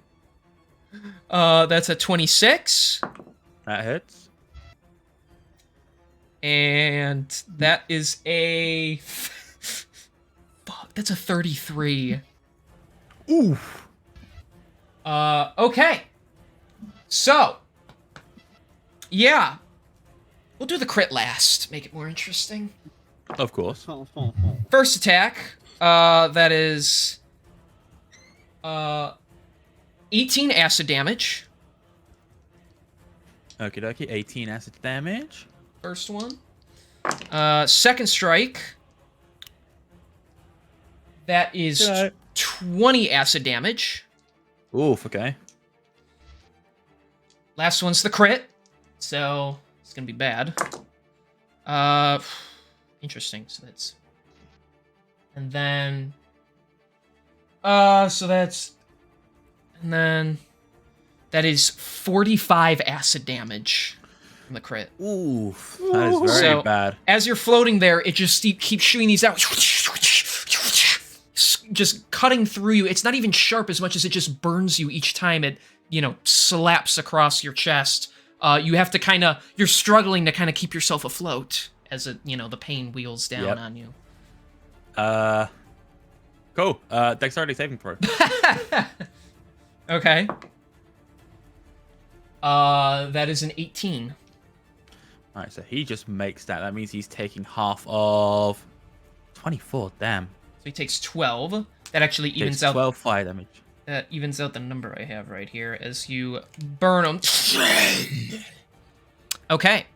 That's a 26. That hits. And that is a... Fuck, that's a 33. Oof. Okay. So. Yeah. We'll do the crit last. Make it more interesting. Of course. First attack, that is 18 acid damage. Okie dokie. 18 acid damage. First one. Second strike, that is Okay. 20 acid damage. Oof. Okay. Last one's the crit, so it's gonna be bad. Interesting. So that's, and then, so that's, and then that is 45 acid damage from the crit. Oof. That is very So- bad. As you're floating there, it just keeps shooting these out, just cutting through you. It's not even sharp as much as it just burns you each time it, slaps across your chest. You have to you're struggling to kind of keep yourself afloat as the pain wheels down Yep. on you. Cool. Dexterity saving throw. Okay. That is an 18. Alright, so he just makes that. That means he's taking half of 24, damn. So he takes 12. That actually evens Takes out 12 fire damage. That evens out the number I have right here as you burn him. Okay.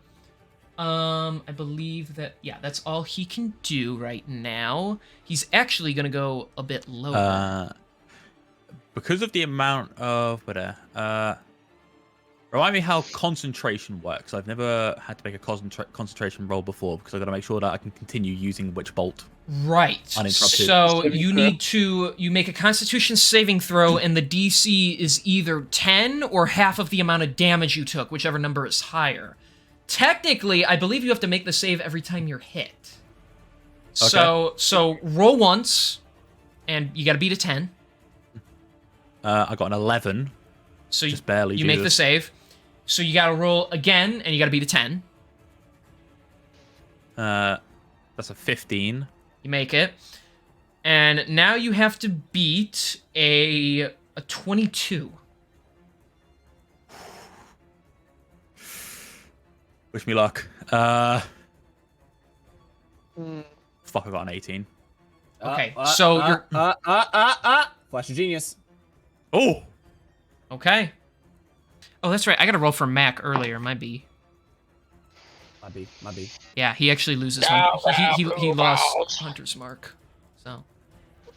I believe that, yeah, that's all he can do right now. He's actually gonna go a bit lower. Because of the amount of remind me how concentration works. I've never had to make a concentration roll before because I've got to make sure that I can continue using Witch Bolt. Right. Uninterrupted. So you make a Constitution saving throw, and the DC is either 10 or half of the amount of damage you took, whichever number is higher. Technically, I believe you have to make the save every time you're hit. Okay. So roll once, and you got to beat a 10. I got an 11. So just barely. You make the save. So you got to roll again, and you got to beat a 10. That's a 15. You make it. And now you have to beat a 22. Wish me luck. Fuck, I got an 18. Okay, so you're... Flash of Genius. Oh! Okay. Oh, that's right. I got to roll for Mac earlier. My B. My B. Yeah, he actually loses one. He lost Hunter's Mark. So...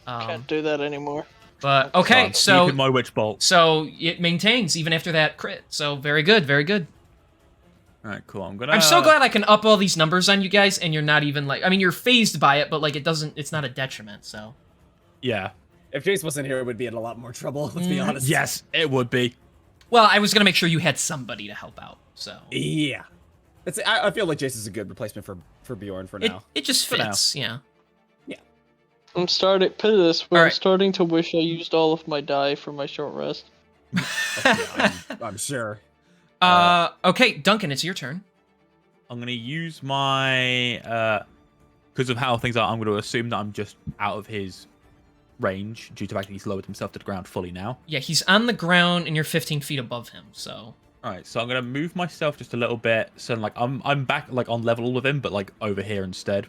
Can't do that anymore. But, okay, so... Keeping my Witch Bolt. So it maintains even after that crit. So very good, very good. Alright, cool. I'm so glad I can up all these numbers on you guys, and you're not even like... I mean, you're phased by it, but like it's not a detriment, so... Yeah. If Jace wasn't here, it would be in a lot more trouble, let's be honest. Yes, it would be. Well, I was going to make sure you had somebody to help out, so... Yeah. I feel like Jace is a good replacement for Bjorn for now. It just fits, yeah. Yeah. I'm starting to wish I used all of my die for my short rest. I'm sure. Okay, Duncan, it's your turn. I'm going to use my... because of how things are, I'm going to assume that I'm just out of his range due to the fact that he's lowered himself to the ground fully now. Yeah, he's on the ground and you're 15 feet above him, so... Alright, so I'm going to move myself just a little bit. So like I'm back like on level with him, but like over here instead.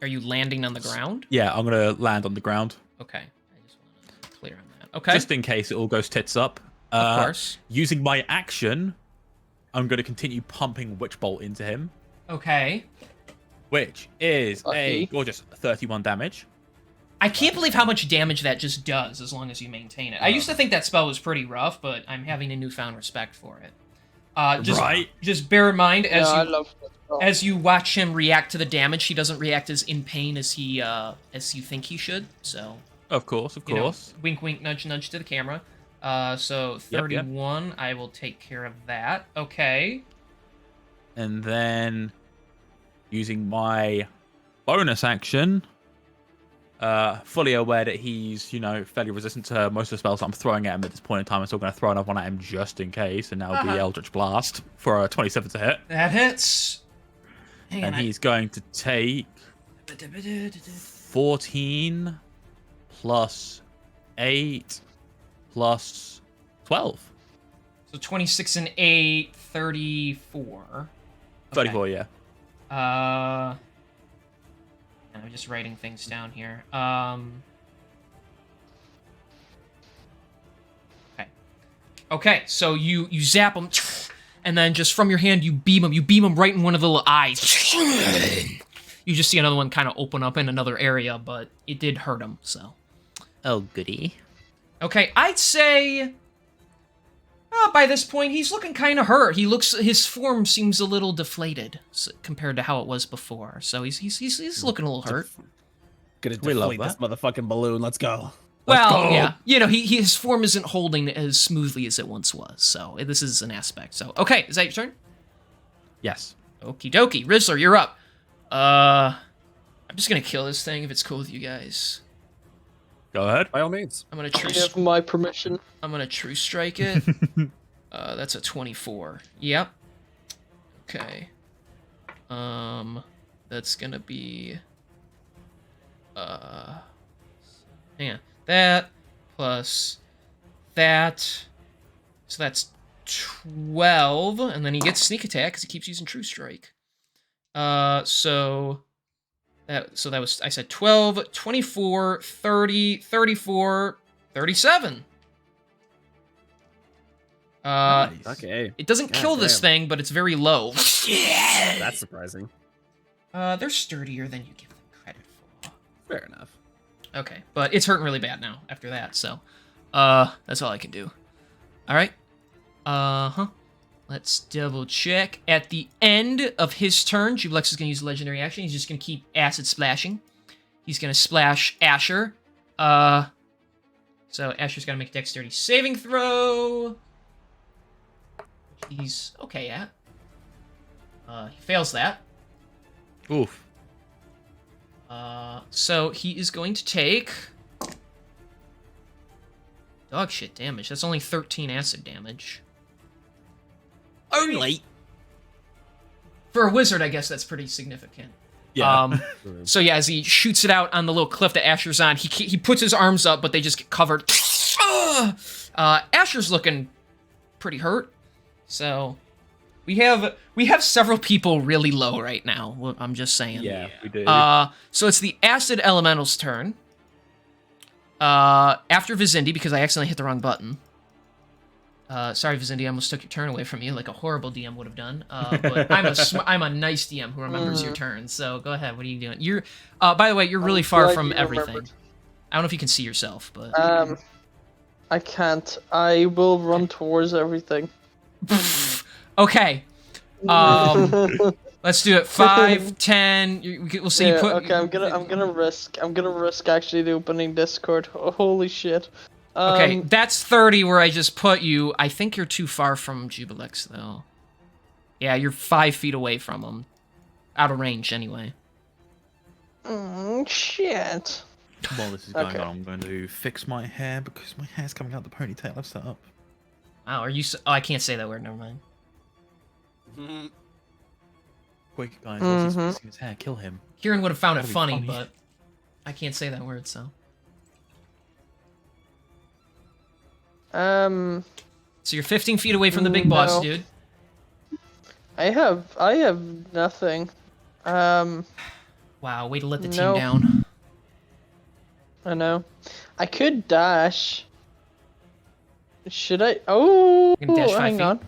Are you landing on the ground? Yeah, I'm going to land on the ground. Okay. I just want to clear on that. Okay. Just in case it all goes tits up. Of course. Using my action, I'm going to continue pumping Witch Bolt into him. Okay. Which is a gorgeous 31 damage. I can't believe how much damage that just does as long as you maintain it. I used to think that spell was pretty rough, but I'm having a newfound respect for it. Just bear in mind as you watch him react to the damage, he doesn't react as in pain as you think he should. So of course. Wink, wink, nudge, nudge to the camera. So 31, yep. I will take care of that. Okay. And then using my bonus action, fully aware that he's, fairly resistant to most of the spells that I'm throwing at him at this point in time. I'm still going to throw another one at him just in case, and now it'll be Eldritch Blast for a 27 to hit. That hits. He's going to take 14 plus 8 plus 12. So 26 and 8, 34. Okay. 34, yeah. I'm just writing things down here. Okay, so you zap him, and then just from your hand you beam him. You beam him right in one of the little eyes. You just see another one kind of open up in another area, but it did hurt him, so. Oh, goody. Okay, I'd say... by this point, he's looking kind of hurt. His form seems a little deflated compared to how it was before. So he's looking a little hurt. Gonna deflate this motherfucking balloon. Let's go. Yeah. His form isn't holding as smoothly as it once was. So this is an aspect. So okay, is that your turn? Yes. Okie dokie, Rizzler, you're up. I'm just gonna kill this thing if it's cool with you guys. Go ahead. By all means. I'm gonna You have my permission. I'm gonna true strike it. That's a 24. Yep. Okay. That's gonna be hang on. That plus that. So that's 12, and then he gets sneak attack because he keeps using true strike. So So that was, I said 12, 24, 30, 34, 37. Nice. Okay. It doesn't God kill this damn. thing, but it's very low. That's surprising. They're sturdier than you give them credit for. Fair enough. Okay, but it's hurting really bad now after that, so that's all I can do. All right. Let's double check. At the end of his turn, Jublex is going to use a legendary action. He's just going to keep acid splashing. He's going to splash Asher. So Asher's got to make a dexterity saving throw, which he's okay at. He fails that. Oof. So he is going to take dog shit damage. That's only 13 acid damage. Only. For a wizard, I guess that's pretty significant. Yeah. So yeah, as he shoots it out on the little cliff that Asher's on, he puts his arms up, but they just get covered. Asher's looking pretty hurt. So we have several people really low right now. I'm just saying. Yeah, we do. So it's the Acid Elemental's turn. After Vizindi, because I accidentally hit the wrong button. Sorry, Vizindi, I almost took your turn away from you, like a horrible DM would have done. But I'm a nice DM who remembers your turn. So go ahead. What are you doing? You're, by the way, you're really far glad from you everything. remembered. I don't know if you can see yourself, but I can't. I will run towards everything. okay. Let's do it. 5, 10. We'll see. Yeah, okay, I'm gonna risk actually the opening Discord. Oh, holy shit. Okay, that's 30 where I just put you. I think you're too far from Jubilex, though. Yeah, you're 5 feet away from him. Out of range, anyway. Shit. While this is going Okay. on, I'm going to fix my hair because my hair's coming out the ponytail I've set up. Wow, are you? Oh, I can't say that word. Never mind. Quick, guys, what's he fixing his hair? Kill him. Kieran would have found it That'd be funny, funny. but I can't say that word, so. So you're 15 feet away from the big boss, No. dude. I have nothing. Wow, way to let the team No. down. I know. I could dash. Should I? Oh, You can dash 5 hang feet. on.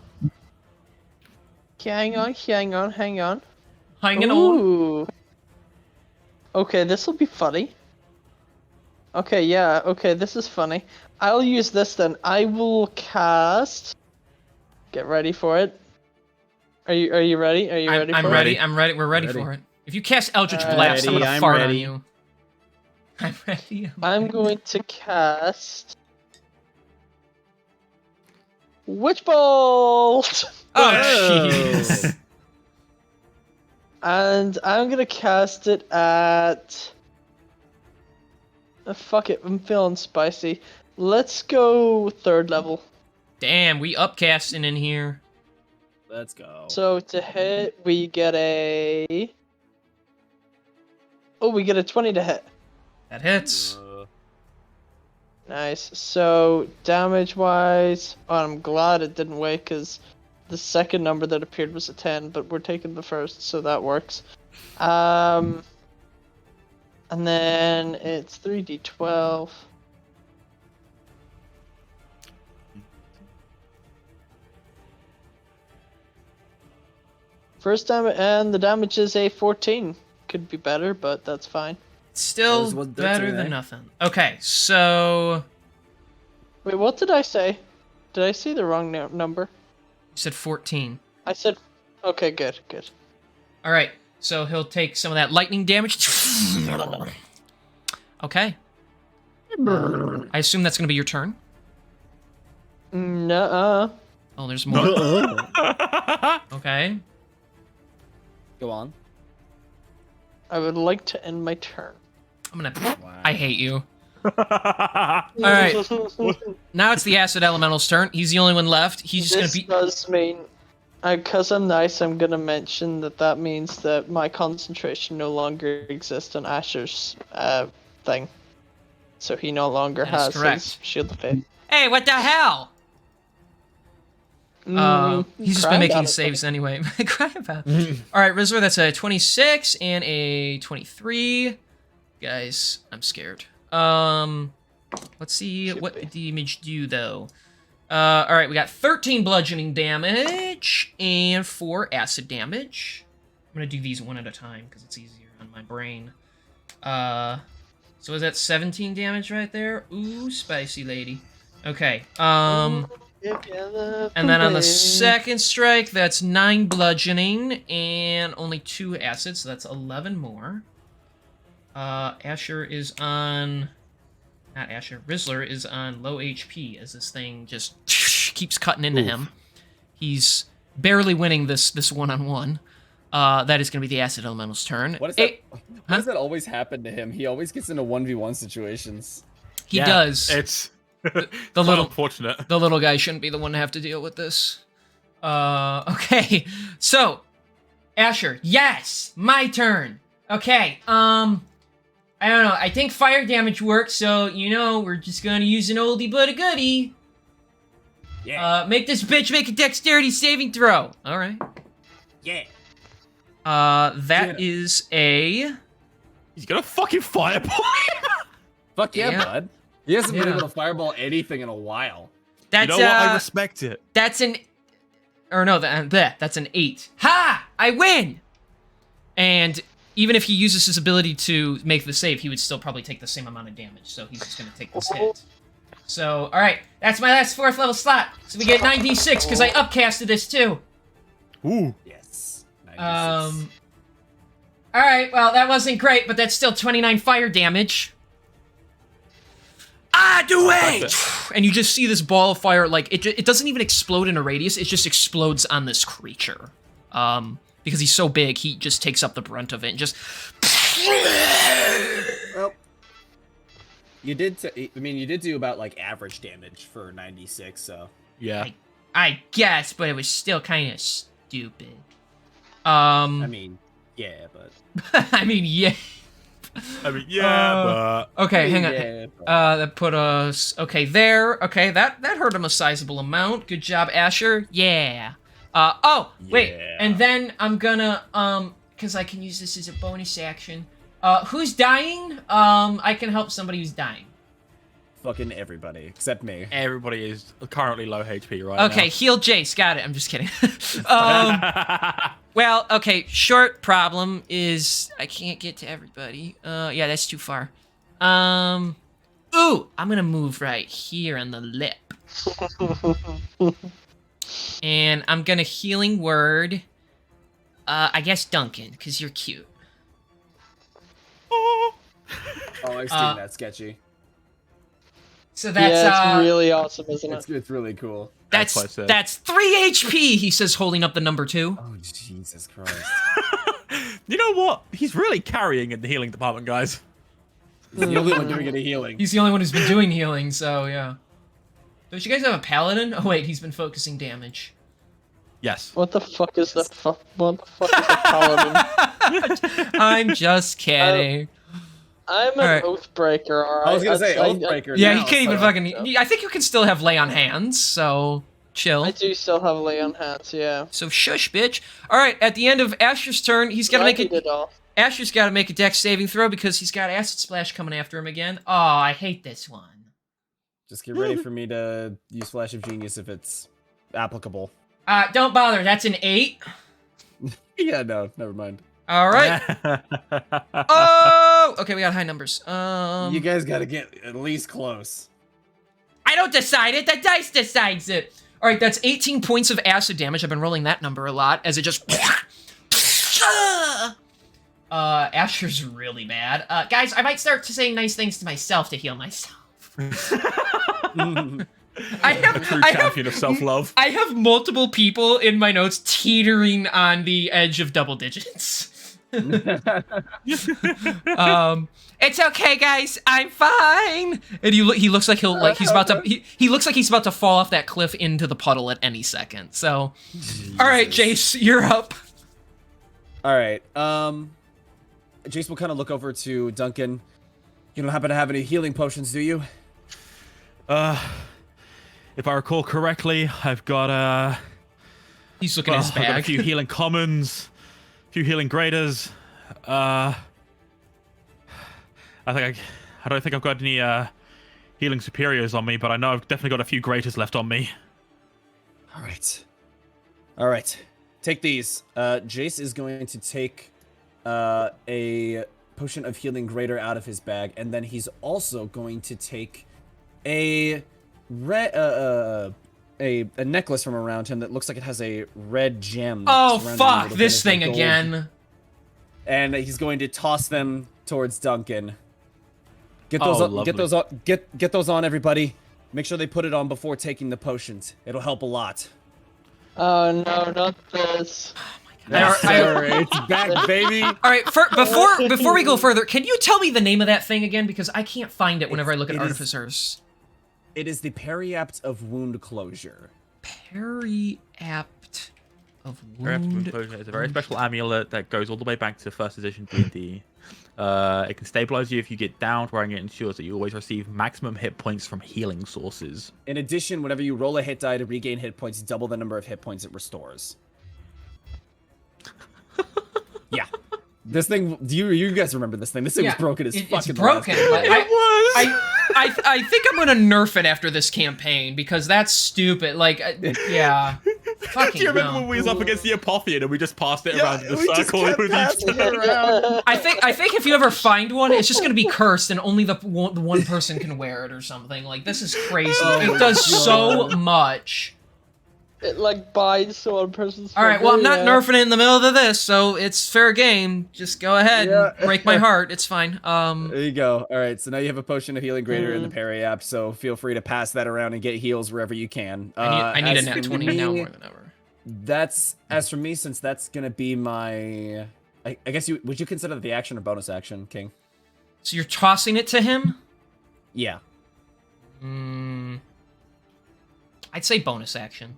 Hang on. Hanging on. Ooh. Okay, this will be funny. Okay, yeah. Okay, this is funny. I'll use this then. I will cast. Get ready for it. Are you ready? Are you ready? I'm for ready. It? I'm ready. We're ready Ready. for it. If you cast Eldritch I'm Blast, I'm ready, gonna I'm fart ready. on you. I'm ready. I'm going to cast. Witch Bolt! Oh, Whoa. jeez. And I'm gonna cast it at. Fuck it, I'm feeling spicy. Let's go 3rd level. Damn, we upcasting in here. Let's go. So to hit, we get a. Oh, we get a 20 to hit. That hits. Nice. So damage wise, I'm glad it didn't wait because the second number that appeared was a 10, but we're taking the first, so that works. And then it's 3d12. First damage, and the damage is a 14. Could be better, but that's fine. Still Those was better dirty, than eh? nothing. Okay, so Wait, what did I say? Did I say the wrong number? you said 14. I said. Okay, good. All right, so he'll take some of that lightning damage. Okay. I assume that's gonna be your turn. Nuh-uh. Oh, there's more. Okay. Go on. I would like to end my turn. I'm gonna. Wow. I hate you. All right. Now it's the Acid Elemental's turn. He's the only one left. He's just This gonna be. does mean, because I'm nice, I'm gonna mention that means that my concentration no longer exists on Asher's thing. So he no longer That is has correct. his Shield of Faith. Hey, what the hell? He's just Cry been making about it, saves anyway. Cry about it. All right, Rizzler, that's a 26 and a 23. Guys, I'm scared. Let's see Should what be. the damage do though. All right, we got 13 bludgeoning damage and 4 acid damage. I'm gonna do these one at a time because it's easier on my brain. So is that 17 damage right there? Ooh, spicy lady. Okay. And then on the second strike, that's 9 bludgeoning and only 2 acid, so that's 11 more. Asher is on... Not Asher. Rizzler is on low HP as this thing just keeps cutting into him. He's barely winning this one-on-one. That is going to be the Acid Elemental's turn. What is that? Why does that always happen to him? He always gets into 1v1 situations. He does. It's the little unfortunate. The little guy shouldn't be the one to have to deal with this. Okay. So, Asher, yes, my turn. Okay. I don't know. I think fire damage works, so we're just gonna use an oldie but a goodie. Yeah. Make this bitch make a dexterity saving throw. All right. Yeah. That is a. He's gonna fucking fireball. Fuck yeah, Yeah. bud. He hasn't been Yeah. able to fireball anything in a while. That's You know what? I respect it. That's an. Or no, that's an 8. Ha! I win. And even if he uses his ability to make the save, he would still probably take the same amount of damage. So he's just gonna take this hit. So, all right, that's my last 4th level slot. So we get 9d6 because I upcasted this too. Ooh. Yes. 96. All right, well, that wasn't great, but that's still 29 fire damage. Do it! And you just see this ball of fire, like, it doesn't even explode in a radius, it just explodes on this creature. Because he's so big, he just takes up the brunt of it and just... Well, you did. You did do about like average damage for 96. So Yeah. I guess, but it was still kind of stupid. I mean, yeah, but I mean, yeah. But Okay, hang on. Yeah, but- That put us okay there. Okay, that hurt him a sizable amount. Good job, Asher. Yeah. Wait, Yeah. and then I'm gonna because I can use this as a bonus action. Who's dying? I can help somebody who's dying. fucking everybody except me. everybody is currently low HP right Okay, heal Jace. Got it. I'm just kidding. Well, okay. Short problem is I can't get to everybody. Yeah, that's too far. Ooh, I'm gonna move right here on the lip. And I'm gonna healing word. I guess Duncan, because you're cute. Oh, I've seen that sketchy. So that's yeah, it's really awesome, isn't it? It's really cool. that's That's what I said. that's 3 HP. He says, holding up the number 2. Oh Jesus Christ! You know what? He's really carrying in the healing department, guys. He's the only one doing any healing. He's the only one who's been doing healing, so yeah. Don't you guys have a paladin? Oh wait, he's been focusing damage. Yes. What the fuck is that? What the fuck is a paladin? I'm just kidding. I'm an Alright. oathbreaker, alright. I was gonna say I- Oathbreaker. Yeah, now, he can't even so- fucking. I think you can still have lay on hands, so chill. I do still have lay on hands, yeah. So shush, bitch. All right, at the end of Asher's turn, he's got to make Lucky it. did all. Asher's got to make a dex saving throw because he's got acid splash coming after him again. Oh, I hate this one. Just get ready for me to use Flash of Genius if it's applicable. Don't bother. That's an 8. Yeah, no, never mind. All right. Oh, okay. We got high numbers. You guys gotta get at least close. I don't decide it. The dice decides it. All right, that's 18 points of acid damage. I've been rolling that number a lot as it just. Asher's really bad. Guys, I might start to saying nice things to myself to heal myself. True champion of self-love. I have multiple people in my notes teetering on the edge of double digits. It's okay, guys. I'm fine. And he looks like he's about to he looks like he's about to fall off that cliff into the puddle at any second. So, all right, Jace, you're up. All right. Jace will kind of look over to Duncan. You don't happen to have any healing potions, do you? If I recall correctly, I've got He's looking at his I've got a bag. few healing commons, a few healing graders. I don't think I've got any healing superiors on me, but I know I've definitely got a few graders left on me. All right. Take these. Jace is going to take a potion of healing greater out of his bag, and then he's also going to take a necklace from around him that looks like it has a red gem. Oh surrounding it fuck! with a This bit of thing gold. again. And he's going to toss them towards Duncan. Get Oh, those on, lovely. get those on, get those on, everybody. Make sure they put it on before taking the potions. It'll help a lot. Oh no, not this. Yes, I- sir. It's back, baby. All right, before we go further, can you tell me the name of that thing again? Because I can't find it whenever I look at It is- artificers. It is the Periapt of Wound Closure. Periapt of Perhaps wound. It's a very special amulet that goes all the way back to first edition D&D. It can stabilize you if you get downed, wearing it ensures that you always receive maximum hit points from healing sources. In addition, whenever you roll a hit die to regain hit points, double the number of hit points it restores. Yeah. This thing, you guys remember this thing? This thing was broken as fucking It's broken. last But time. I think I'm gonna nerf it after this campaign because that's stupid. Like, yeah. Fucking Do you remember no. when we was up against the Apotheon and we just passed it Yeah, around in a we just circle kept with passing each it around. I think if you ever find one, it's just gonna be cursed and only the one person can wear it or something. Like, this is crazy. Oh It does my so God. much. It like binds to one person's. All right, well, I'm not finger, nerfing it in the middle of this, so it's fair game. Just go ahead Yeah. and break my heart. It's fine. There you go. All right, so now you have a potion of healing greater in the Periapt, so feel free to pass that around and get heals wherever you can. I need a as nat for 20 now me, more than ever. That's as for me, since that's gonna be my. I guess would you consider that the action or bonus action, King? So you're tossing it to him? Yeah. I'd say bonus action.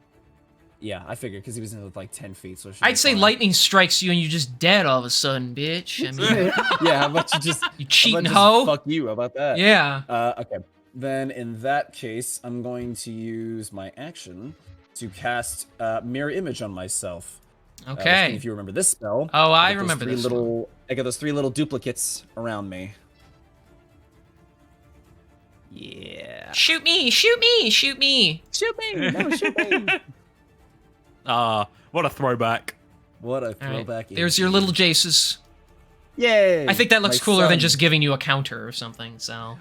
Yeah, I figured because he was in like 10 feet, so it should I'd be say fine. lightning strikes you and you're just dead all of a sudden, bitch. I mean, Yeah, how about you just you how cheating about just hoe. Fuck you. How about that? Yeah. Okay. Then in that case, I'm going to use my action to cast mirror image on myself. Which, Okay. if you remember this spell. Oh, I get those remember three this little. I got those 3 little duplicates around me. Yeah. Shoot me! Shoot me! Shoot me! Shoot me! No, shoot me! What a throwback. What a All right. throwback! There's your indeed. little Jaces. Yay! I think that looks My cooler than sons. just giving you a counter or something. So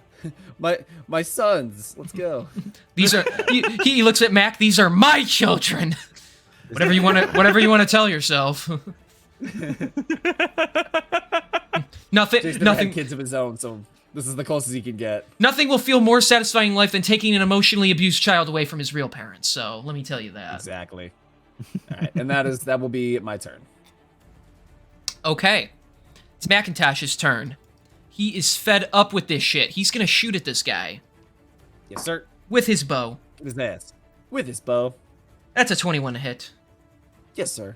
my sons. Let's go. these are. He looks at Mac. These are my children. Whatever you want to tell yourself. Nothing. Jason Nothing. had kids of his own, so this is the closest he can get. Nothing will feel more satisfying in life than taking an emotionally abused child away from his real parents. So let me tell you that. Exactly. All right, and that will be my turn. Okay. It's Macintosh's turn. He is fed up with this shit. He's gonna shoot at this guy Yes, sir. with his bow. With his ass. With his bow. That's a 21 to hit. Yes, sir.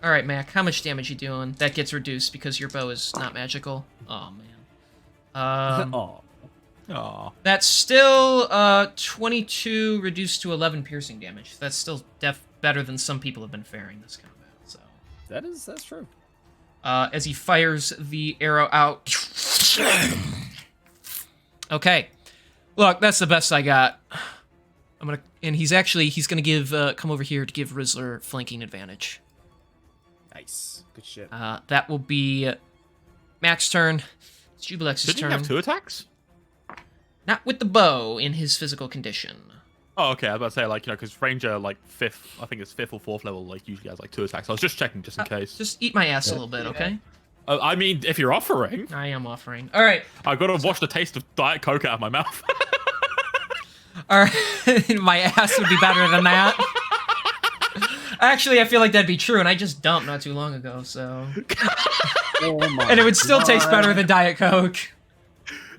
All right, Mac. How much damage you doing? That gets reduced because your bow is not magical. Oh man. Aw. Aw. That's still 22 reduced to 11 piercing damage. That's still better than some people have been faring this combat. So That's true. as he fires the arrow out. Okay, look, that's the best I got. He's gonna give come over here to give Rizzler flanking advantage. Nice. Good shit. That will be Mac's turn. It's Jubilex's Didn't he turn. have 2 attacks? Not with the bow in his physical condition. Oh, okay. I was about to say, like, because Ranger, like, 5th, I think it's 5th or 4th level, like, usually has, like, 2 attacks. I was just checking, just in case. Just eat my ass a little bit, okay? I mean, if you're offering, I am offering. All right. I gotta wash the taste of Diet Coke out of my mouth. All right. My ass would be better than that. Actually, I feel like that'd be true, and I just dumped not too long ago, so. Oh my And it would still taste God. better than Diet Coke.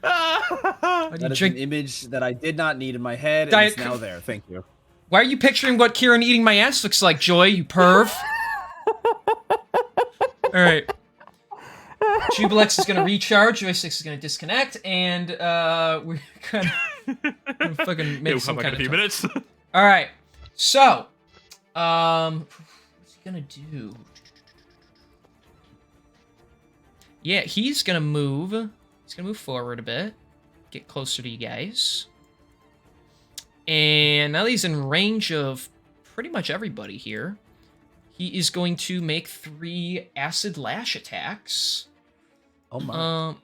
That is Drink- an image that I did not need in my head, and Diet it's now there. Thank you. Why are you picturing what Kieran eating my ass looks like, Joy, you perv? All right. Jubilex is gonna recharge, Joy6 is gonna disconnect, and we're gonna fucking make He'll some come back kind in a few of. minutes. All right. So, What's he gonna do? Yeah, he's gonna move. He's gonna move forward a bit, get closer to you guys. And now that he's in range of pretty much everybody here, he is going to make 3 acid lash attacks. Oh my.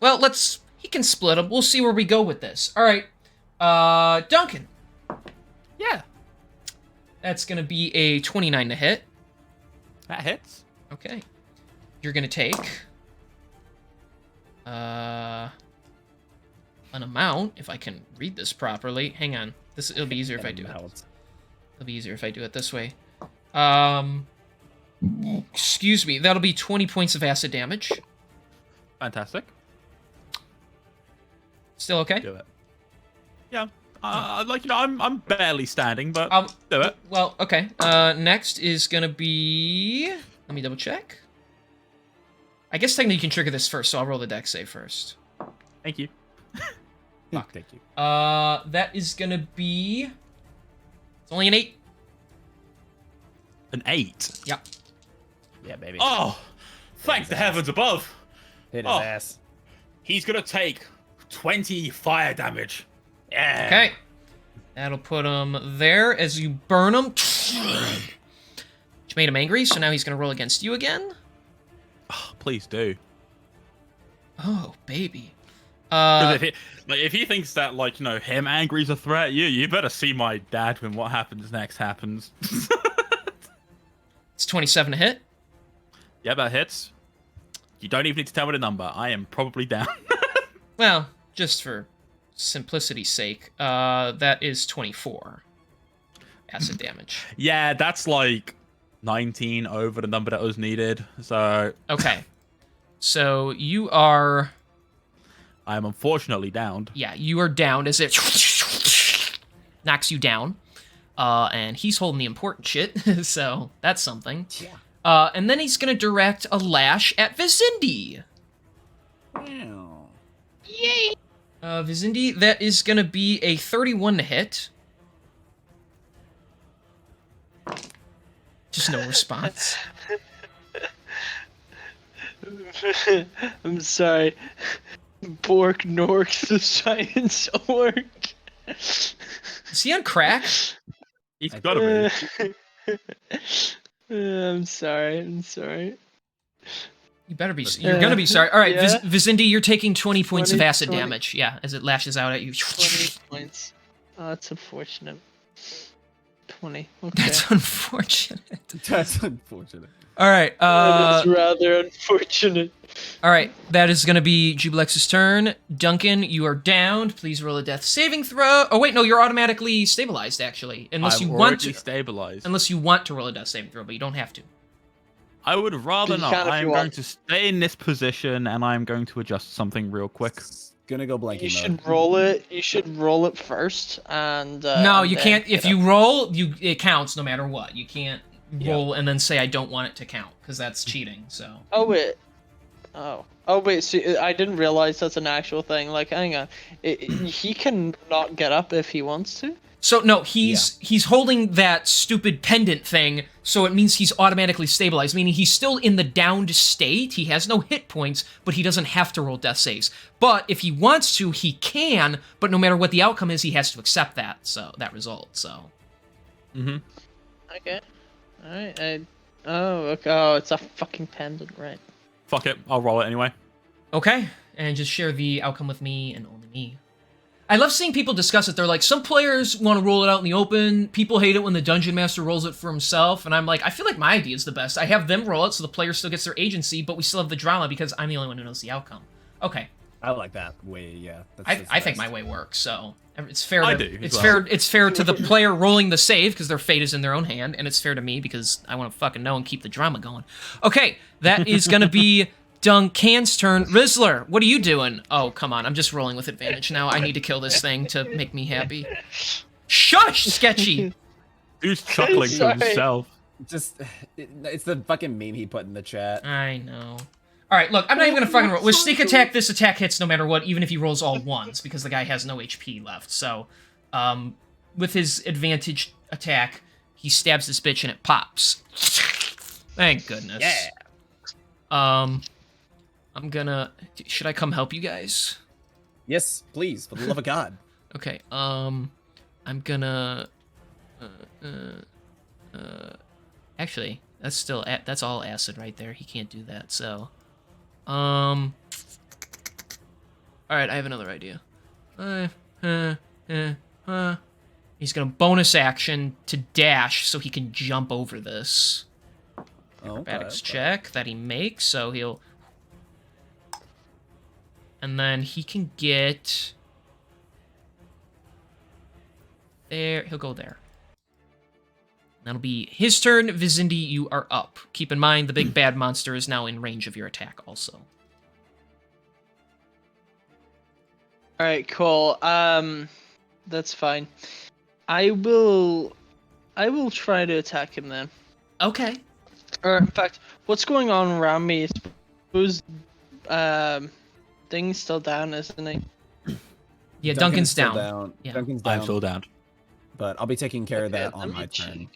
Well, he can split them. We'll see where we go with this. All right, Duncan. Yeah, That's gonna be a 29 to hit. that hits. Okay. You're gonna take an amount, if I can read this properly. Hang on. It'll be easier if I do it. It'll be easier if I do it this way. Excuse me. That'll be 20 points of acid damage. Fantastic. Still okay? Do it. Yeah. I'm barely standing, but do it. Well, okay. Next is gonna be. Let me double check. I guess technically you can trigger this first, so I'll roll the dex save first. Thank you. Fuck. Thank you. That is gonna be. It's only an 8. An 8. Yep. Yeah, baby. Oh, thank the heavens above. Hit his oh. ass. He's gonna take 20 fire damage. Yeah. Okay. That'll put him there as you burn him. Which made him angry, so now he's gonna roll against you again. Oh, please do. Oh, baby. 'Cause if he thinks that him angry is a threat, you better see my dad when what happens next happens. It's 27 to hit. Yeah, that hits. You don't even need to tell me the number. I am probably down. Well, just for simplicity's sake, that is 24 acid damage. Yeah, that's like 19 over the number that was needed. So Okay. So you are... I am unfortunately downed. Yeah, you are downed as it knocks you down. And he's holding the important shit, so that's something. Yeah. And then he's gonna direct a lash at Vizindi. Wow. Vizindi, that is gonna be a 31 to hit. Just no response. I'm sorry. Bork Nork the science orc. Is he on crack? He's gotta be. I'm sorry. You better be. You're gonna be sorry. All right, Yeah. Vizindi, you're taking 20 points of 20, acid 20. damage. Yeah, as it lashes out at you. 20 points. Oh, that's unfortunate. 20. Okay. That's unfortunate. That's unfortunate. All right. That is rather unfortunate. All right. That is going to be Jubilex's turn. Duncan, you are downed. Please roll a death saving throw. Oh wait, no, you're automatically stabilized actually, unless I'm you want already to. stabilized. Unless you want to roll a death saving throw, but you don't have to. I would rather You not. can if I am you going want. to stay in this position, and I am going to adjust something real quick. Gonna go blanky You mode. should roll it. You should roll it first, and No, and you then can't. get If you roll, it counts no matter what. You can't Yeah. roll and then say I don't want it to count because that's cheating. So. Oh wait. Oh wait. See, I didn't realize that's an actual thing. Like, hang on. He can not get up if he wants to. So no, he's holding that stupid pendant thing, so it means he's automatically stabilized, meaning he's still in the downed state. He has no hit points, but he doesn't have to roll death saves. But if he wants to, he can, but no matter what the outcome is, he has to accept that result. So. Mm-hmm. Okay. Alright. Oh, okay. Oh, it's a fucking pendant, right? Fuck it. I'll roll it anyway. Okay, and just share the outcome with me and only me. I love seeing people discuss it. They're like, some players want to roll it out in the open. People hate it when the dungeon master rolls it for himself. And I'm like, I feel like my idea is the best. I have them roll it so the player still gets their agency, but we still have the drama because I'm the only one who knows the outcome. Okay. I like that way. Yeah. I think my way works, so it's fair. I To, do, it's as fair. well. It's fair to the player rolling the save because their fate is in their own hand, and it's fair to me because I want to fucking know and keep the drama going. Okay, that is gonna be Duncan's turn. Rizzler, what are you doing? Oh, come on, I'm just rolling with advantage now. I need to kill this thing to make me happy. Shush, Sketchy. Who's chuckling to Sorry. himself? It's the fucking meme he put in the chat. I know. All right, look, I'm not even gonna fucking roll. With sneak attack, this attack hits no matter what, even if he rolls all ones, because the guy has no HP left. So, with his advantage attack, he stabs this bitch and it pops. Thank goodness. Yeah. I'm gonna. Should I come help you guys? Yes, please, for the love of God. Okay. I'm gonna. Actually, that's still that's all acid right there. He can't do that. So, all right. I have another idea. He's gonna bonus action to dash so he can jump over this. Acrobatics check that he makes, so he'll. And then he can get. There, he'll go there. That'll be his turn. Vizindi, you are up. Keep in mind, the big bad monster is now in range of your attack also. Alright, cool. That's fine. I will try to attack him then. Okay. Or in fact, what's going on around me? Suppose Ding's still down, isn't he? Yeah, Duncan's still down. Yeah. Duncan's down. I'm still down. But I'll be taking care of Okay, that on let my me turn. check.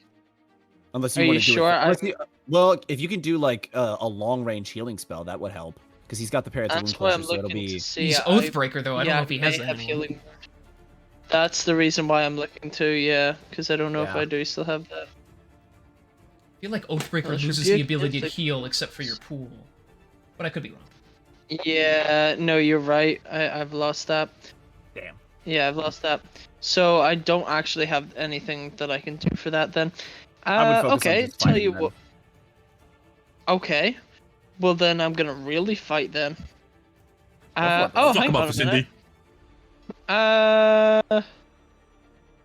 Unless Are you want you to do sure? well, if you can do like a long range healing spell, that would help. Because he's got the parrots wound That's what closer, I'm so it'll looking be. to see. He's Oathbreaker, though. I don't know if he has may that have anymore. healing. That's the reason why I'm looking to, yeah, because I don't know if Yeah. I do still have that. I feel like Oathbreaker Well, it should loses be a the ability to good thing. heal except for your pool. But I could be wrong. Yeah, no, you're right. I've lost that. Damn. Yeah, I've lost that. So I don't actually have anything that I can do for that then. I would focus on Okay, just tell fighting you then. what. Okay. Well then I'm gonna really fight then. for it, Oh, Fuck hang him on up, a Cindy. minute.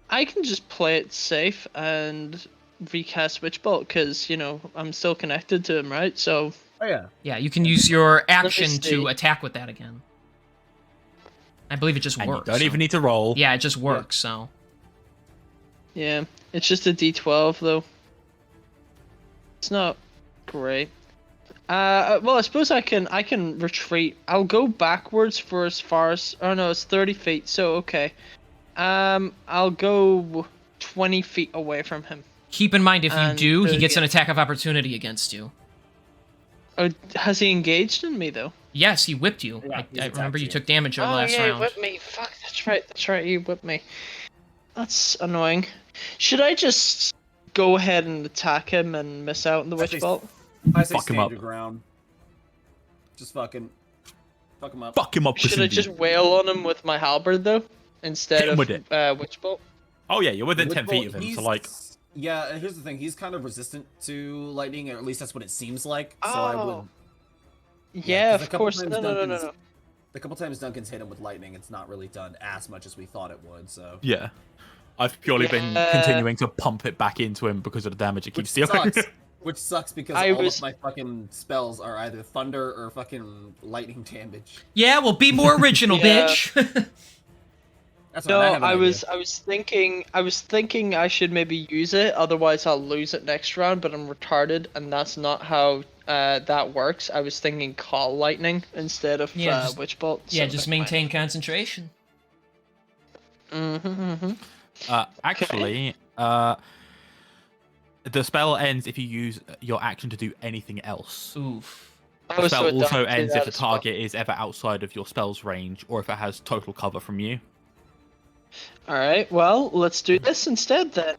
I can just play it safe and recast Witchbolt because, you know, I'm still connected to him, right? So, Oh yeah. Yeah, you can use your action see. to attack with that again. I believe it just And you works. don't so- even need to roll. Yeah, it just works, so. yeah. It's just a D12, though. It's not great. Well, I suppose I can retreat. I'll go backwards for as far as... Oh, no, it's 30 feet, so okay. I'll go 20 feet away from him. Keep in mind, if you And do, he do gets an again. attack of opportunity against you. Oh, has he engaged in me, though? Yes, he whipped you. Yeah, I he's remember attacked you you. took damage over Oh, last yeah, round. he whipped me. Fuck, that's right, he whipped me. That's annoying. Should I just go ahead and attack him and miss out on the I Witch say- Bolt? I say Fuck him stand up. your ground. Just fucking fuck him up. Fuck him up, Should I Cindy. just wail on him with my halberd, though? Instead Hit him of with it. Witch Bolt? Oh yeah, you're within 10 Well, feet of him, so he's- like... Yeah, here's the thing. He's kind of resistant to lightning, or at least that's what it seems like. So I would. Oh. Yeah, 'cause a of couple course. No, times no, no, no, Duncan's- no. The couple times Duncan's hit him with lightning, it's not really done as much as we thought it would. So. Yeah. I've purely been Yeah. continuing to pump it back into him because of the damage it Which keeps dealing. sucks. Which sucks because I all was- of my fucking spells are either thunder or fucking lightning damage. Yeah, well, be more original, Yeah. bitch. That's No, right, have an I idea. was thinking I should maybe use it, otherwise I'll lose it next round, but I'm retarded, and that's not how that works. I was thinking call lightning instead of Yeah, just- Witch Bolt. Yeah, just maintain concentration. Mm-hmm. Actually, the spell ends if you use your action to do anything else. Oof. The spell also ends if the target is ever outside of your spell's range, or if it has total cover from you. Alright, well, let's do this instead then.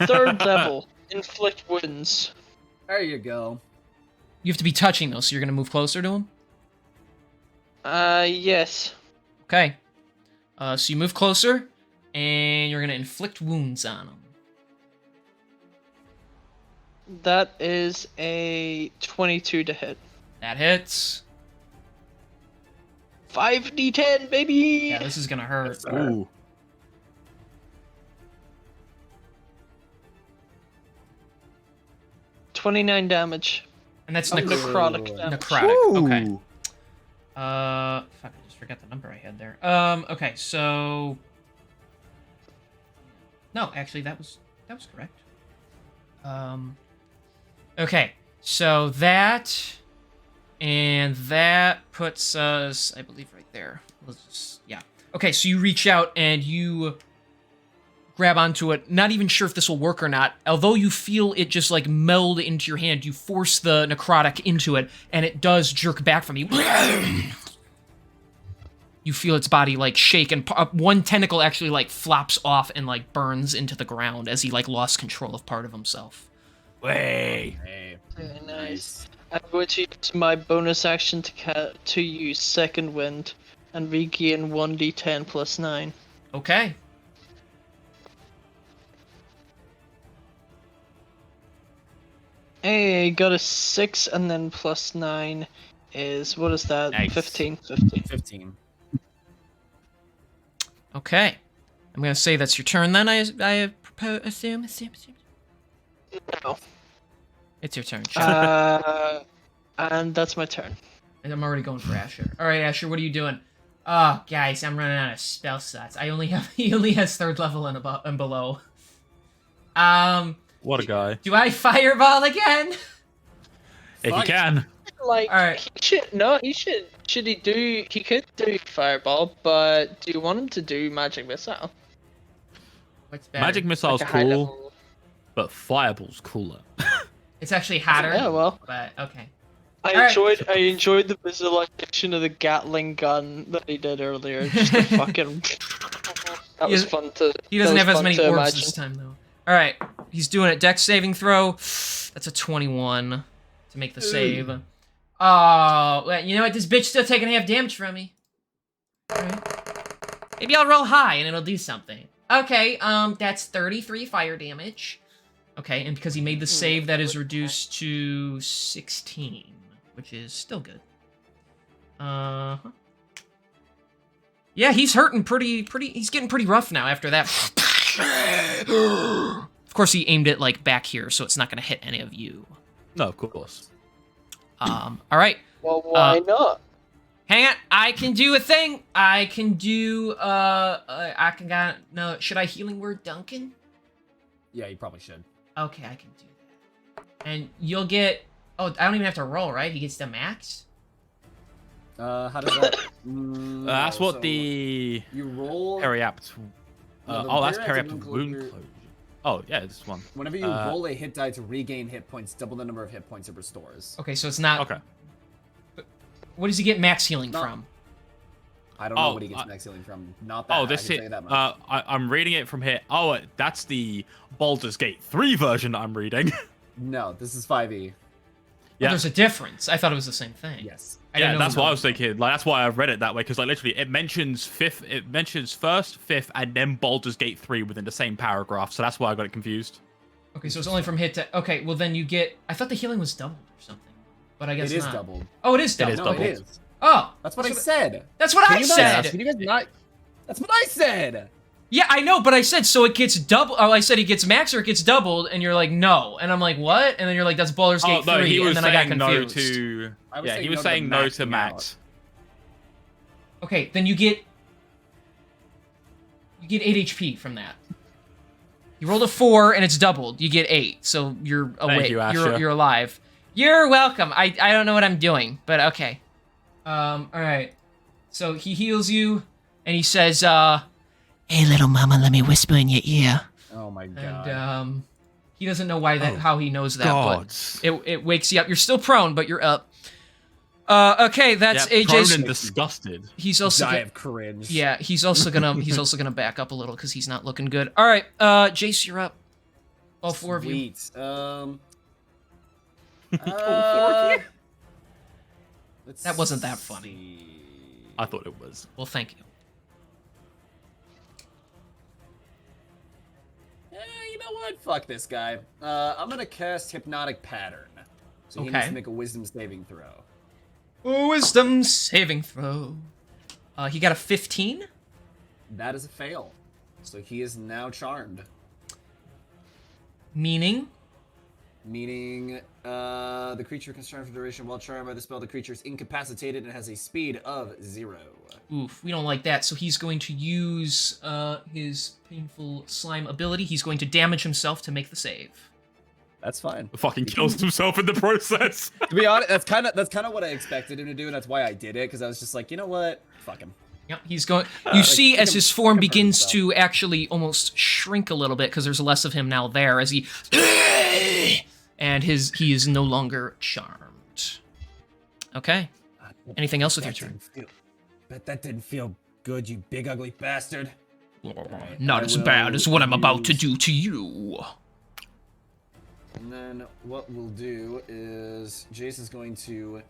Third level, inflict wounds. There you go. You have to be touching, though, so you're going to move closer to him? Yes. Okay. So you move closer, and you're going to inflict wounds on him. That is a 22 to hit. That hits. 5d10, baby! Yeah, this is going to hurt. Ooh. 29 damage. And that's Necrotic damage. necrotic. Okay. Fuck, I just forgot the number I had there. Okay, so... No, actually, that was correct. Okay, so that... And that puts us, I believe, right there. Let's just, yeah. Okay, so you reach out and you grab onto it, not even sure if this will work or not. Although you feel it just like meld into your hand, you force the necrotic into it, and it does jerk back from you. You feel its body like shake, and one tentacle actually like flops off and like burns into the ground as he like lost control of part of himself. Way. Hey. Very nice. I'm going to use my bonus action to use Second Wind and regain 1d10 plus 9. Okay. Hey, got a 6 and then plus 9 is, what is that? Nice. 15. 15. Okay. I'm gonna say that's your turn then. I assume. No. It's your turn. Sure. And that's my turn. And I'm already going for Asher. All right, Asher, what are you doing? Oh, guys, I'm running out of spell slots. He only has 3rd level and above and below. What a guy. Do I fireball again? If you can. Like, Alright. He could do Fireball, but do you want him to do Magic Missile? What's better? Magic missile's Like a high cool, level- but fireball's cooler. It's actually hotter. Yeah, well. But okay. I Alright. enjoyed the visualization of the Gatling gun that he did earlier. Just the fucking. That was fun to. He doesn't that have was as many fun to orbs imagine. this time though. All right, he's doing it. Dex saving throw. That's a 21 to make the save. Oh, well, you know what? This bitch still taking half damage from me. All right. Maybe I'll roll high and it'll do something. Okay, that's 33 fire damage. Okay, and because he made the save, that is reduced to 16, which is still good. Uh-huh. Yeah, he's hurting pretty, he's getting pretty rough now after that. Of course, he aimed it, like, back here, so it's not going to hit any of you. No, of course. All right. Well, why not? Hang on, I can do a thing. I can do, no, should I healing word Duncan? Yeah, you probably should. Okay, I can do that. And you'll get, oh, I don't even have to roll, right? He gets the max? How does that? That's No, what so the you roll. periapt. No, the That's periapt periapt wound wound closure- closure. Oh yeah, this one. Whenever you roll a hit die to regain hit points, double the number of hit points it restores. Okay, so it's not, Okay. what does he get max healing Not- from? I don't know Oh, what he gets max healing from. Not that. Oh, I this can tell hit. you that much. I'm reading it from here. Oh, that's the Baldur's Gate 3 version that I'm reading. No, this is 5e. Oh, Yeah. there's a difference. I thought it was the same thing. Yes. I didn't Yeah, know that's it what I was- was thinking. Like that's why I read it that way because like literally it mentions first, fifth, and then Baldur's Gate 3 within the same paragraph. So that's why I got it confused. Okay, so it's only from hit to, okay, well then you get, I thought the healing was doubled or something. But I guess It is not. doubled. Oh, it is doubled. is No, doubled. it is. Oh, That's what I said. That's what I Can you not- said. Can you guys not? That's what I said. Yeah, I know, but I said, so it gets double. Oh, I said it gets max or it gets doubled, and you're like, no. And I'm like, what? And then you're like, that's Baldur's Gate 3, Oh no, he was and then I got saying no confused. to. I was Yeah, saying he was no to saying no to maxing max. Okay, then you get 8 HP from that. You rolled a 4 and it's doubled. You get 8, so you're awake. you, Asher. You're alive. You're welcome. I don't know what I'm doing, but okay. All right. So he heals you, and he says, "Hey, little mama, let me whisper in your ear." Oh my god. And he doesn't know why that, Oh, how he knows that, Gods. but it wakes you up. You're still prone, but you're up. Okay, that's Yeah, prone AJ's. and disgusted. He's also Die of cringe. yeah, he's also gonna back up a little because he's not looking good. All right, Jace, you're up. All 4 of you. Sweet. Let's That wasn't that funny. see. I thought it was. Well, thank you. You know what? Fuck this guy. I'm gonna cast Hypnotic Pattern. So he needs Okay. to make a Wisdom saving throw. Wisdom saving throw. He got a 15. That is a fail. So he is now charmed. Meaning, Meaning, the creature can charm for duration. While charmed by the spell, the creature is incapacitated and has a speed of 0. oof, we don't like that. So he's going to use his painful slime ability. He's going to damage himself to make the save. That's fine. Fucking kills himself in the process. To be honest, that's kind of what I expected him to do, and that's why I did it. Because I was just like, you know what? Fuck him. Yep, he's going. You see, as his form him hurt begins himself. to actually almost shrink a little bit because there's less of him now there, as he, and he is no longer charmed. Okay. Anything else with your turn? Bet that didn't feel good, you big ugly bastard. Not I as bad will as what I'm about to use- do to you. And then what we'll do is Jason's going to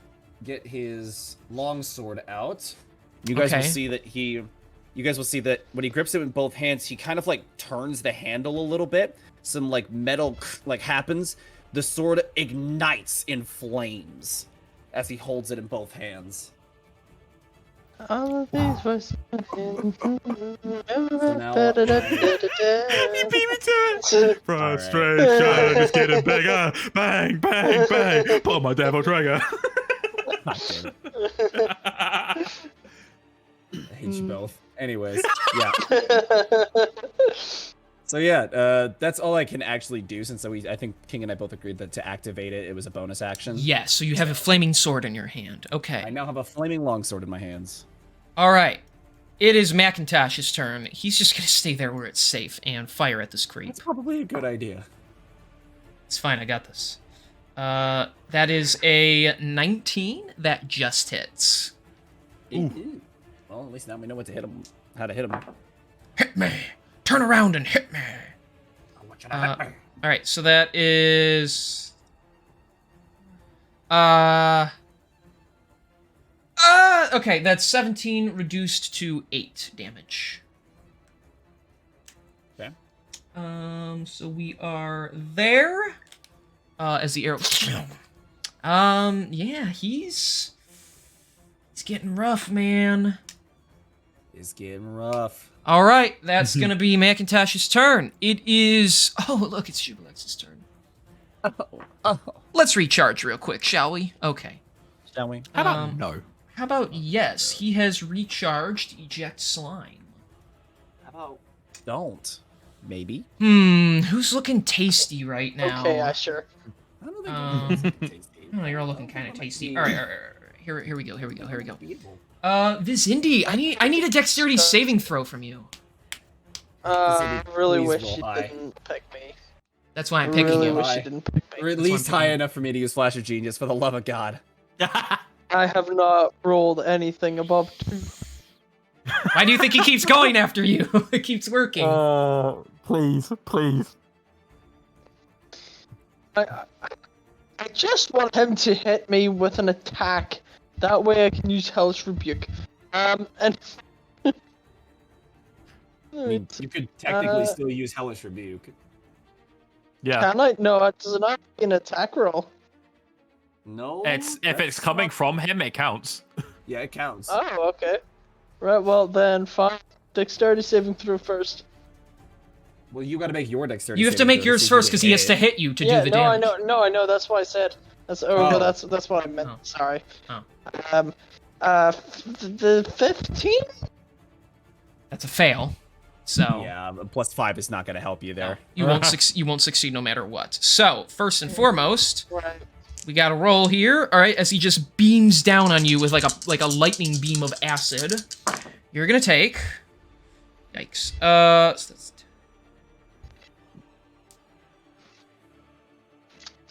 get his longsword out. You guys will Okay. see that you guys will see that when he grips it in both hands, he kind of like turns the handle a little bit. Some like metal like happens. The sword ignites in flames as he holds it in both hands. All of these were now He beat me to it. Frustration is getting bigger. Bang, bang, bang. Pull my devil trigger. God damn it. I hate you both. Anyways, yeah. So yeah, that's all I can actually do since I think King and I both agreed that to activate it, it was a bonus action. Yes, so you have a flaming sword in your hand. I Okay. now have a flaming longsword in my hands. All right. It is Macintosh's turn. He's just gonna stay there where it's safe and fire at this creep. That's probably a good idea. It's fine. I got this. That is a 19. That just hits. Ooh. Well, at least now we know what to hit him. How to hit him. Hit me. Turn around and hit me. I want you to hit me. All right. So that is. Okay, that's 17 reduced to 8 damage. Okay. So we are there. As the arrow. Yeah, he's getting rough, man. It's getting rough. All right, that's gonna be Macintosh's turn. It is. Oh, look, it's Jubilex's turn. Oh. Let's recharge real quick, shall we? Okay. Shall we? How about no? How about yes? He has recharged eject slime. How about Don't. Maybe. Who's looking tasty right now? Okay, sure. I don't think Um, tasty. Oh, you're all looking kind of tasty. All right, all right, all right. Here we go. Beatable. Vizindi, I need a dexterity saving throw from you. I really Please wish roll you high. didn't pick me. That's why I'm I picking really you. wish High. you didn't pick Or me. at That's least what I'm high thinking. enough for me to use Flash of Genius, for the love of God. I have not rolled anything above 2. Why do you think he keeps going after you? It keeps working. Please. I just want him to hit me with an attack. That way I can use Hellish Rebuke. And I mean, you could technically Uh, still use Hellish Rebuke. Yeah. can I? No, it does not be an attack roll. No. It's if it's that's coming not- from him, it counts. Yeah, it counts. Oh, okay. Right, well then, fine. Dexterity saving throw first. Well, you got to make your dexterity. You have to saving make throw yours see if first you because get he has to hit. hit you to Yeah, do the no, damage. I know. That's why I said. That's Oh. that's what I meant. Oh. Sorry. Oh. The 15. That's a fail. So Yeah, +5 is not going to help you there. you won't you won't succeed no matter what. So first and foremost, Right. we got a roll here. All right, as he just beams down on you with like a lightning beam of acid. You're gonna take. Yikes.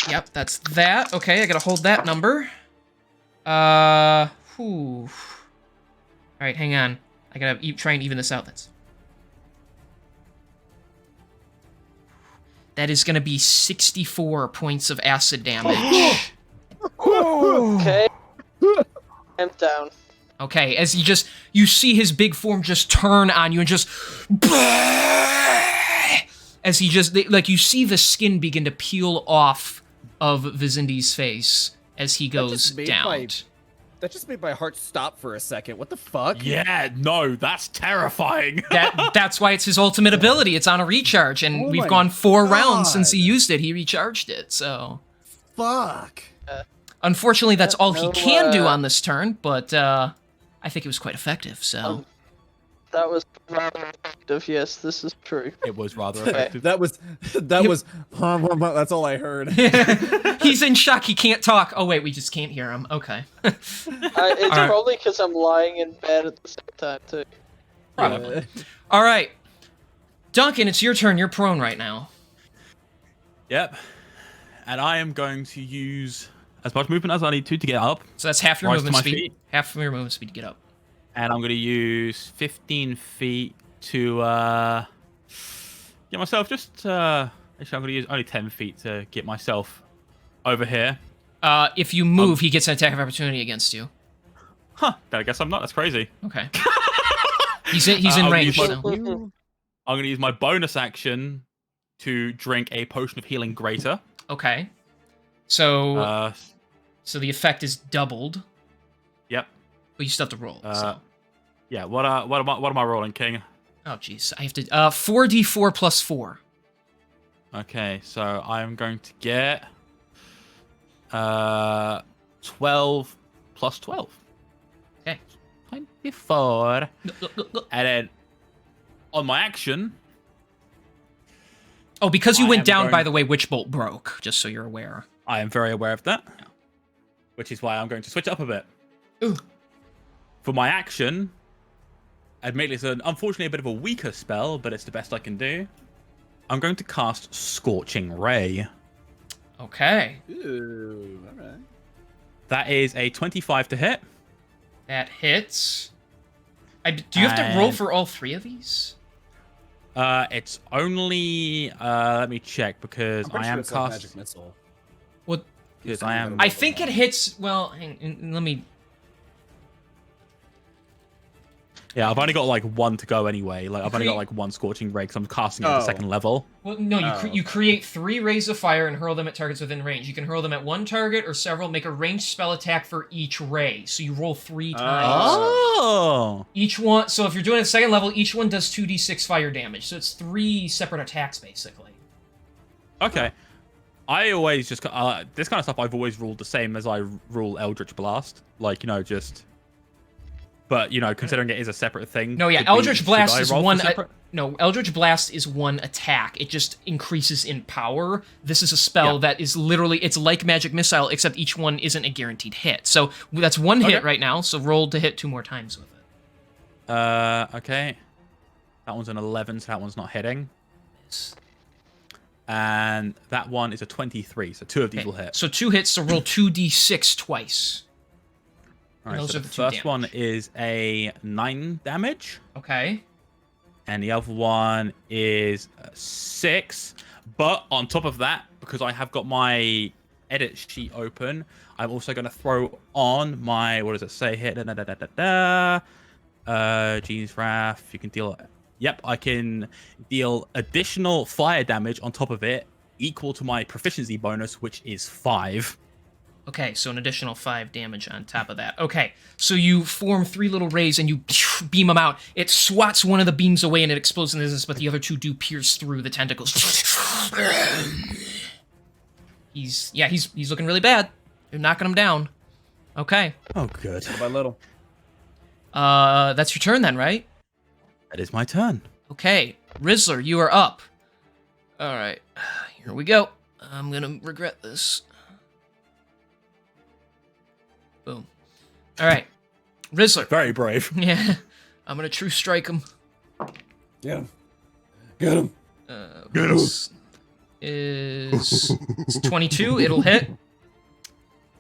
Yep, that's that. Okay, I gotta hold that number. Whew. All right, hang on. I gotta try and even this out. That is gonna be 64 points of acid damage. Okay. I'm down. Okay, as you see his big form just turn on you and just as he just like you see the skin begin to peel off of Vizindi's face as he goes just made down. That just made my heart stop for a second. What the fuck? Yeah, no, that's terrifying. That's why it's his ultimate ability. It's on a recharge, and Oh we've my gone 4 rounds since he God. used it. He recharged it, so Fuck. unfortunately that's all he No, can do on this turn. But I think it was quite effective. So That was rather effective. Yes, this is true. It was rather effective. that was that's all I heard. He's in shock. He can't talk. Oh wait, we just can't hear him. Okay. It's Alright. probably because I'm lying in bed at the same time too. Probably. All right, Duncan, it's your turn. You're prone right now. Yep. And I am going to use as much movement as I need to get up. So that's half your Rise to movement my speed. feet. Half of your movement speed to get up. And I'm going to use 15 feet to get myself just... actually, I'm going to use only 10 feet to get myself over here. If you move, he gets an attack of opportunity against you. Huh. Then I guess I'm not. That's crazy. Okay. He's in I'll range. use So. I'm going to use my bonus action to drink a potion of healing greater. Okay. So so the effect is doubled, Yep. but you still have to roll. So. Yeah. What am I rolling, King? Oh jeez, I have to 4d4 plus 4. Okay, so I'm going to get 12 plus 12. Okay. 24. And then on my action, Oh, because you I went am down, going- by the way, Witch Bolt broke, just so you're aware. I am very aware of that. Which is why I'm going to switch it up a bit. Ooh. For my action, admittedly it's unfortunately a bit of a weaker spell, but it's the best I can do. I'm going to cast Scorching Ray. Okay. Ooh, all right. That is a 25 to hit. That hits. Do you have to roll And- for all 3 of these? It's only let me check because I'm pretty I sure am it's like cast. magic missile. What? Because I am. I think it hits. Well, let me. Yeah, I've only got like 1 to go anyway. Like I've only got like 1 Scorching Ray because I'm casting it at the Oh. second level. Well, no, you Oh. you create 3 rays of fire and hurl them at targets within range. You can hurl them at one target or several. Make a ranged spell attack for each ray. So you roll 3 times. Oh. Each one. So if you're doing it at second level, each one does 2d6 fire damage. So it's 3 separate attacks basically. Okay. I always just this kind of stuff I've always ruled the same as I rule Eldritch Blast. Like just. But considering it is a separate thing. No, yeah, should Eldritch Blast I is roll for one. separate? No, Eldritch Blast is one attack. It just increases in power. This is a spell Yeah. that is literally, it's like Magic Missile, except each one isn't a guaranteed hit. So that's 1 hit Okay. right now. So roll to hit 2 more times with it. Okay. That one's an 11, so that one's not hitting. Yes. And that one is a 23, so 2 of these Okay, will hit. so 2 hits. So roll 2d6 twice. Alright, those so are the the 2 first one damage. is a 9 damage, Okay. and the other one is 6. But on top of that, because I have got my edit sheet open, I'm also going to throw on my, what does it say here? Genie's Wrath. You can deal. Yep, I can deal additional fire damage on top of it, equal to my proficiency bonus, which is 5. Okay, so an additional 5 damage on top of that. Okay, so you form 3 little rays and you beam them out. It swats one of the beams away and it explodes in this, but the other 2 do pierce through the tentacles. He's looking really bad. You're knocking him down. Okay. Oh, good. Little by little. That's your turn then, right? That is my turn. Okay, Rizzler, you are up. All right, here we go. I'm gonna regret this. Boom. All right, Rizzler. Very brave. Yeah, I'm gonna true strike him. Get him. Get him. Get him. It's 22. It'll hit.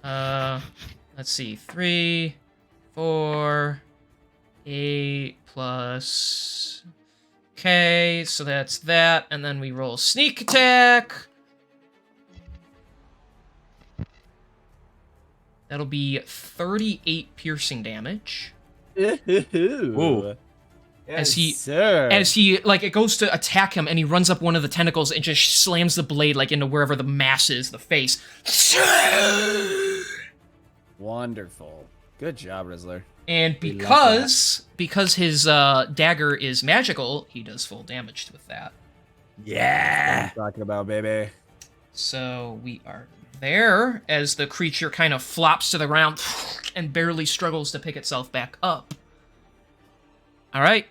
Let's see. 3, 4, 8 plus. Okay, so that's that, and then we roll sneak attack. That'll be 38 piercing damage. Ooh. As he- sir. As he, like, it goes to attack him, and he runs up one of the tentacles and just slams the blade, like, into wherever the mass is, the face. Wonderful. Good job, Rizzler. And We love because his dagger is magical, he does full damage with that. Yeah. Talking about, baby. So we are there as the creature kind of flops to the ground and barely struggles to pick itself back up. All right,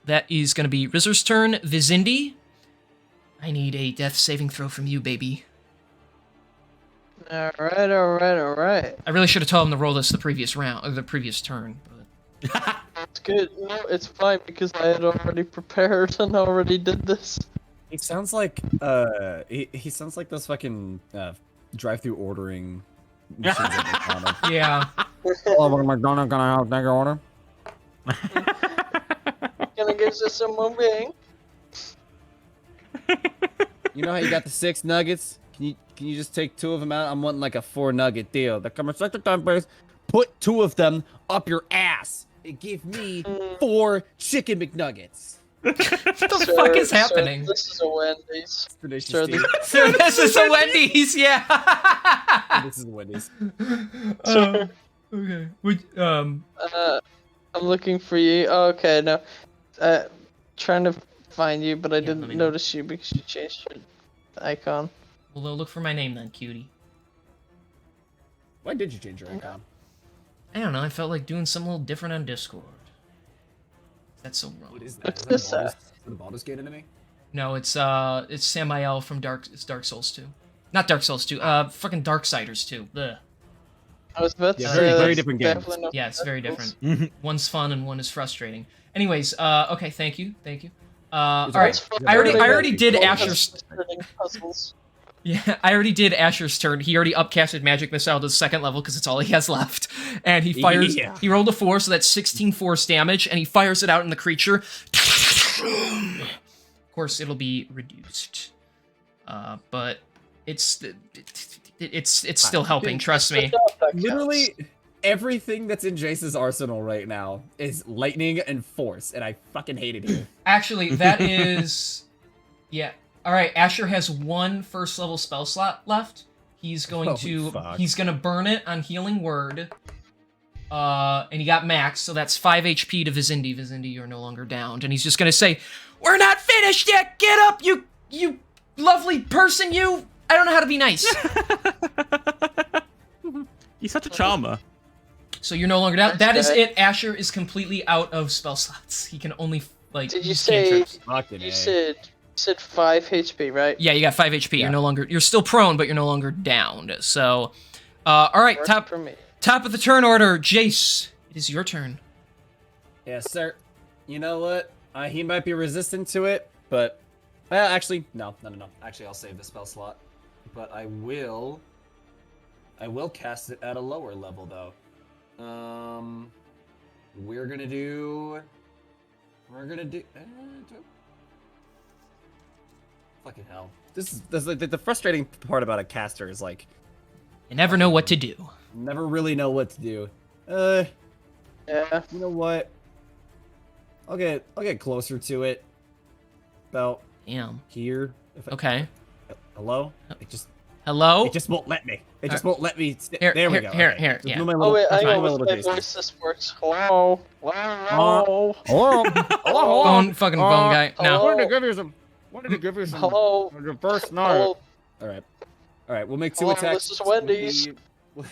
that is going to be Rizzer's turn. Vizindi, I need a death saving throw from you, baby. Alright. I really should have told him to roll this the previous round, or the previous turn. But It's good. No, it's fine because I had already prepared and already did this. He sounds like he sounds like those fucking drive-through ordering machines at McDonald's. yeah, Hello, welcome to McDonald's. Can I take your order? Can I get you some more wing? You know how you got the 6 nuggets? Can you just take 2 of them out? I'm wanting like a 4 nugget deal. The come select the time, please. Put 2 of them up your ass. It gave me 4 chicken McNuggets. what the fuck is happening? This is a Wendy's. Tradition Sir, Steve. Sir, this is a Wendy's, yeah. This is Wendy's. Okay. I'm looking for you. Oh, okay, no. Trying to find you, but I let didn't me know. notice you because you changed your icon. Well, look for my name then, cutie. Why did you change your icon? I don't know. I felt like doing something a little different on Discord. That's so wrong. What is that? What's Is this, that a Baldur's Gate enemy? No, it's Samael from Dark Souls 2. Not Dark Souls 2. Fucking Darksiders 2. Ugh. I was about to Yeah, say very that's different games. definitely not Yeah, it's very Dark different. One's fun and one is frustrating. Anyways, okay, thank you. It's All right, Souls. I already did Souls. Asher's. Puzzles. Yeah, I already did Asher's turn. He already upcasted Magic Missile to the 2nd level because it's all he has left. And he fires. Yeah. He rolled a 4, so that's 16 force damage, and he fires it out in the creature. Of course, it'll be reduced, but it's still helping. Trust me. Literally everything that's in Jace's arsenal right now is lightning and force, and I fucking hate it here. Actually, that is. Yeah. All right. Asher has 1 first level spell slot left. He's going Oh, to. fuck. He's going to burn it on Healing Word. And he got max, so that's 5 HP to Vizindi. Vizindi, you're no longer downed. And he's just gonna say, "We're not finished yet. Get up, you lovely person. You. I don't know how to be nice." He's such a charmer. So you're no longer down. That is Okay. it. Asher is completely out of spell slots. He can only like. Did you use say cantrips. Fucking you A. said 5 HP, right? Yeah, you got 5 HP. Yeah. You're no longer. You're still prone, but you're no longer downed. So, all right. Worked Top for me. of the turn order, Jace. It is your turn. Yes, sir. You know what? He might be resistant to it, but well, actually, no. Actually, I'll save the spell slot, but I will cast it at a lower level though. We're gonna do. Fucking hell! This is the frustrating part about a caster is like You never know what to do. never really know what to do. Yeah. You know what? I'll get closer to it. About Damn. here. If I- Okay. Hello? It just Hello. won't let me. It just won't let me. Here, There we here, go. here, okay. here, Just yeah. move my Oh little- wait, I just move know my what little my Jason. voice this works. Hello. Hello. Hello. Hello. Phone, fucking phone guy. No. hello. Wanted to give you some. Hello. Reverse Hello. All right. We'll make 2 Hello, attacks. this is Wendy's. We'll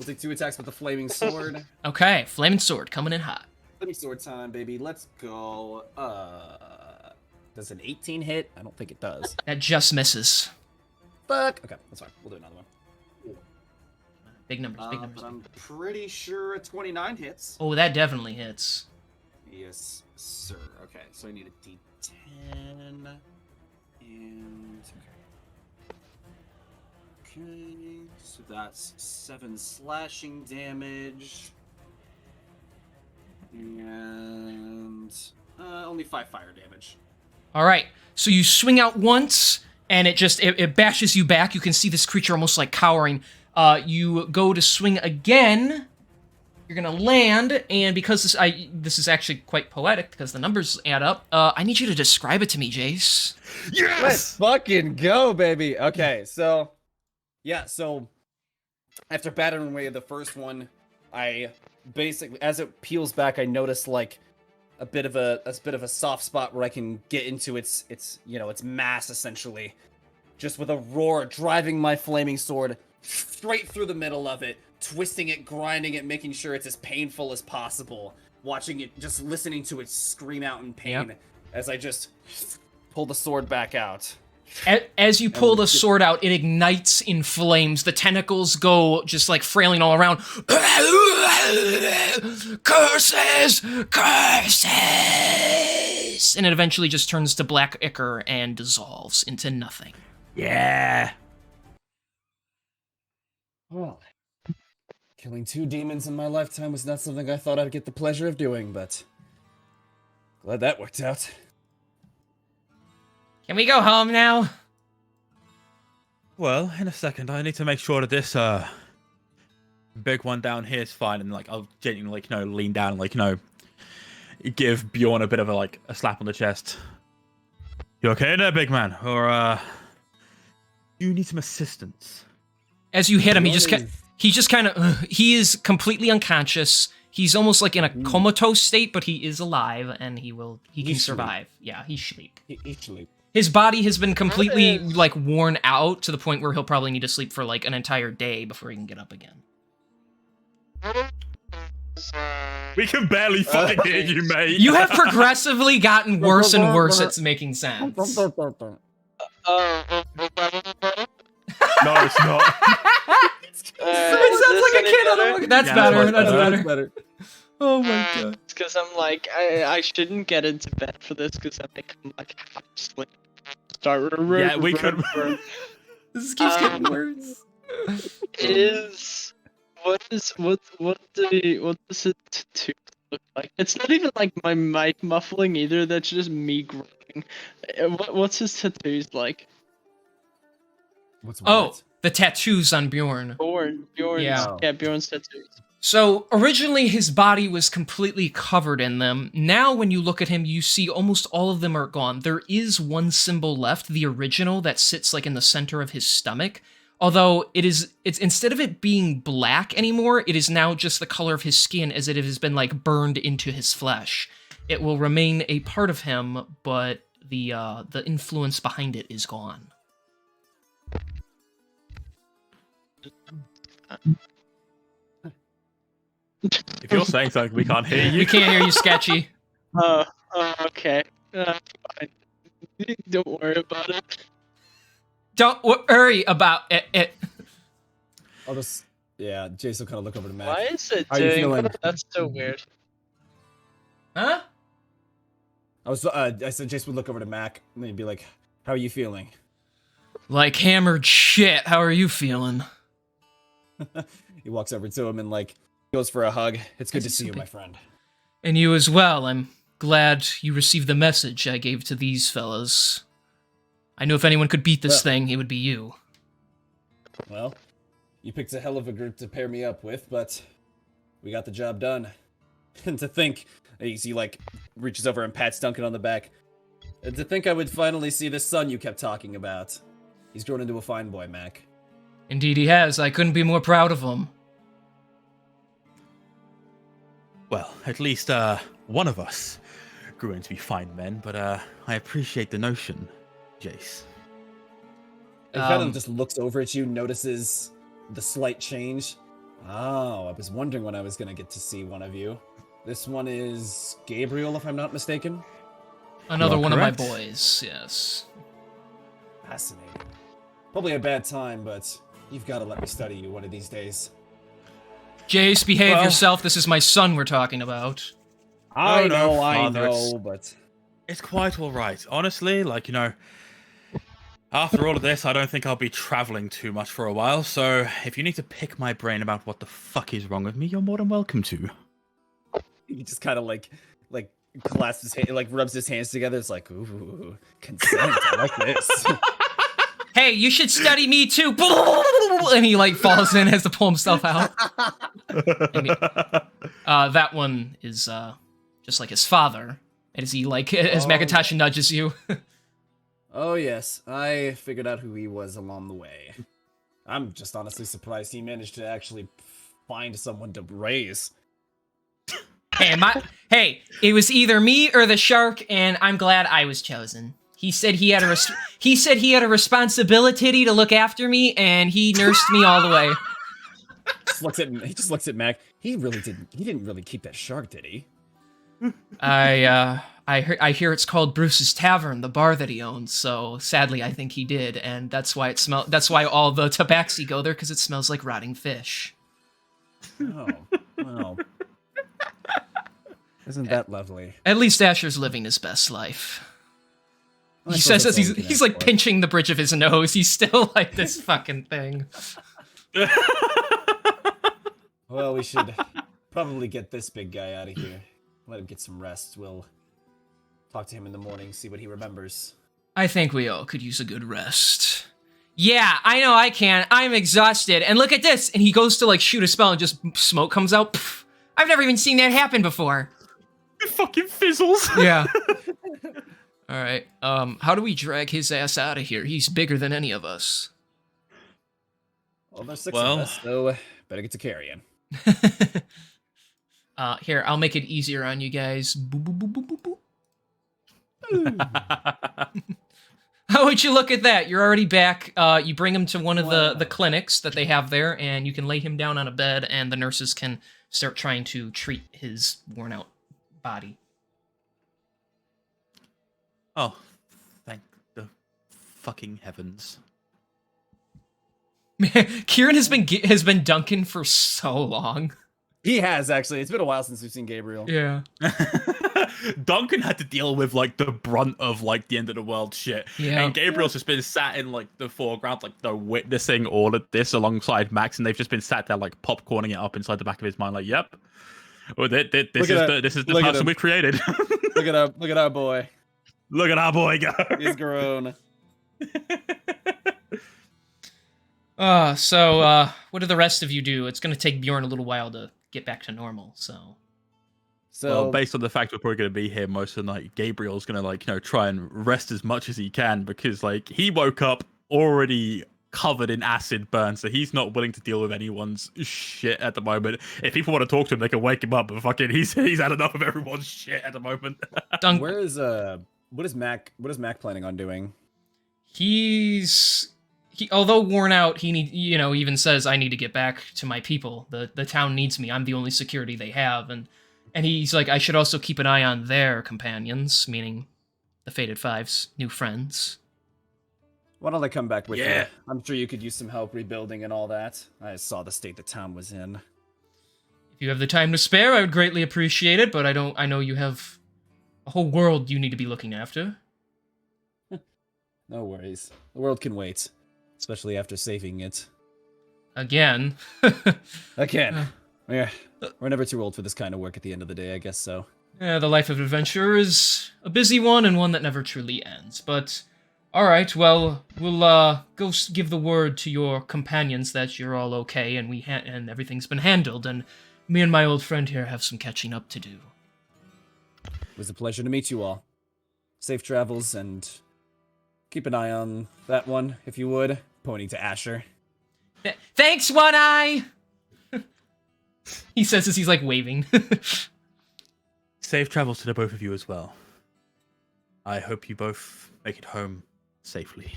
take 2 attacks with the flaming sword. Okay. Flaming sword coming in hot. Flaming sword time, baby. Let's go. Does an 18 hit? I don't think it does. That just misses. Fuck. Okay, that's fine. We'll do another one. Big numbers. Big numbers. But I'm pretty sure a 29 hits. Oh, that definitely hits. Yes, sir. Okay, so I need a D10. And okay, so that's 7 slashing damage, and only 5 fire damage. All right. So you swing out once, and it bashes you back. You can see this creature almost like cowering. You go to swing again. You're gonna land, and because this is actually quite poetic because the numbers add up. I need you to describe it to me, Jace. Let's fucking go, baby. Okay, so yeah, so after battering away the first one, I basically, as it peels back, I notice like a bit of a soft spot where I can get into its mass essentially, just with a roar, driving my flaming sword straight through the middle of it, twisting it, grinding it, making sure it's as painful as possible. watching it, just listening to it scream out in pain Yep. as I just pull the sword back out. As you pull the sword out, it ignites in flames. The tentacles go just like frailing all around. Curses! Curses! And it eventually just turns to black ichor and dissolves into nothing. Yeah. Well, killing 2 demons in my lifetime was not something I thought I'd get the pleasure of doing, but glad that worked out. Can we go home now? Well, in a second, I need to make sure that this big one down here is fine, and like I'll genuinely lean down and give Bjorn a bit of a slap on the chest. You okay there, big man, or you need some assistance? As you hit him, he just kind of he is completely unconscious. He's almost like in a comatose state, but he is alive and he can survive. Yeah, he's asleep. He's asleep. His body has been completely worn out to the point where he'll probably need to sleep for an entire day before he can get up again. We can barely fucking hear you, mate. You have progressively gotten worse and worse at making sense. No, it's not. It sounds like a kid on a... That's Yeah, better. That's That's better. Oh my god. It's because I'm like, I shouldn't get into bed for this because I think I'm half asleep. Start. Yeah, we could. This keeps getting worse. What does it tattoo look like? It's not even like my mic muffling either. That's just me grunting. What's his tattoos like? What's Oh, the tattoos on Bjorn. Bjorn's Yeah. Bjorn's tattoos. So, originally his body was completely covered in them. Now when you look at him, you see almost all of them are gone. There is one symbol left, the original, that sits in the center of his stomach. Although it's instead of it being black anymore, it is now just the color of his skin as it has been burned into his flesh. It will remain a part of him, but the influence behind it is gone. If you're saying something, we can't hear you. We can't hear you, Sketchy. Okay. Fine. Don't worry about it. Don't worry about it. I'll just... Yeah, Jason will kind of look over to Mac. Why is it How are you doing feeling? that? That's so weird. Huh? I said Jason would look over to Mac and he'd be like, how are you feeling? Like hammered shit. How are you feeling? He walks over to him and goes for a hug. It's good to see you, my friend. And you as well. I'm glad you received the message I gave to these fellas. I know if anyone could beat this thing, it would be you. Well, you picked a hell of a group to pair me up with, but we got the job done. And to think, he reaches over and pats Duncan on the back. And to think I would finally see this son you kept talking about. He's grown into a fine boy, Mac. Indeed he has. I couldn't be more proud of him. Well, at least one of us grew into be fine men, but I appreciate the notion, Jace. And kind of just looks over at you, notices the slight change. Oh, I was wondering when I was going to get to see one of you. This one is Gabriel, if I'm not mistaken. Another You are one of my correct. boys, yes. Fascinating. Probably a bad time, but you've got to let me study you one of these days. Jace, behave Well- yourself. This is my son we're talking about. I no, know, Father, it's- but... It's quite all right. Honestly, after all of this, I don't think I'll be traveling too much for a while, so if you need to pick my brain about what the fuck is wrong with me, you're more than welcome to. He just kind of clasps his hand, rubs his hands together. It's like, ooh, consent. I like this. Hey, you should study me too. And he falls in, has to pull himself out. That one is just like his father. As he as Makatashi nudges you. Oh yes, I figured out who he was along the way. I'm just honestly surprised he managed to actually find someone to raise. Hey, it was either me or the shark, and I'm glad I was chosen. He said he had a responsibility to look after me, and he nursed me all the way. He just looks at Mac. He didn't really keep that shark, did he? I hear it's called Bruce's Tavern, the bar that he owns. So sadly, I think he did, and that's why That's why all the tabaxi go there, because it smells like rotting fish. Oh, well. Isn't that lovely? At least Asher's living his best life. Well, I He suppose says as that's all we can he's ask like for. pinching the bridge of his nose. He's still like this fucking thing. Well, we should probably get this big guy out of here. Let him get some rest. We'll talk to him in the morning, see what he remembers. I think we all could use a good rest. Yeah, I know I can. I'm exhausted. And look at this. And he goes to like shoot a spell and just smoke comes out. Pff, I've never even seen that happen before. It fucking fizzles. Yeah. All right. How do we drag his ass out of here? He's bigger than any of us. Well, there's 6 Well. of us, so better get to carrying. Here, I'll make it easier on you guys. Boop, boop, boop, boop, boop, boop. How would you look at that? You're already back. You bring him to one of the clinics that they have there, and you can lay him down on a bed, and the nurses can start trying to treat his worn out body. Oh, thank the fucking heavens. Kieran has been Duncan for so long. He has, actually. It's been a while since we've seen Gabriel. Yeah. Duncan had to deal with like the brunt of like the end of the world shit. Yeah. And Gabriel's just been sat in like the foreground, like they're witnessing all of this alongside Max, and they've just been sat there like popcorning it up inside the back of his mind, like, yep. Well, this is the person we created. Look at our boy. Look at our boy go. He's grown. So what do the rest of you do? It's going to take Bjorn a little while to get back to normal, so... So, Well, based on the fact we're probably going to be here most of the night, Gabriel's going to like, try and rest as much as he can because like he woke up already covered in acid burn, so he's not willing to deal with anyone's shit at the moment. If people want to talk to him, they can wake him up, but fucking he's had enough of everyone's shit at the moment. what is Mac planning on doing? Although worn out, he even says, I need to get back to my people. The town needs me. I'm the only security they have. And he's like, I should also keep an eye on their companions, meaning the Fated Five's new friends. Why don't I come back with Yeah. you? I'm sure you could use some help rebuilding and all that. I saw the state the town was in. If you have the time to spare, I would greatly appreciate it, but I know you have a whole world you need to be looking after. No worries. The world can wait. Especially after saving it. Again. Again. Yeah. We're never too old for this kind of work at the end of the day, I guess so. Yeah, the life of adventure is a busy one and one that never truly ends. But, alright, well, we'll go give the word to your companions that you're all okay and and everything's been handled, and me and my old friend here have some catching up to do. It was a pleasure to meet you all. Safe travels, and keep an eye on that one, if you would. Pointing to Asher. Thanks, One Eye! He says as he's like waving. Safe travels to the both of you as well. I hope you both make it home safely.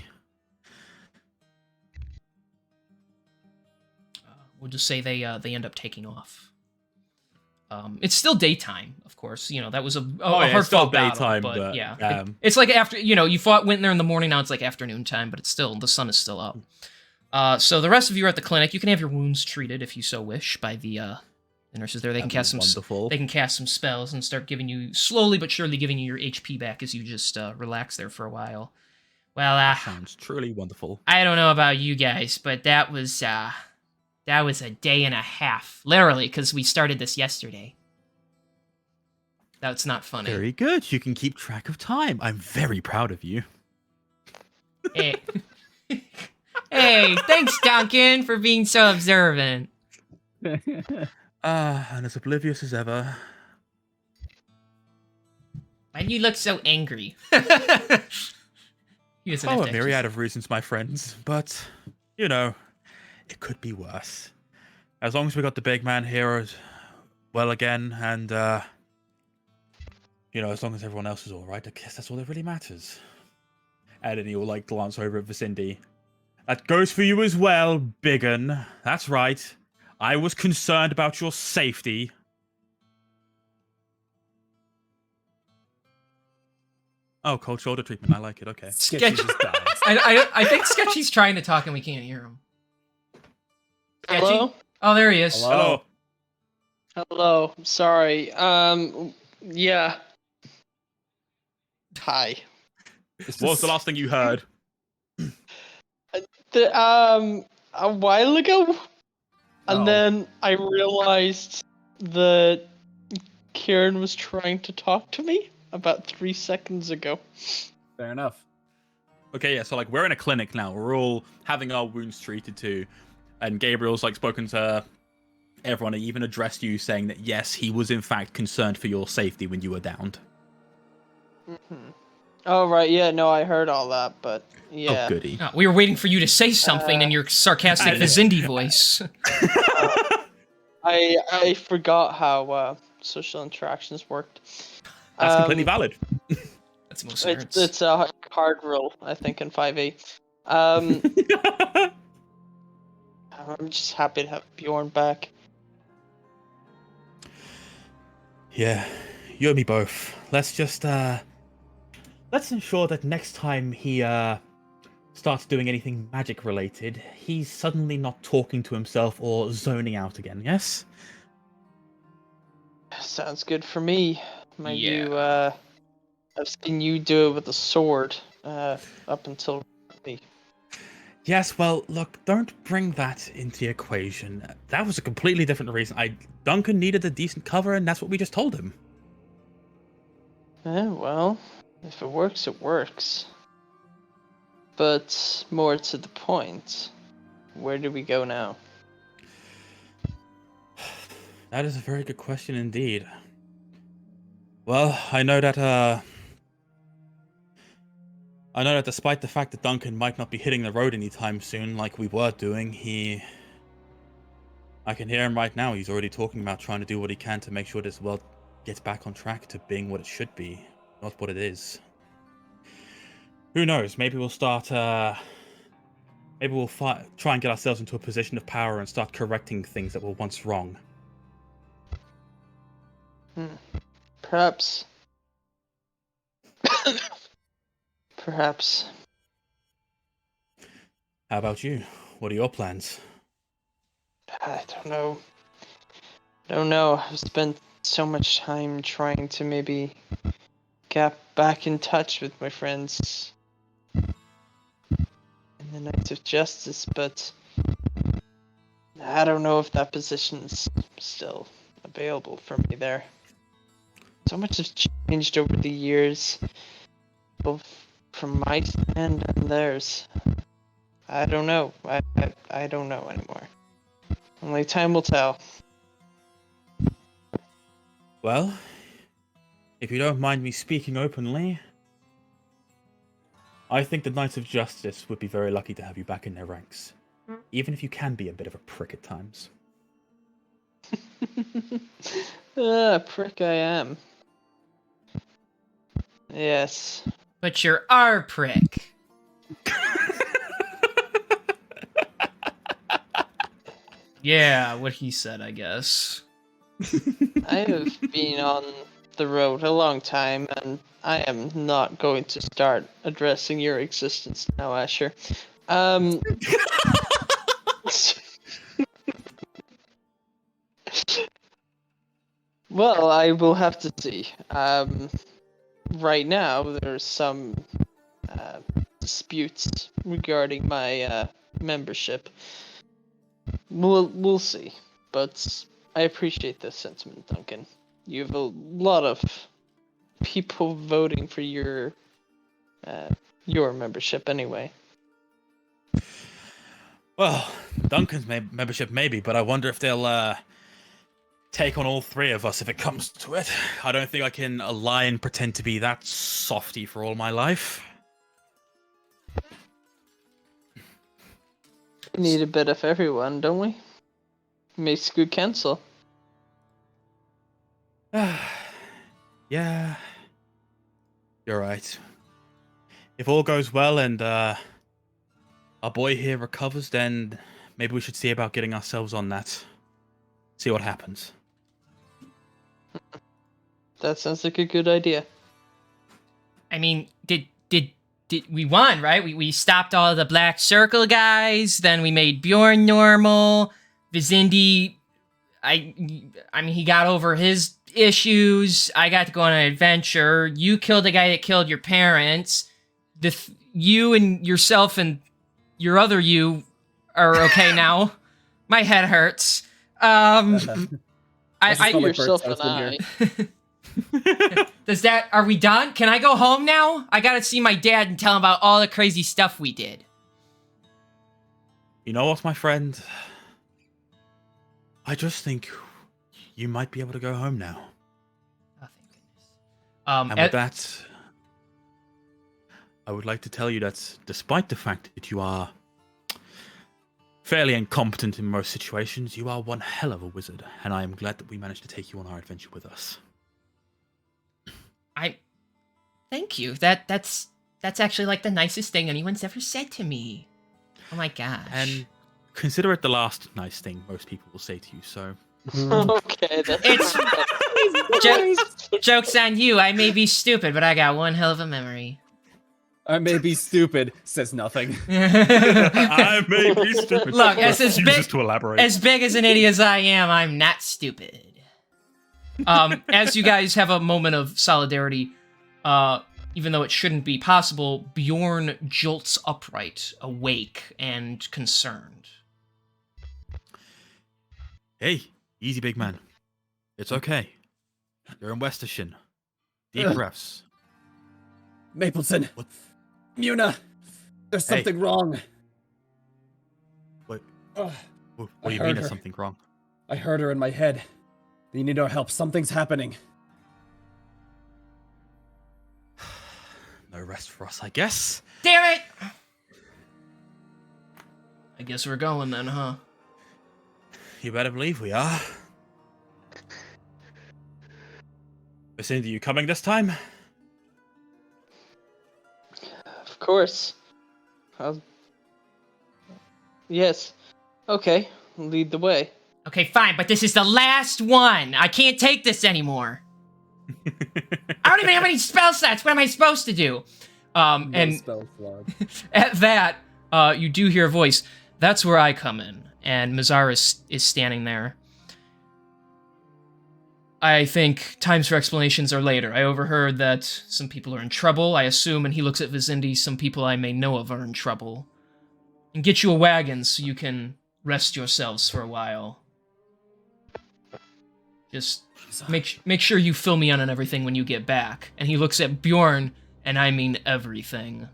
We'll just say they end up taking off. It's still daytime, of course. That was a hard still fought battle, daytime, but but, yeah, it's like after you went there in the morning. Now it's like afternoon time, but it's still the sun is still up. So the rest of you are at the clinic. You can have your wounds treated if you so wish by the nurses there. They can cast some wonderful. They can cast some spells and start giving you slowly but surely giving you your HP back as you just relax there for a while. Well, Sounds truly wonderful. I don't know about you guys, but that was a day and a half, literally, because we started this yesterday. That's not funny. Very good. You can keep track of time. I'm very proud of you. Hey. Hey, thanks, Duncan, for being so observant. And as oblivious as ever. Why do you look so angry? He doesn't have Oh, to a myriad of reasons, my friends. But, it could be worse. As long as we got the big man here as well again, and, as long as everyone else is alright, I guess that's all that really matters. And then he'll, glance over at Vicindy. That goes for you as well, Biggin. That's right. I was concerned about your safety. Oh, cold shoulder treatment. I like it. Okay. Sketchy Sketch- just dies. I think Sketchy's trying to talk and we can't hear him. Sketchy? Hello? Oh, there he is. Hello? Hello. Sorry. Yeah. Hi. This What was the is- last thing you heard? A while ago, and Oh. then I realized that Kieran was trying to talk to me about 3 seconds ago. Fair enough. Okay, yeah, so like we're in a clinic now. We're all having our wounds treated too. And Gabriel's like spoken to everyone and even addressed you saying that yes, he was in fact concerned for your safety when you were downed. Oh right, yeah, no, I heard all that, but yeah. Oh, goody. Oh, we were waiting for you to say something in your sarcastic I- Vizindi voice. I forgot how social interactions worked. That's completely valid. That's most nerds. It's a hard rule, I think, in 5e. I'm just happy to have Bjorn back. Yeah, you and me both. Let's just let's ensure that next time he starts doing anything magic related, he's suddenly not talking to himself or zoning out again, yes? Sounds good for me. Mind Yeah. you, I've seen you do it with a sword up until me. Yes, well, look, don't bring that into the equation. That was a completely different reason. Duncan needed a decent cover, and that's what we just told him. Well, if it works, it works. But more to the point, where do we go now? That is a very good question indeed. Well, I know that despite the fact that Duncan might not be hitting the road anytime soon like we were doing, I can hear him right now. He's already talking about trying to do what he can to make sure this world gets back on track to being what it should be, not what it is. Who knows? Maybe we'll start, maybe we'll try and get ourselves into a position of power and start correcting things that were once wrong. Perhaps. Perhaps. How about you? What are your plans? I don't know. Don't know. I've spent so much time trying to maybe get back in touch with my friends in the Knights of Justice, but I don't know if that position's still available for me there. So much has changed over the years, both from my stand and theirs. I don't know. I don't know anymore. Only time will tell. Well, if you don't mind me speaking openly, I think the Knights of Justice would be very lucky to have you back in their ranks, even if you can be a bit of a prick at times. Prick I am. Yes. But you're our prick. Yeah, what he said, I guess. I have been on the road a long time, and I am not going to start addressing your existence now, Asher. Well, I will have to see. Right now, there's some disputes regarding my membership. We'll see, but I appreciate this sentiment, Duncan. You have a lot of people voting for your membership anyway. Well, Duncan's membership maybe, but I wonder if they'll take on all three of us if it comes to it. I don't think I can lie and pretend to be that softy for all my life. We need a bit of everyone, don't we? Makes good council. Yeah, you're right. If all goes well and our boy here recovers, then maybe we should see about getting ourselves on that. See what happens. That sounds like a good idea. I mean, did we won, right? We stopped all the Black Circle guys, then we made Bjorn normal. Vizindi, I mean, he got over his issues. I got to go on an adventure. You killed the guy that killed your parents. You and yourself and your other you are okay now. My head hurts. Yourself and I. Are we done? Can I go home now? I gotta see my dad and tell him about all the crazy stuff we did. You know what, my friend? I just think you might be able to go home now. Oh, thank goodness. And with that, I would like to tell you that despite the fact that you are fairly incompetent in most situations, you are one hell of a wizard, and I am glad that we managed to take you on our adventure with us. Thank you. That's actually like the nicest thing anyone's ever said to me. Oh my gosh. And consider it the last nice thing most people will say to you, so... Okay, that's Joke's on you. I may be stupid, but I got one hell of a memory. I may be stupid, says nothing. I may be stupid. Look, as Refuses to elaborate. big as an idiot as I am, I'm not stupid. As you guys have a moment of solidarity, even though it shouldn't be possible, Bjorn jolts upright, awake and concerned. Hey, easy, big man. It's okay. You're in Westershin. Deep breaths. Mapleton! What? Muna! There's Hey. something wrong! What? Ugh, What I do you heard mean there's her. something wrong? I heard her in my head. You need our help. Something's happening. No rest for us, I guess. Damn it! I guess we're going then, huh? You better believe we are. Vicinity, you coming this time? Of course. Yes. Okay, lead the way. Okay, fine, but this is the last one. I can't take this anymore. I don't even have any spell slots. What am I supposed to do? And spell slot. at that, you do hear a voice. That's where I come in. And Mazaris is standing there. I think times for explanations are later. I overheard that some people are in trouble, I assume, and he looks at Vizindi, some people I may know of are in trouble. And get you a wagon so you can rest yourselves for a while. Just make sure you fill me in on everything when you get back. And he looks at Bjorn, and I mean everything.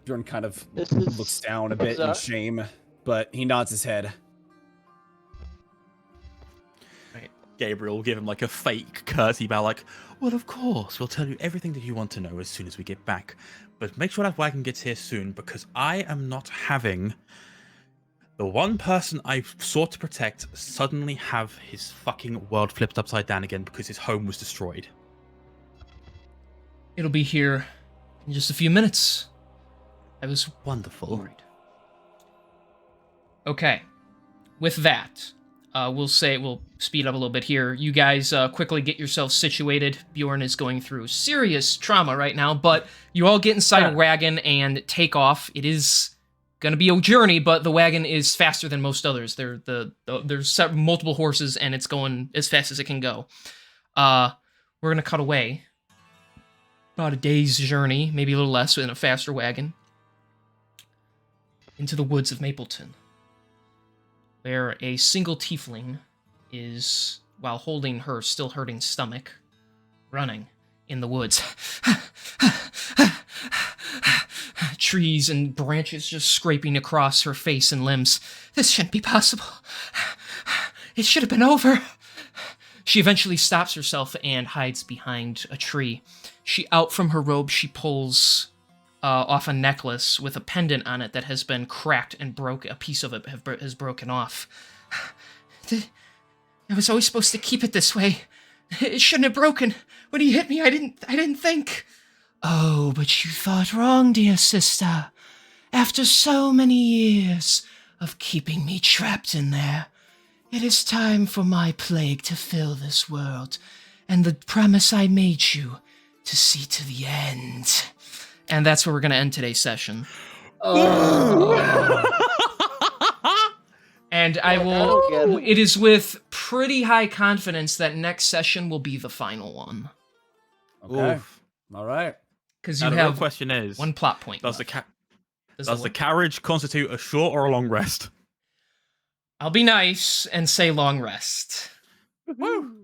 Bjorn kind of This is looks down a bit in bizarre. shame, but he nods his head. Gabriel will give him like a fake courtesy bow, like, well, of course, we'll tell you everything that you want to know as soon as we get back. But make sure that wagon gets here soon, because I am not having the one person I sought to protect suddenly have his fucking world flipped upside down again because his home was destroyed. It'll be here in just a few minutes. I was Wonderful. worried. Okay. With that, we'll speed up a little bit here. You guys quickly get yourselves situated. Bjorn is going through serious trauma right now, but you all get inside a wagon and take off. It is going to be a journey, but the wagon is faster than most others. There's multiple horses, and it's going as fast as it can go. We're going to cut away. About a day's journey, maybe a little less in a faster wagon, into the woods of Mapleton, where a single tiefling is, while holding her still hurting stomach, running in the woods. Trees and branches just scraping across her face and limbs. This shouldn't be possible. It should have been over. She eventually stops herself and hides behind a tree. Out from her robe, she pulls off a necklace with a pendant on it that has been cracked and broke. A piece of it has broken off. I was always supposed to keep it this way. It shouldn't have broken. When he hit me, I didn't think. Oh, but you thought wrong, dear sister. After so many years of keeping me trapped in there, it is time for my plague to fill this world, and the promise I made you to see to the end. And that's where we're going to end today's session. And I will. don't get it. It is with pretty high confidence that next session will be the final one. Okay. Oof. All right. Because Now, you the real have question is, one plot point. does left. does the the one- carriage constitute a short or a long rest? I'll be nice and say long rest. Woo!